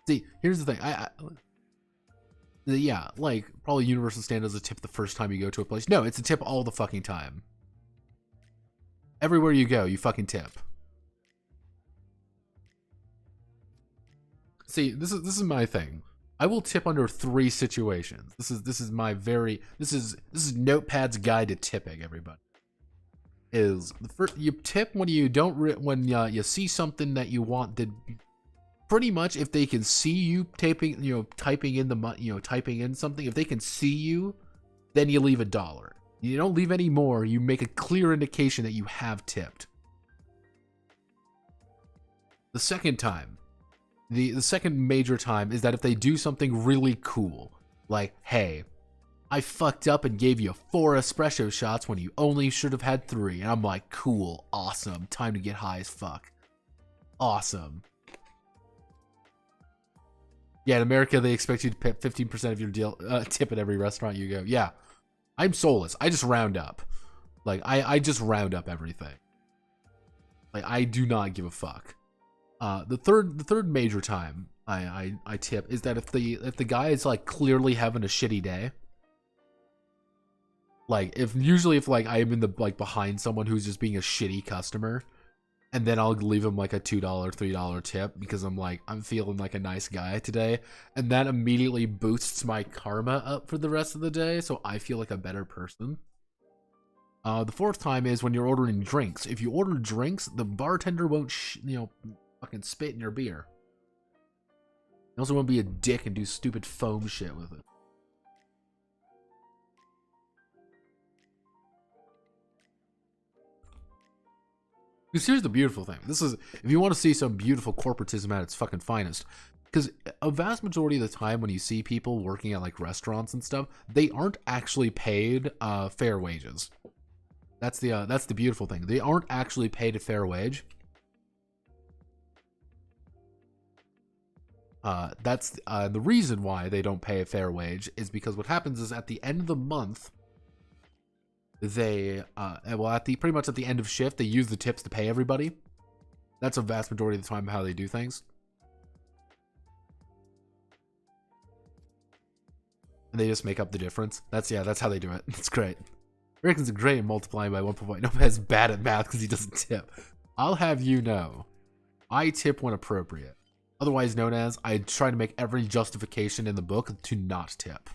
See, here's the thing. Yeah, like, probably universal standard is a tip the first time you go to a place. No, it's a tip all the fucking time. Everywhere you go, you fucking tip. See, this is my thing. I will tip under 3 situations. This is Notepad's guide to tipping. Everybody is the first. You tip when you you see something that you want. Pretty much, if they can see you typing in something, if they can see you, then you leave $1. You don't leave any more. You make a clear indication that you have tipped. The second time, the second major time is that if they do something really cool, like, hey, I fucked up and gave you 4 espresso shots when you only should have had 3, and I'm like, cool, awesome, time to get high as fuck. Awesome. Yeah, in America, they expect you to pay 15% of your tip at every restaurant you go. Yeah, I'm soulless. I just round up. Like, I just round up everything. Like, I do not give a fuck. The third major time I tip is that if the guy is like clearly having a shitty day. Like, if like I am in the behind someone who's just being a shitty customer. And then I'll leave him like a $2, $3 tip because I'm feeling like a nice guy today. And that immediately boosts my karma up for the rest of the day. So I feel like a better person. The fourth time is when you're ordering drinks. If you order drinks, the bartender won't, fucking spit in your beer. He also won't be a dick and do stupid foam shit with it. Because here's the beautiful thing. This is, if you want to see some beautiful corporatism at its fucking finest, because a vast majority of the time when you see people working at like restaurants and stuff, they aren't actually paid fair wages. That's the beautiful thing. They aren't actually paid a fair wage. That's the reason why they don't pay a fair wage is because what happens is at the end of the month, they pretty much at the end of shift, they use the tips to pay everybody. That's a vast majority of the time how they do things. And they just make up the difference. That's how they do it. It's great. Rickens is great at multiplying by 1.5. Nobody's bad at math because he doesn't tip. I'll have you know, I tip when appropriate. Otherwise known as, I try to make every justification in the book to not tip.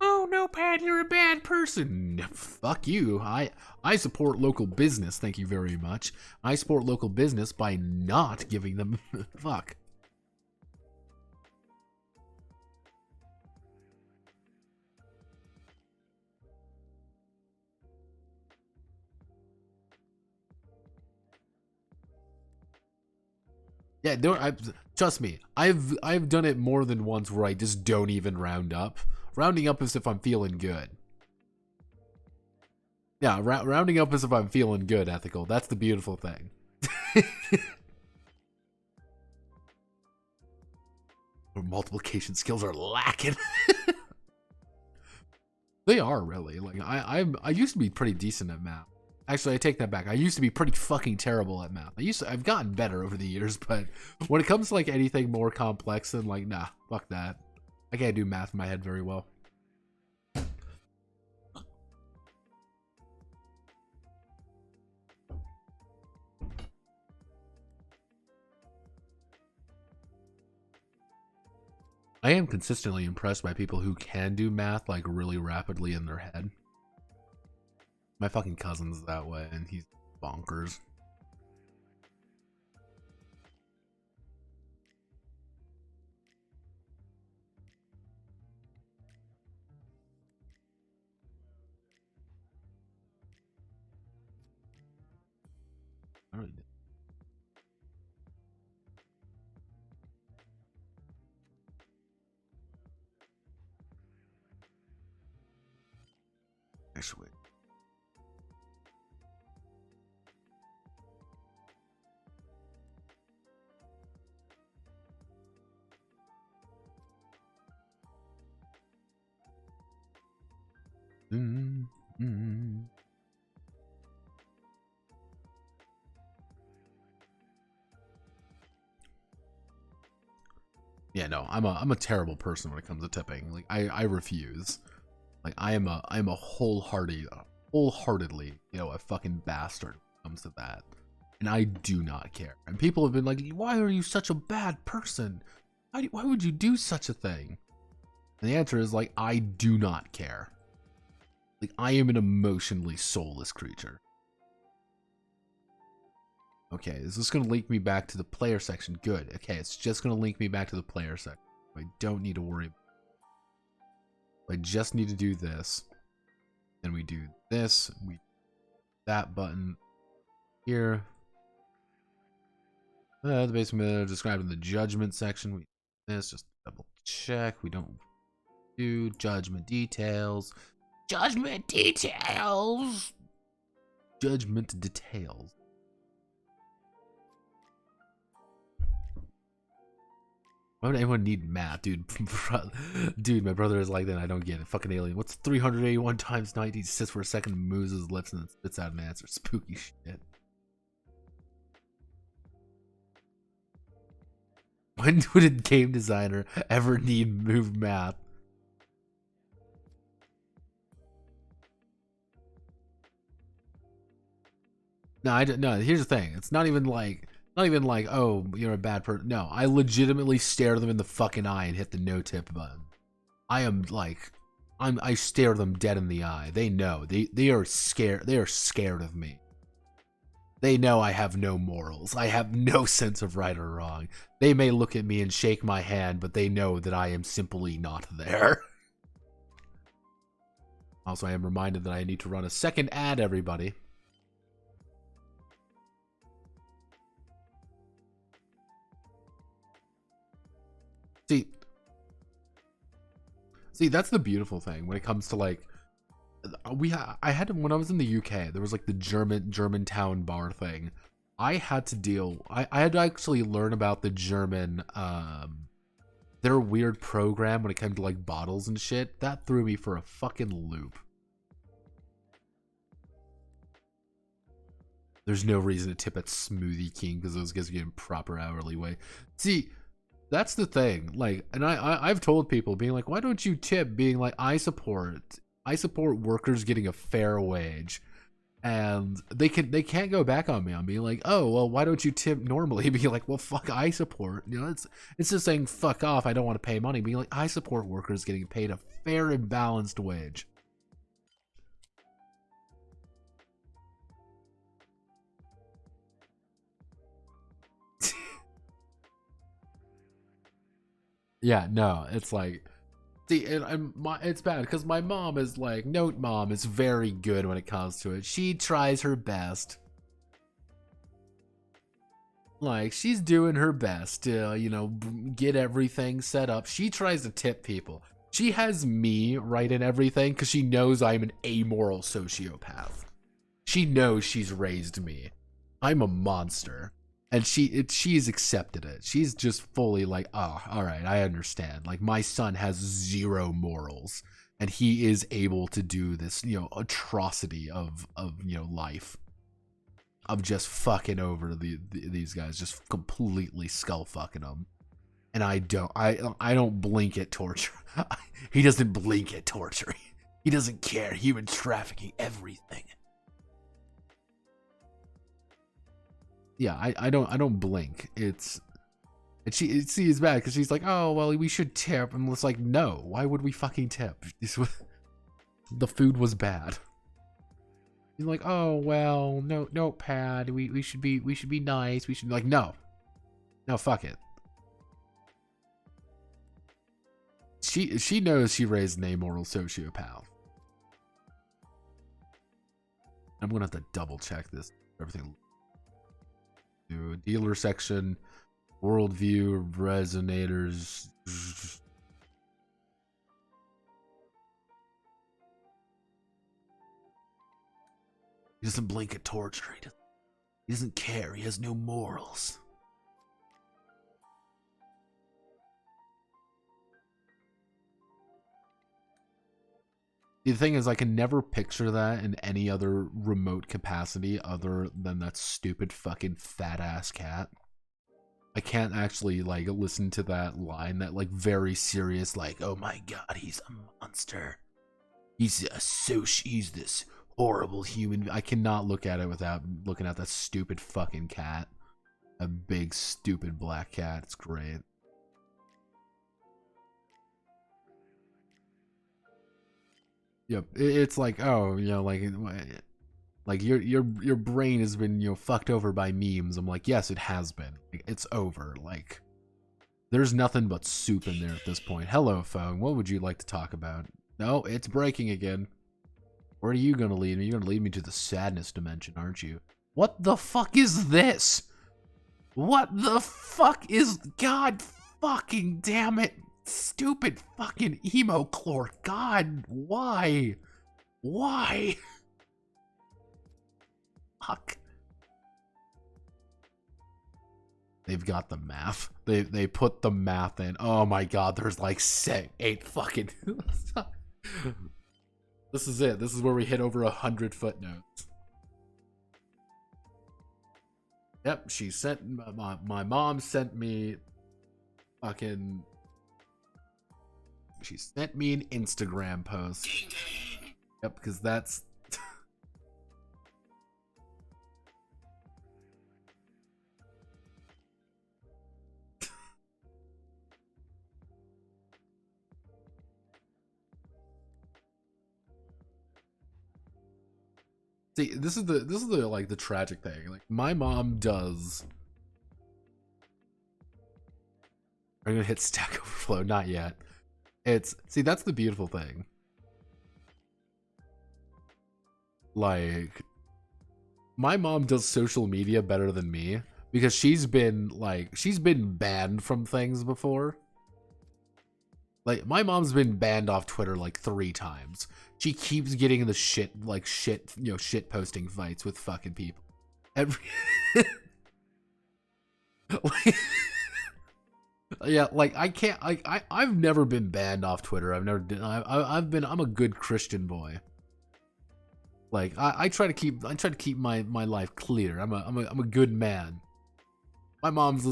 Oh no, Pat, you're a bad person. Fuck you. I support local business, thank you very much. I support local business by not giving them fuck. Yeah, trust me. I've done it more than once where I just don't even round up. Rounding up is if I'm feeling good. Yeah, rounding up is if I'm feeling good, ethical. That's the beautiful thing. Multiplication skills are lacking. They are really. Like I used to be pretty decent at math. Actually, I take that back. I used to be pretty fucking terrible at math. I've gotten better over the years, but when it comes to like anything more complex than like, nah, fuck that. I can't do math in my head very well. I am consistently impressed by people who can do math like really rapidly in their head. My fucking cousin's that way, and he's bonkers. I really did. Actually. Yeah, no, I'm a terrible person when it comes to tipping. Like I refuse. Like I am a wholeheartedly, a fucking bastard when it comes to that. And I do not care. And people have been like, why are you such a bad person? Why would you do such a thing? And the answer is like, I do not care. Like I am an emotionally soulless creature. Okay, is this going to link me back to the player section? Good. Okay, it's just going to link me back to the player section. I don't need to worry. I just need to do this. Then we do this. We that button here. The basement described in the judgment section. We this just double check. We don't do judgment details. Judgment details. Judgment details. Why would anyone need math, dude? Dude, my brother is like that. I don't get it. Fucking alien. What's 381 times 90? He sits for a second, moves his lips, and then spits out an answer. Spooky shit. When would a game designer ever need move math? No. Here's the thing. It's not even like, oh, you're a bad person. No, I legitimately stare them in the fucking eye and hit the no tip button. I I stare them dead in the eye. They know. They are scared. They are scared of me. They know I have no morals. I have no sense of right or wrong. They may look at me and shake my hand, but they know that I am simply not there. Also, I am reminded that I need to run a second ad, everybody. See, that's the beautiful thing when it comes to like, I had to, when I was in the UK, there was like the Germantown bar thing. I had to actually learn about the German, their weird program when it came to like bottles and shit. That threw me for a fucking loop. There's no reason to tip at Smoothie King because those guys are getting proper hourly wage. See, that's the thing. Like, and I've told people being like, why don't you tip? Being like, I support workers getting a fair wage, and they can't go back on me on being like, oh well, why don't you tip normally? Being like, well, fuck, I support. You know, it's just saying fuck off. I don't want to pay money. Being like, I support workers getting paid a fair and balanced wage. Yeah, no, it's like, see, it's bad because my mom is like, note mom is very good when it comes to it. She tries her best. Like, she's doing her best to, you know, get everything set up. She tries to tip people. She has me write in everything because she knows I'm an amoral sociopath. She knows she's raised me. I'm a monster. And she's accepted it. She's just fully like, oh, all right, I understand. Like, my son has zero morals, and he is able to do this, you know, atrocity of you know, life, of just fucking over these guys, just completely skull fucking them. And I don't blink at torture. He doesn't blink at torture. He doesn't care. Human trafficking, everything. Yeah, I don't blink. It's bad because she's like, oh well, we should tip, and it's like, no, why would we fucking tip? The food was bad. You're like, oh well, no pad. We should be nice. We should be like, no, fuck it. She knows she raised an amoral sociopath. I'm gonna have to double check this. Everything. Dealer section, worldview, resonators. He doesn't blink at torture. He doesn't care. He has no morals. The thing is, I can never picture that in any other remote capacity other than that stupid fucking fat ass cat. I can't actually like listen to that line, that like very serious, like, oh my god, he's a monster. He's this horrible human. I cannot look at it without looking at that stupid fucking cat. A big stupid black cat. It's great. Yep, it's like, oh, you know, like your brain has been, you know, fucked over by memes. I'm like, yes, it has been. It's over. Like, there's nothing but soup in there at this point. Hello, phone. What would you like to talk about? No, it's breaking again. Where are you gonna lead me? You're gonna lead me to the sadness dimension, aren't you? What the fuck is this? What the fuck is... God fucking damn it. Stupid fucking Emo-Klore. God, why? Why? Fuck. They've got the math. They put the math in. Oh my god, there's like 8 fucking... This is it. This is where we hit over 100 footnotes. Yep, she sent... My mom sent me... Fucking... She sent me an Instagram post. Yep, because that's... See, this is the like the tragic thing. Like my mom does. I'm gonna hit Stack Overflow. Not yet. See, that's the beautiful thing. Like, my mom does social media better than me because she's been banned from things before. Like, my mom's been banned off Twitter like 3 times. She keeps getting in the shit posting fights with fucking people. Every like, yeah, like I can't. I've never been banned off Twitter. I'm a good Christian boy. Like I try to keep my life clear. I'm a good man. My mom's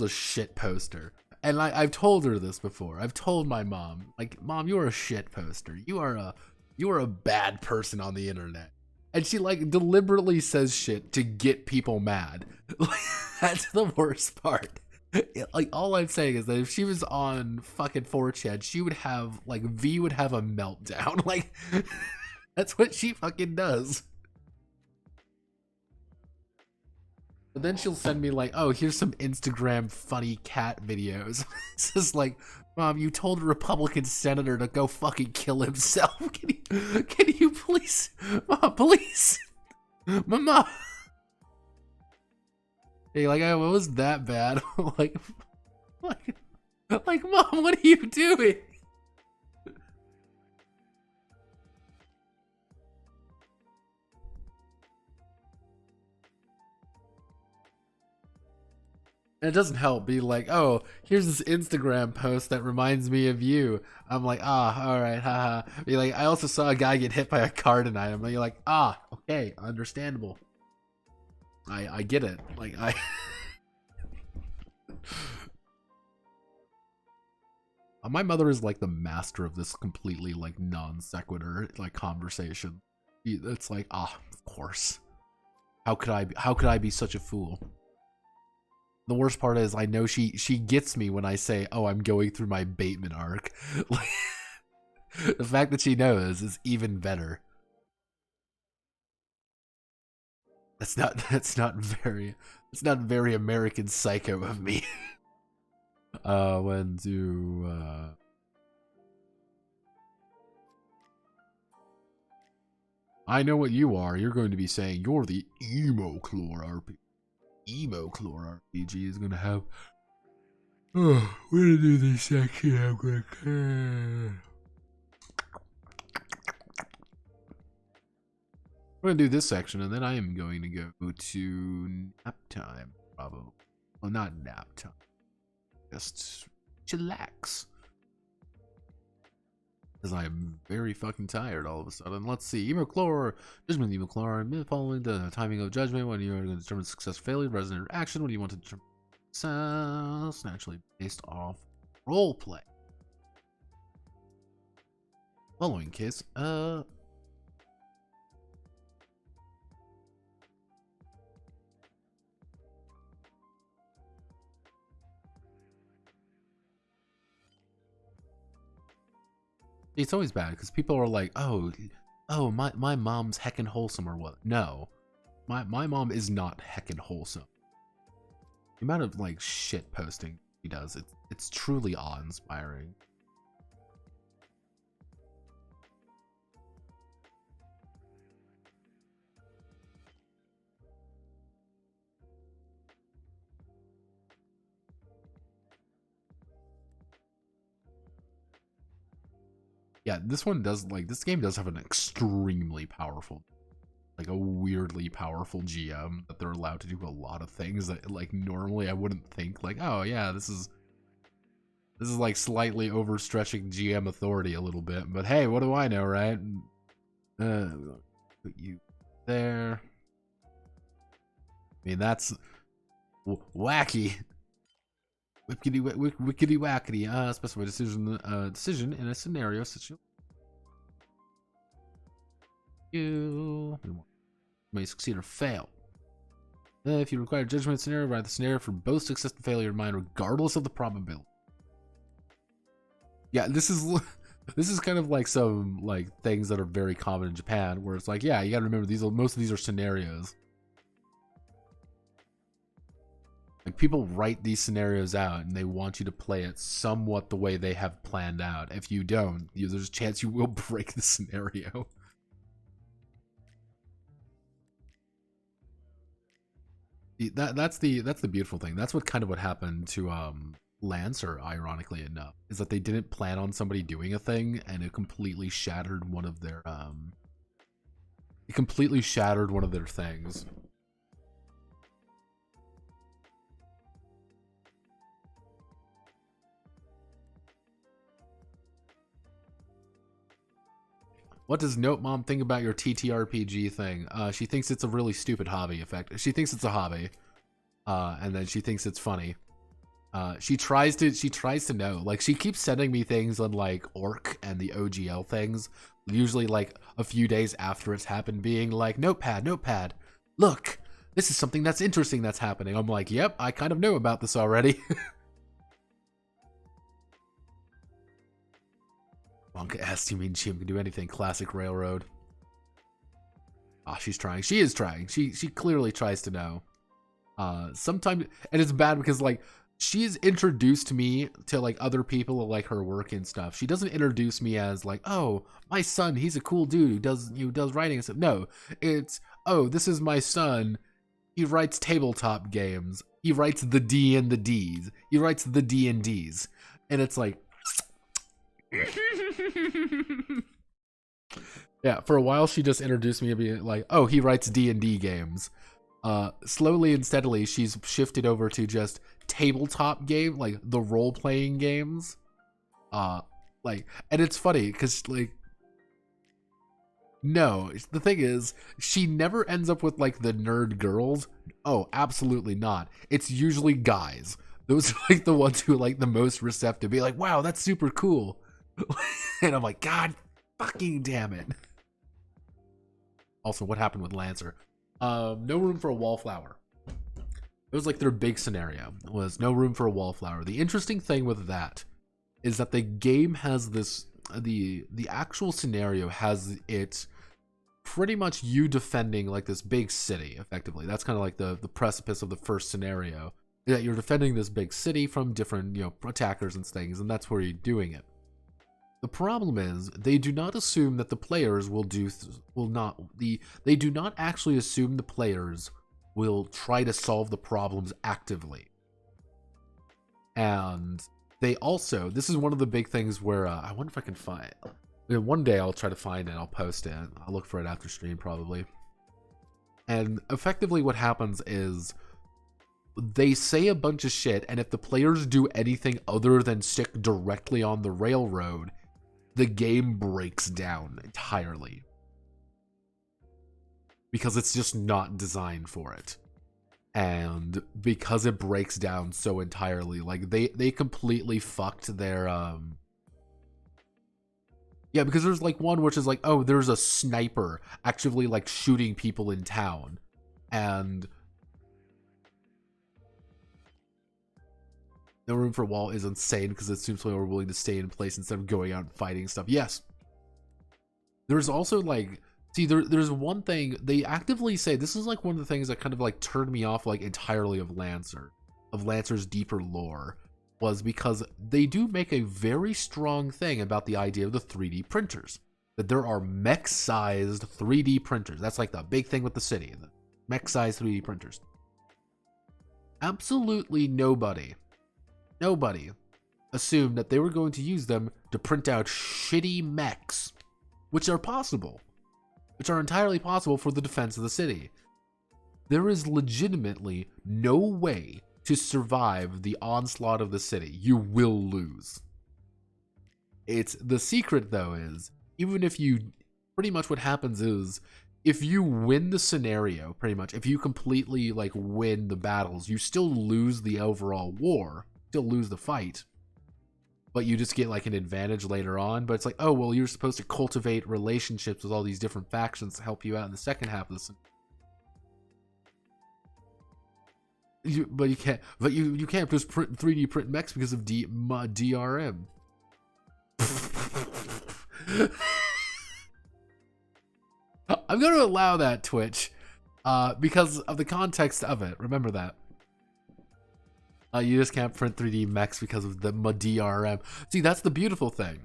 a shit poster. And I've told her this before. I've told my mom, like, Mom, you're a shit poster. You are a bad person on the internet. And she like deliberately says shit to get people mad. Like, that's the worst part. Like, all I'm saying is that if she was on fucking 4chan, she would have like V would have a meltdown. Like, that's what she fucking does. But then she'll send me like, oh, here's some Instagram funny cat videos. It's just like, Mom, you told a Republican senator to go fucking kill himself. Can you please, Mom, please, Mama? Hey, like, oh, it was that bad. like, Mom, what are you doing? And it doesn't help be like, oh, here's this Instagram post that reminds me of you. I'm like, all right, haha. Be like, I also saw a guy get hit by a car tonight. I'm like, okay, understandable. I get it. Like, my mother is like the master of this completely like non sequitur like conversation. It's like, of course. How could I be such a fool? The worst part is I know she gets me when I say, oh, I'm going through my Bateman arc. Like, the fact that she knows is even better. That's not very American Psycho of me. When do I know what you are. You're going to be saying you're the Emo-Klore RPG. Emo-Klore RPG is gonna have. Oh, we're gonna do this section. We're gonna do this section, and then I am going to go to nap time, probably. Well, not nap time. Just chillax. Because I am very fucking tired all of a sudden. Let's see. Emo-Klore. Judgment Emo-Klore. Following the timing of judgment, when you are going to determine success or failure, resonant action, when you want to determine success, naturally based off roleplay. Following case, it's always bad because people are like, oh, my mom's heckin' wholesome or what? No, my mom is not heckin' wholesome. The amount of like shit posting she does, it's truly awe-inspiring. Yeah, this game does have an extremely powerful, like a weirdly powerful GM that they're allowed to do a lot of things that like normally I wouldn't think. Like, oh yeah, this is like slightly overstretching GM authority a little bit, but hey, what do I know, right? Put you there. I mean, that's wacky. Wickety wackety. Specify decision in a scenario such as you may succeed or fail. If you require judgment scenario, write the scenario for both success and failure in mind, regardless of the probability. Yeah, this is This is kind of like some like things that are very common in Japan, where it's like, yeah, you gotta remember most of these are scenarios. Like people write these scenarios out and they want you to play it somewhat the way they have planned out. If you don't, there's a chance you will break the scenario. That's the beautiful thing. That's what happened to Lancer, ironically enough, is that they didn't plan on somebody doing a thing, and it completely shattered one of their things. What does Note Mom think about your TTRPG thing? She thinks it's a really stupid hobby. She thinks it's a hobby, and then she thinks it's funny. She tries to know. Like, she keeps sending me things on like Orc and the OGL things, usually like a few days after it's happened, being like, Notepad, look, this is something that's interesting that's happening. I'm like, yep, I kind of know about this already. Wonka asked, you mean Chim can do anything? Classic Railroad. Ah, she's trying. She is trying. She clearly tries to know. Sometimes, and it's bad because like she's introduced me to like other people like her work and stuff. She doesn't introduce me as like, oh, my son, he's a cool dude who does writing and stuff. No, it's, oh, this is my son. He writes tabletop games. He writes the D and the D's. He writes the D and D's, and it's like. Yeah, for a while she just introduced me to be like, oh, he writes D&D games. Slowly and steadily she's shifted over to just tabletop game, like the role-playing games. Like, and it's funny because like, no, the thing is, she never ends up with like the nerd girls. Oh, absolutely not. It's usually guys. Those are like the ones who are like the most receptive, be like, wow, that's super cool. And I'm like, God fucking damn it. Also, what happened with Lancer? No room for a wallflower. It was like their big scenario, was no room for a wallflower. The interesting thing with that is that the game has this, the actual scenario has it pretty much you defending like this big city, effectively. That's kind of like the precipice of the first scenario, that you're defending this big city from different, attackers and things, and that's where you're doing it. The problem is they do not assume that the players they do not actually assume the players will try to solve the problems actively. And they also, this is one of the big things where I wonder if I can find, one day I'll try to find it, I'll post it, I'll look for it after stream probably. And effectively what happens is they say a bunch of shit, and if the players do anything other than stick directly on the railroad, the game breaks down entirely. Because it's just not designed for it. And because it breaks down so entirely, like they completely fucked their yeah, because there's like one which is like, oh, there's a sniper actively like shooting people in town. And no room for a wall is insane because it seems like we're willing to stay in place instead of going out and fighting stuff. Yes. There's also like, see, there's one thing they actively say. This is like one of the things that kind of like turned me off like entirely of Lancer's deeper lore, was because they do make a very strong thing about the idea of the 3D printers. That there are mech-sized 3D printers. That's like the big thing with the city. The mech-sized 3D printers. Absolutely nobody assumed that they were going to use them to print out shitty mechs, which are entirely possible for the defense of the city. There is legitimately no way to survive the onslaught of the city. You will lose. It's the secret though is, even if you, pretty much what happens is, if you win the scenario, pretty much, if you completely like win the battles, you still lose the overall war, still lose the fight, but you just get like an advantage later on. But it's like, oh, well, you're supposed to cultivate relationships with all these different factions to help you out in the second half of this. But you can't just print 3D print mechs because of DRM. I'm going to allow that, Twitch, because of the context of it. Remember that. You just can't print 3D mechs because of the DRM. See, that's the beautiful thing.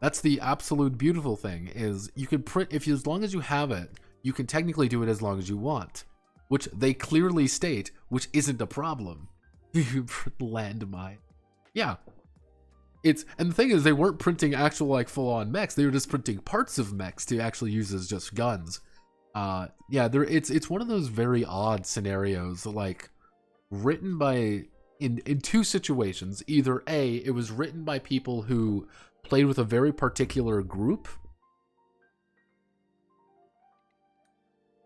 That's the absolute beautiful thing, is you can print, as long as you have it, you can technically do it as long as you want, which they clearly state, which isn't a problem. You print landmine. Yeah. And the thing is, they weren't printing actual, like, full-on mechs. They were just printing parts of mechs to actually use as just guns. Yeah, it's one of those very odd scenarios, like, written by, in two situations. Either A, it was written by people who played with a very particular group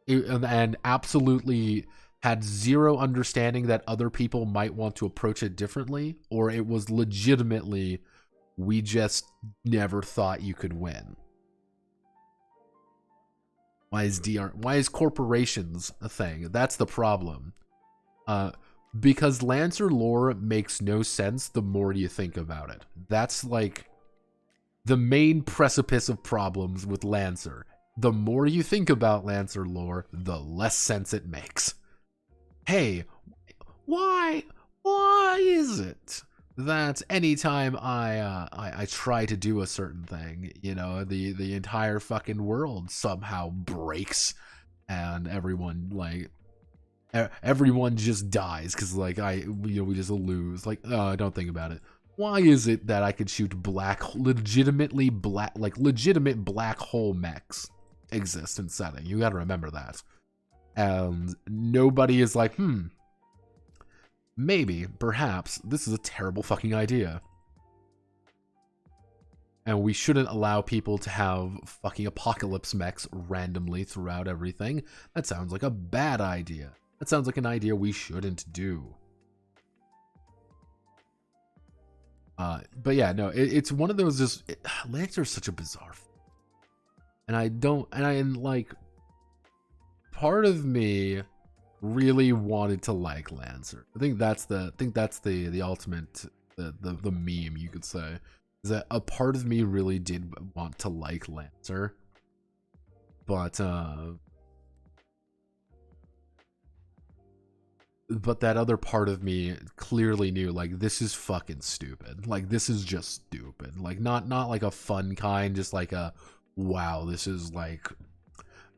and absolutely had zero understanding that other people might want to approach it differently, or it was legitimately, we just never thought you could win. Why is corporations a thing? That's the problem. Because Lancer lore makes no sense the more you think about it. That's like the main precipice of problems with Lancer. The more you think about Lancer lore, the less sense it makes. Hey, why is it that anytime I try to do a certain thing, you know, the entire fucking world somehow breaks and everyone just dies because, like, we just lose. Like, don't think about it. Why is it that I could shoot legitimate black hole mechs exist in setting? You gotta remember that. And nobody is like, maybe, perhaps, this is a terrible fucking idea. And we shouldn't allow people to have fucking apocalypse mechs randomly throughout everything. That sounds like a bad idea. That sounds like an idea we shouldn't do. But yeah, no, it's one of those just... Lancer is such a bizarre... And like... Part of me really wanted to like Lancer. I think that's the ultimate... The meme, you could say. Is that a part of me really did want to like Lancer. But that other part of me clearly knew, like, this is fucking stupid. Like, this is just stupid. Like, not like a fun kind, just like a, wow, this is like,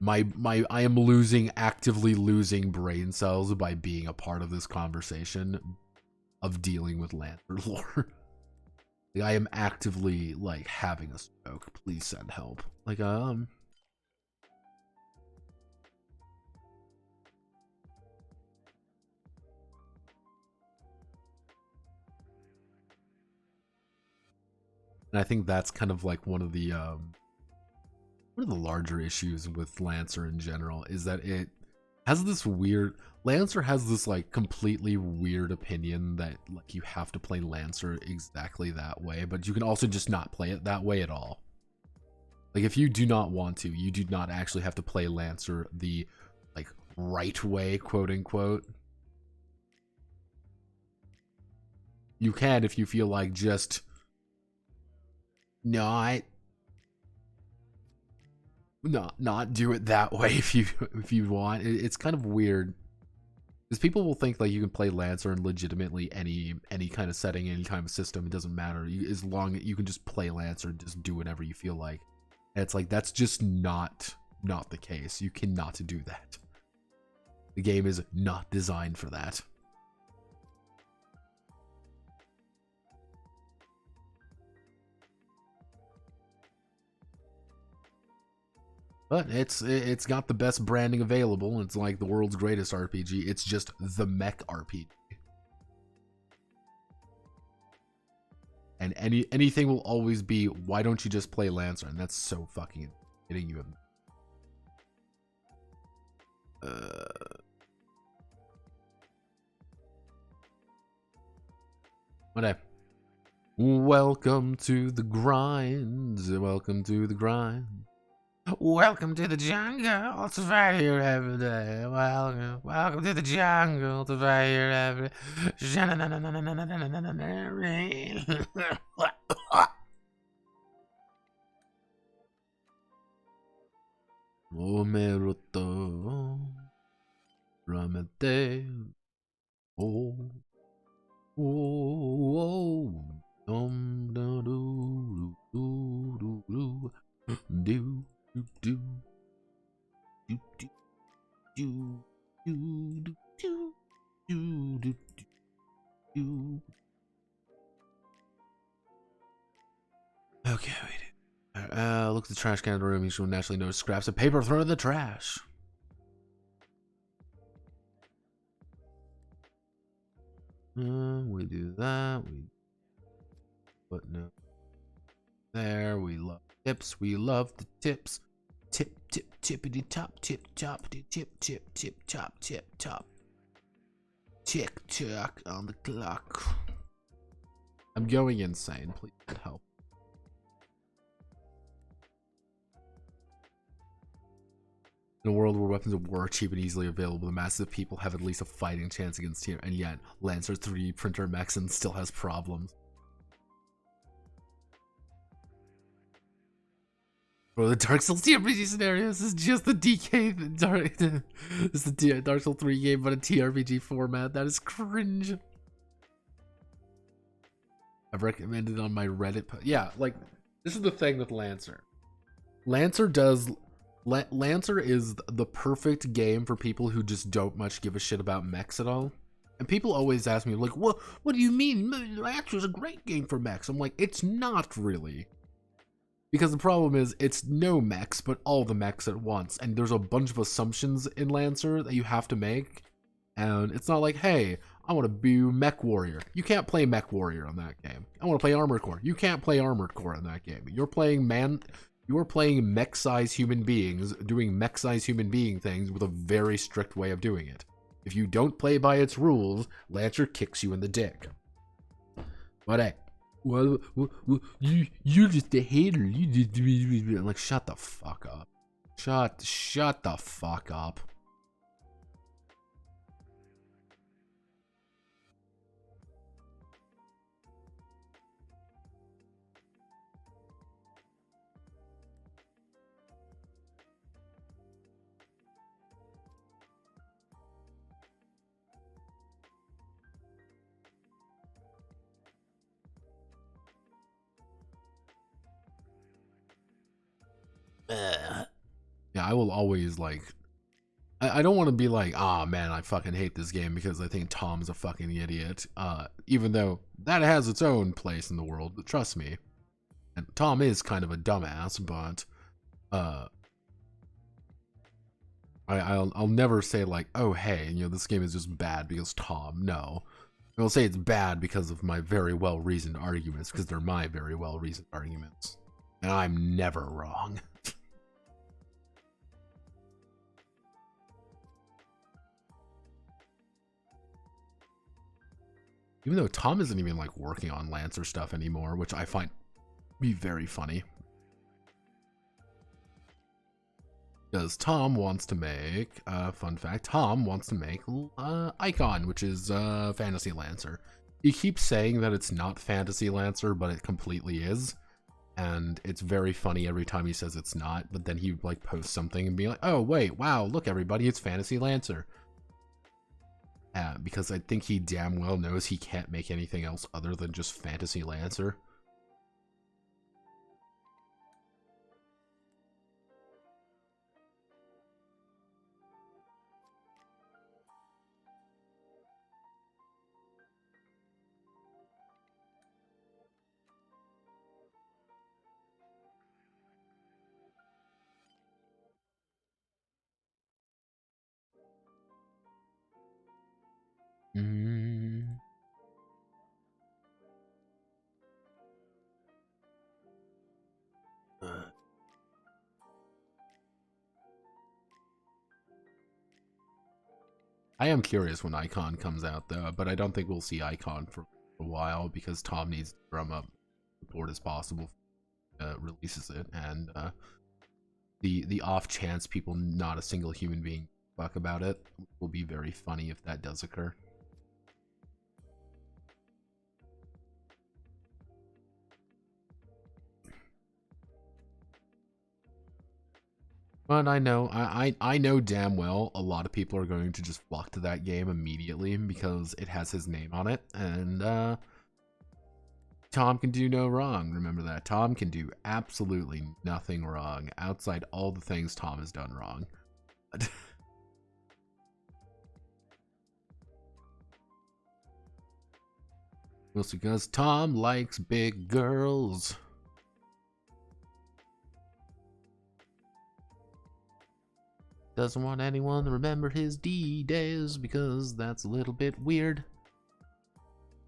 I am actively losing brain cells by being a part of this conversation of dealing with Lancer lore. Like, I am actively, like, having a stroke. Please send help. Like, and I think that's kind of like one of the larger issues with Lancer in general, is that it has this weird... Lancer has this, like, completely weird opinion that, like, you have to play Lancer exactly that way, but you can also just not play it that way at all. Like, if you do not want to, you do not actually have to play Lancer the, like, right way, quote unquote. You can if you feel like just not do it that way if you want. It's kind of weird because people will think like you can play Lancer in legitimately any kind of setting, any kind of system. It doesn't matter, as long as you can just play Lancer and just do whatever you feel like. And it's like, that's just not the case. You cannot do that. The game is not designed for that. But it's got the best branding available. It's like the world's greatest RPG. It's just the mech RPG. And anything will always be, why don't you just play Lancer? And that's so fucking hitting you. Whatever. Welcome to the grind. Welcome to the grind. Welcome to the jungle to fight here every day. Welcome to the jungle to fight here every day. Omeruto Ramete. Oh. Oh. Dum do do do do do do do do do do do do do do do. Okay, wait. Look at the trash can in the room. You should naturally notice scraps of paper thrown in the trash. We do that. We put no there. We love tips. We love the tips. Tip, tip, tippity top, tip, toppity, tip, tip, tip, top, tip, top. Tick tock on the clock. I'm going insane. Please help. In a world where weapons of war are cheap and easily available, the masses of people have at least a fighting chance against here, and yet Lancer 3D printer Mexan still has problems. Bro, the Dark Souls TRPG scenario, this is just the DK this is the Dark Souls 3 game, but a TRPG format. That is cringe. I've recommended on my Reddit. Yeah, like, this is the thing with Lancer. Lancer is the perfect game for people who just don't much give a shit about mechs at all. And people always ask me, like, what do you mean? Lancer's a great game for mechs. I'm like, it's not really. Because the problem is, it's no mechs, but all the mechs at once. And there's a bunch of assumptions in Lancer that you have to make. And it's not like, hey, I want to be Mech Warrior. You can't play Mech Warrior on that game. I want to play Armored Core. You can't play Armored Core on that game. You're playing mech-sized human beings doing mech-sized human being things with a very strict way of doing it. If you don't play by its rules, Lancer kicks you in the dick. But hey, well, you're just a hater. You just like, shut the fuck up. Shut the fuck up. Yeah, I will always, like, I don't want to be like, ah, man, I fucking hate this game because I think Tom's a fucking idiot. Even though that has its own place in the world, but trust me. And Tom is kind of a dumbass, but I'll never say like, oh hey, this game is just bad because Tom. No, I'll say it's bad because of my very well reasoned arguments, because they're my very well reasoned arguments, and I'm never wrong. Even though Tom isn't even like working on Lancer stuff anymore, which I find be very funny. Because Tom wants to make, fun fact, Tom wants to make Icon, which is Fantasy Lancer. He keeps saying that it's not Fantasy Lancer, but it completely is. And it's very funny every time he says it's not, but then he like posts something and be like, oh wait, wow, look everybody, it's Fantasy Lancer. Because I think he damn well knows he can't make anything else other than just Fantasy Lancer. I am curious when Icon comes out though, but I don't think we'll see Icon for a while because Tom needs to drum up support as possible releases it, and the off chance people not a single human being fuck about it will be very funny if that does occur. But I know, I know damn well a lot of people are going to just flock to that game immediately because it has his name on it, and Tom can do no wrong. Remember that. Tom can do absolutely nothing wrong outside all the things Tom has done wrong. Mostly because Tom likes big girls. Doesn't want anyone to remember his D days because that's a little bit weird.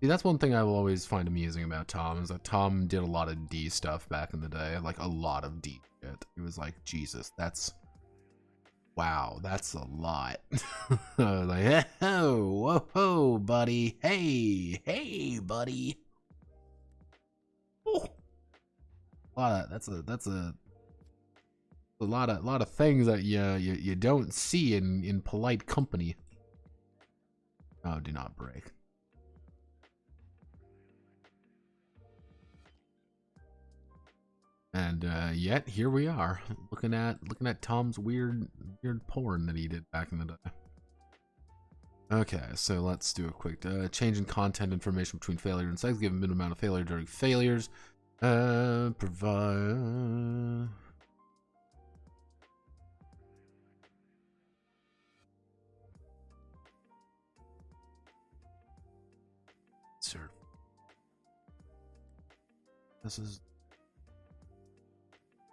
See, that's one thing I will always find amusing about Tom, is that Tom did a lot of D stuff back in the day. Like, a lot of D shit. It was like, Jesus, that's... Wow, that's a lot. Like, oh, whoa, whoa, buddy. Hey, buddy. Oh. That's a lot of things that you don't see in polite company. Oh, do not break. And yet here we are, looking at Tom's weird porn that he did back in the day. Okay, so let's do a quick change in content information between failure and sex. Give a minimum amount of failure during failures. Provide. Sir. This is.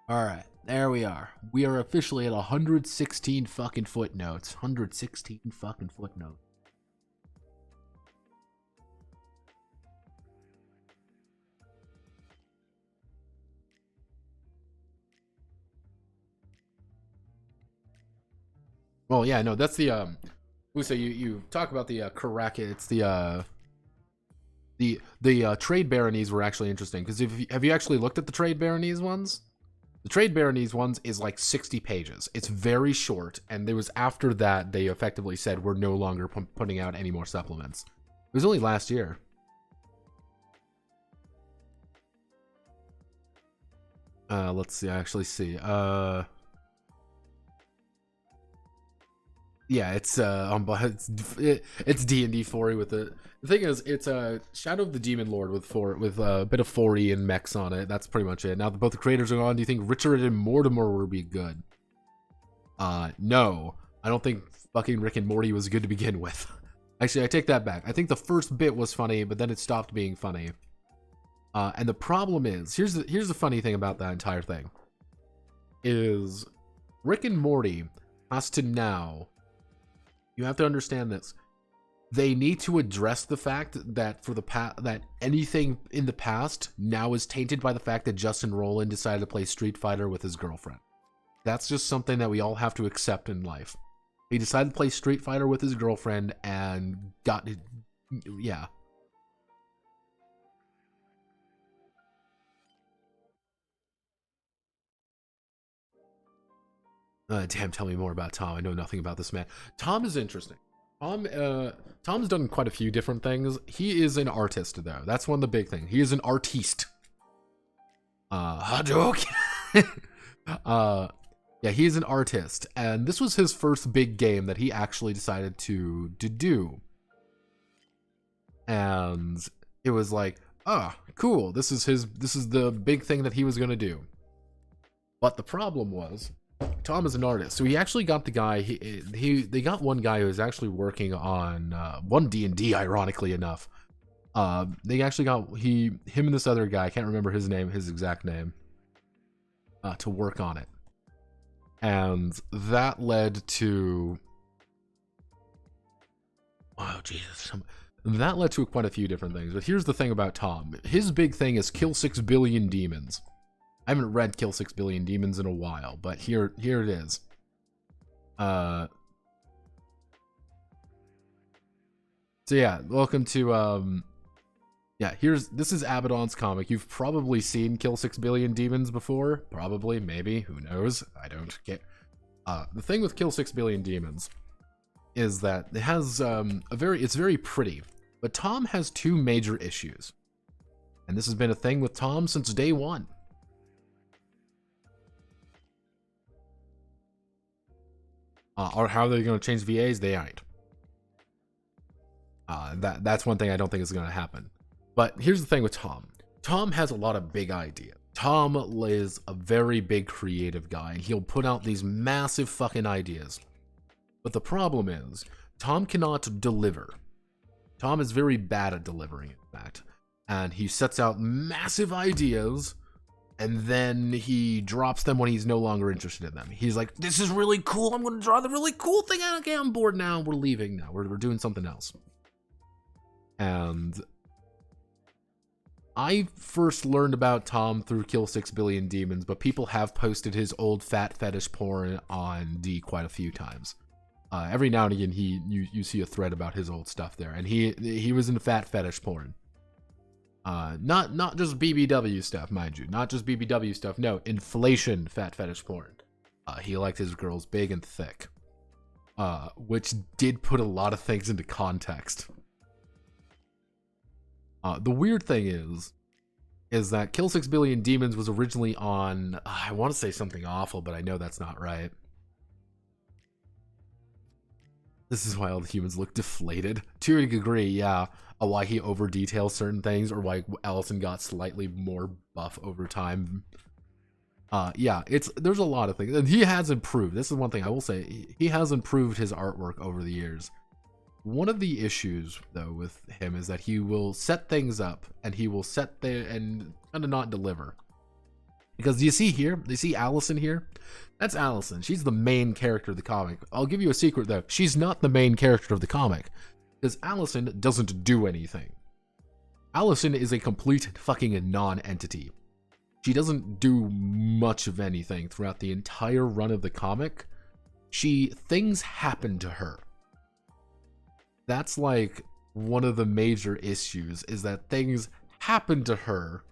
Alright, there we are. We are officially at 116 fucking footnotes. 116 fucking footnotes. Well, yeah, no, that's the so you talk about the correct. It's the trade baronies were actually interesting because have you actually looked at the trade baronies ones? The trade baronies ones is like 60 pages. It's very short, and it was after that they effectively said we're no longer putting out any more supplements. It was only last year. Let's see. Actually, see. Yeah, it's it's D&D 4E with it. The thing is, it's Shadow of the Demon Lord with a bit of 4E and mechs on it. That's pretty much it. Now that both the creators are gone, do you think Richard and Mortimer would be good? No, I don't think fucking Rick and Morty was good to begin with. Actually, I take that back. I think the first bit was funny, but then it stopped being funny. And the problem is, here's the funny thing about that entire thing, is Rick and Morty has to now. You have to understand this. They need to address the fact that that anything in the past now is tainted by the fact that Justin Roiland decided to play Street Fighter with his girlfriend. That's just something that we all have to accept in life. He decided to play Street Fighter with his girlfriend and got it. Yeah. Damn, tell me more about Tom. I know nothing about this man. Tom is interesting. Tom's done quite a few different things. He is an artist, though. That's one of the big things. He is an artiste. Hadouken. Yeah, he's an artist, and this was his first big game that he actually decided to do. And it was like, cool. This is the big thing that he was gonna do. But the problem was, Tom is an artist, so he actually got the guy. They got one guy who was actually working on one D&D. Ironically enough, they actually got him and this other guy. I can't remember his exact name, to work on it, and that led to Jesus. That led to quite a few different things. But here's the thing about Tom: his big thing is kill 6 billion demons. I haven't read Kill 6 Billion Demons in a while, but here it is. So yeah, welcome to yeah, this is Abaddon's comic. You've probably seen Kill 6 Billion Demons before. Probably, maybe, who knows? I don't care. The thing with Kill 6 Billion Demons is that it has it's very pretty, but Tom has two major issues. And this has been a thing with Tom since day one. Or how are they going to change VAs? They ain't. That's one thing I don't think is going to happen. But here's the thing with Tom. Tom has a lot of big ideas. Tom is a very big creative guy, and he'll put out these massive fucking ideas. But the problem is, Tom cannot deliver. Tom is very bad at delivering, in fact. And he sets out massive ideas, and then he drops them when he's no longer interested in them. He's like, this is really cool, I'm going to draw the really cool thing. Okay, I'm bored now, we're leaving now, we're doing something else. And I first learned about Tom through Kill 6 Billion Demons, but people have posted his old fat fetish porn on D quite a few times. Every now and again, you see a thread about his old stuff there, and he was in fat fetish porn. Not just BBW stuff, mind you, not just BBW stuff. No, inflation fat fetish porn. He liked his girls big and thick, which did put a lot of things into context. The weird thing is that Kill 6 Billion Demons was originally on, I want to say something awful, but I know that's not right. This is why all the humans look deflated. To a degree, yeah. Why he over details certain things, or why Allison got slightly more buff over time. Yeah, there's a lot of things. And he has improved. This is one thing I will say. He has improved his artwork over the years. One of the issues, though, with him is that he will set things up, and he will set there and kind of not deliver. Because do you see here? Do you see Allison here? That's Allison. She's the main character of the comic. I'll give you a secret, though. She's not the main character of the comic. Because Allison doesn't do anything. Allison is a complete fucking non-entity. She doesn't do much of anything throughout the entire run of the comic. Things happen to her. That's like one of the major issues, is that things happen to her,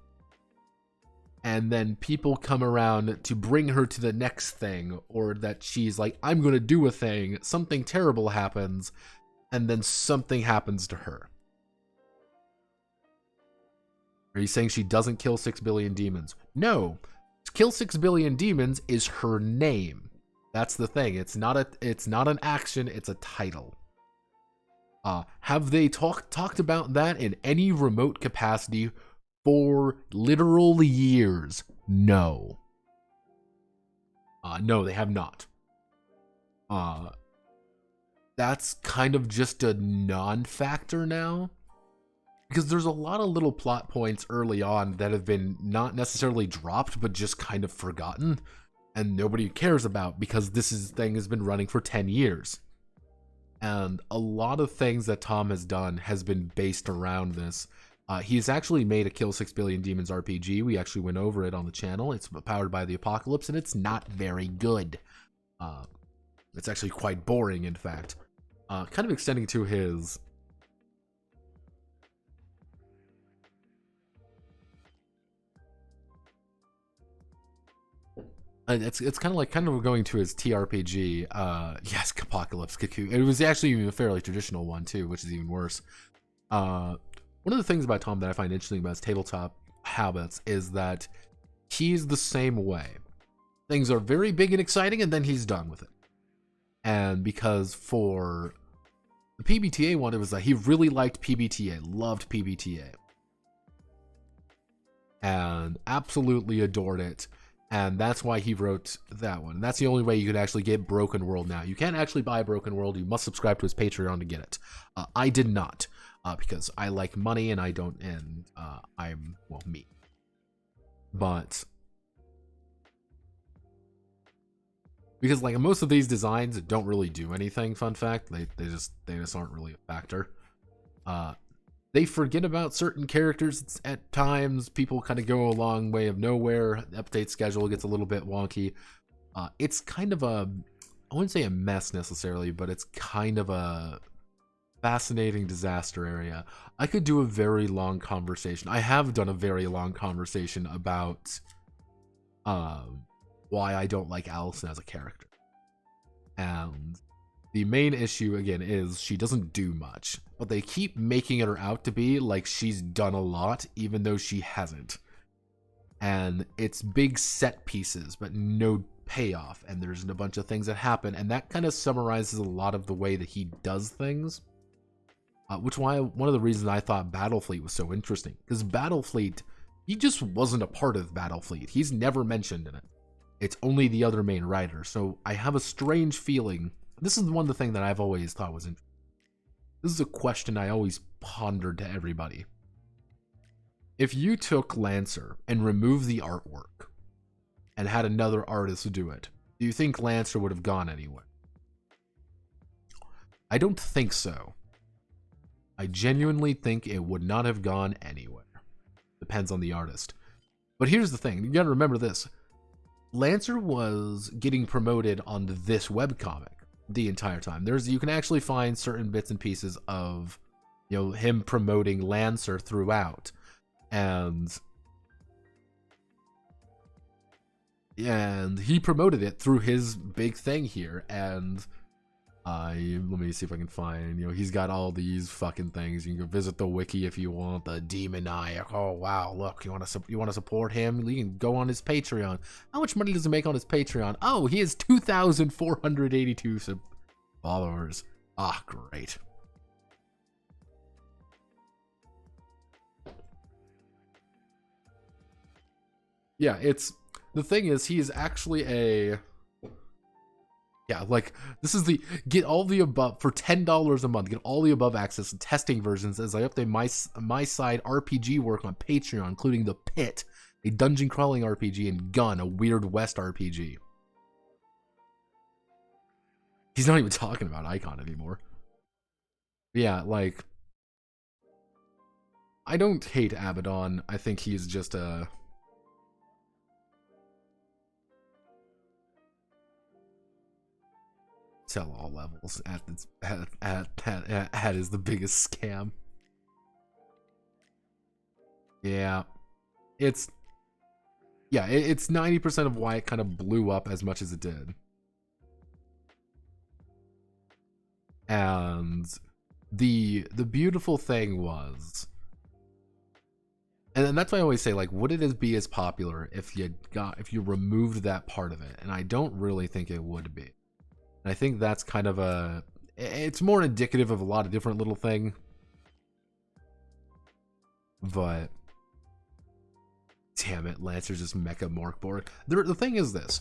and then people come around to bring her to the next thing, or that she's like, I'm going to do a thing, something terrible happens, and then something happens to her. Are you saying she doesn't kill 6 billion demons? No. Kill 6 billion demons is her name. That's the thing. It's not an action, it's a title. Have they talked about that in any remote capacity for literal years? No. No, they have not. That's kind of just a non-factor now. Because there's a lot of little plot points early on that have been not necessarily dropped, but just kind of forgotten. And nobody cares about, because this thing has been running for 10 years. And a lot of things that Tom has done has been based around this. He's actually made a Kill 6 Billion Demons RPG. We actually went over it on the channel. It's powered by the Apocalypse, and it's not very good. It's actually quite boring, in fact. Kind of extending to his... It's kind of going to his TRPG. Yes, Apocalypse Cuckoo. It was actually even a fairly traditional one too, which is even worse. One of the things about Tom that I find interesting about his tabletop habits is that he's the same way. Things are very big and exciting, and then he's done with it. And because for the PBTA one, it was that he really liked PBTA, loved PBTA, and absolutely adored it. And that's why he wrote that one. That's the only way you could actually get Broken World now. You can't actually buy Broken World. You must subscribe to his Patreon to get it. I did not, because I like money and I don't, and I'm, well, me. But, because like most of these designs don't really do anything, fun fact, they just aren't really a factor. They forget about certain characters at times. People kind of go a long way of nowhere. The update schedule gets a little bit wonky. It's kind of a, I wouldn't say a mess necessarily, but it's kind of a fascinating disaster area. I could do a very long conversation. I have done a very long conversation about why I don't like Allison as a character. And the main issue, again, is she doesn't do much, but they keep making her out to be like she's done a lot, even though she hasn't. And it's big set pieces, but no payoff, and there's a bunch of things that happen, and that kind of summarizes a lot of the way that he does things. Which why one of the reasons I thought Battlefleet was so interesting, because Battlefleet, he just wasn't a part of Battlefleet. He's never mentioned in it. It's only the other main writer. So I have a strange feeling. This is one of the things that I've always thought was interesting. This is a question I always pondered to everybody. If you took Lancer and removed the artwork and had another artist do it, do you think Lancer would have gone anywhere? I don't think so. I genuinely think it would not have gone anywhere. Depends on the artist. But here's the thing. You gotta remember this. Lancer was getting promoted on this webcomic the entire time. You can actually find certain bits and pieces of, him promoting Lancer throughout. And he promoted it through his big thing here. And let me see if I can find, he's got all these fucking things. You can go visit the wiki if you want. The Demoniac. Oh wow, look, you want to support him? You can go on his Patreon. How much money does he make on his Patreon? Oh, he has 2,482 followers. Ah, great. Yeah, the thing is, he is actually a... Yeah, like, this is get all the above for $10 a month. Get all the above access and testing versions as I update my side RPG work on Patreon, including The Pit, a dungeon crawling RPG, and Gun, a Weird West RPG. He's not even talking about Icon anymore. Yeah, like, I don't hate Abaddon. I think he's just a... Sell all levels at is the biggest scam. Yeah, it's 90% of why it kind of blew up as much as it did. And the beautiful thing was, and that's why I always say, like, would it be as popular if you removed that part of it? And I don't really think it would be. And I think that's kind of it's more indicative of a lot of different little things. But damn it, Lancer's just Mecha Morkborg. The thing is this.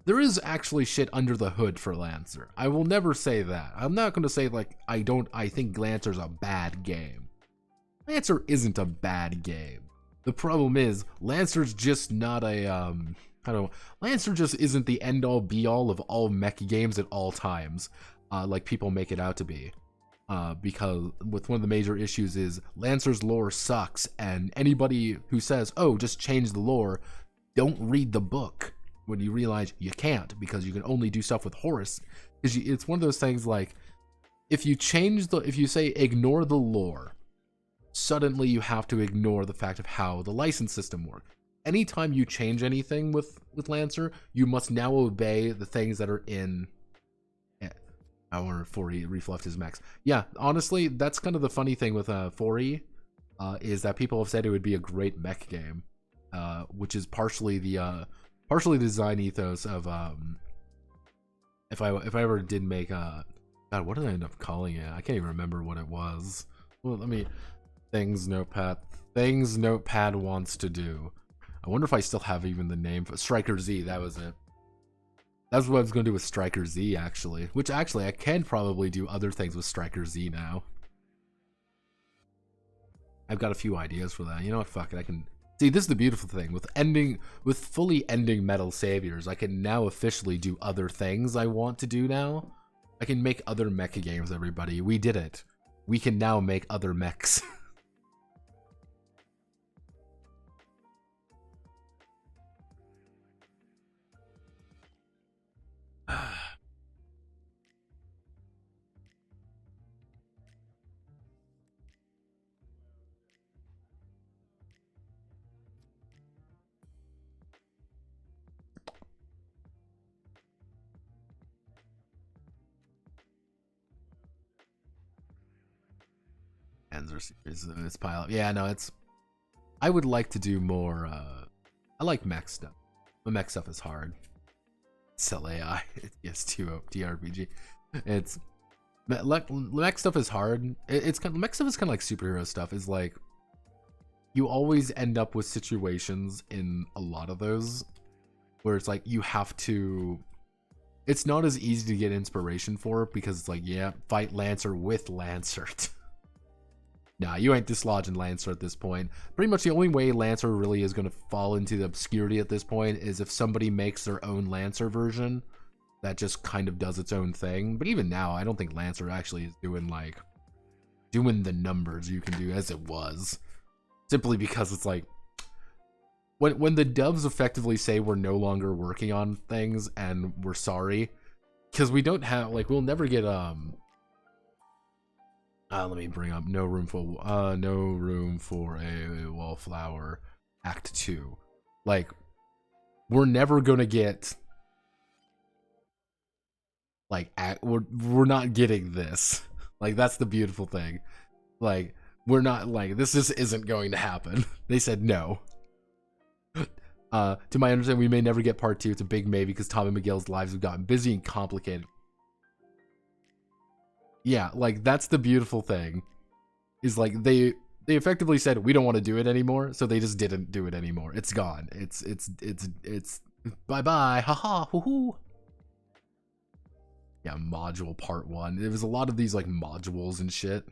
There is actually shit under the hood for Lancer. I will never say that. I'm not going to say, like, I think Lancer's a bad game. Lancer isn't a bad game. The problem is, Lancer's just not a, Lancer just isn't the end-all be-all of all mech games at all times, like people make it out to be. Because with one of the major issues is Lancer's lore sucks, and anybody who says, oh, just change the lore, don't read the book, when you realize you can't, because you can only do stuff with Horus. It's one of those things like, if you say ignore the lore, suddenly you have to ignore the fact of how the license system works. Anytime you change anything with Lancer, you must now obey the things that are in... I wonder if 4E refluffed his mechs. Yeah, honestly, that's kind of the funny thing with 4E, is that people have said it would be a great mech game, which is partially the design ethos of... if I ever did make... God, what did I end up calling it? I can't even remember what it was. Well, Things Notepad wants to do. I wonder if I still have even the name for Striker Z. That was it. That's what I was going to do with Striker Z, actually. Which, actually, I can probably do other things with Striker Z now. I've got a few ideas for that. You know what? Fuck it. I can... See, this is the beautiful thing. With fully ending Metal Saviors, I can now officially do other things I want to do now. I can make other mecha games, everybody. We did it. We can now make other mechs. It's pilot. Yeah, no, it's... I would like to do more, I like mech stuff. But mech stuff is hard. Cell AI. Yes, 2 TRPG. It's mech stuff is hard. It's kind of, mech stuff is kind of like superhero stuff. Is like you always end up with situations in a lot of those where it's like you have to. It's not as easy to get inspiration for because it's like, yeah, fight Lancer with Lancer. Nah, you ain't dislodging Lancer at this point. Pretty much the only way Lancer really is going to fall into the obscurity at this point is if somebody makes their own Lancer version that just kind of does its own thing. But even now, I don't think Lancer actually is doing the numbers you can do as it was. Simply because it's like, when the devs effectively say we're no longer working on things and we're sorry, because we don't have, like, we'll never get, let me bring up no room for a wallflower act 2. Like, we're never gonna get, like, we're not getting this. Like, that's the beautiful thing. Like, we're not, like, this just isn't going to happen. They said no. To my understanding, we may never get part 2. It's a big maybe because Tom and Miguel's lives have gotten busy and complicated. Yeah, like, that's the beautiful thing. Is like they effectively said we don't want to do it anymore, so they just didn't do it anymore. It's gone. It's bye bye. Haha. Hoo hoo. Yeah, module part 1. There was a lot of these like modules and shit.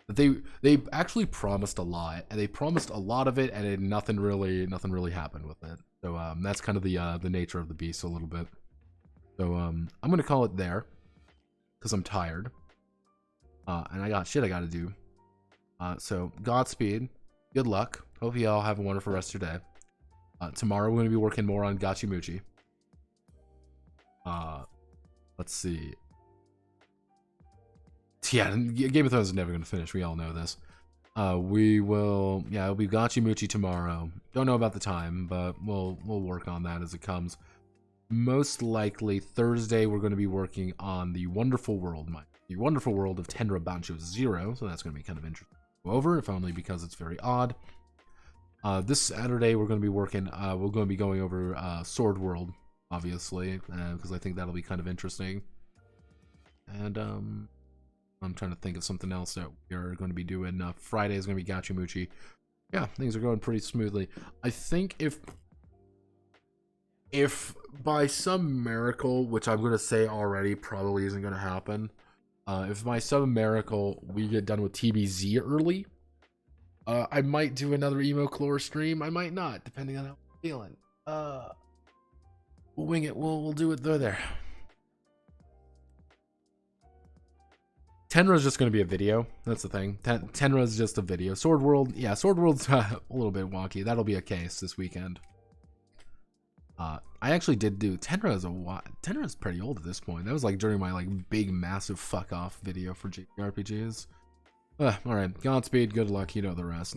But they actually promised a lot, and they promised a lot of it, and nothing really happened with it. So that's kind of the nature of the beast a little bit. So I'm gonna call it there because I'm tired, and I got shit I gotta do. So Godspeed, good luck. Hope you all have a wonderful rest of your day. Tomorrow we're gonna be working more on Gachimuchi. Let's see. Yeah, Game of Thrones is never going to finish. We all know this. We will, yeah, it'll be Gachimuchi tomorrow. Don't know about the time, but we'll work on that as it comes. Most likely Thursday we're going to be working on the Wonderful World, the Wonderful World of Tenra Bancho Zero. So that's going to be kind of interesting to go over, if only because it's very odd. This Saturday we're going to be working. We're going to be going over Sword World, obviously, because I think that'll be kind of interesting. And I'm trying to think of something else that we're going to be doing. Friday is going to be Gachimuchi. Yeah, things are going pretty smoothly. I think if by some miracle, which I'm going to say already probably isn't going to happen, if by some miracle we get done with TBZ early, I might do another Emo-Klore stream. I might not, depending on how I'm feeling. We'll wing it. We'll do it there. Tenra's just going to be a video. That's the thing. Tenra's just a video. Sword World, yeah, Sword World's a little bit wonky. That'll be a case this weekend. I actually did do Tenra's pretty old at this point. That was like during my like big massive fuck off video for JRPGs. All right, Godspeed, good luck. You know the rest.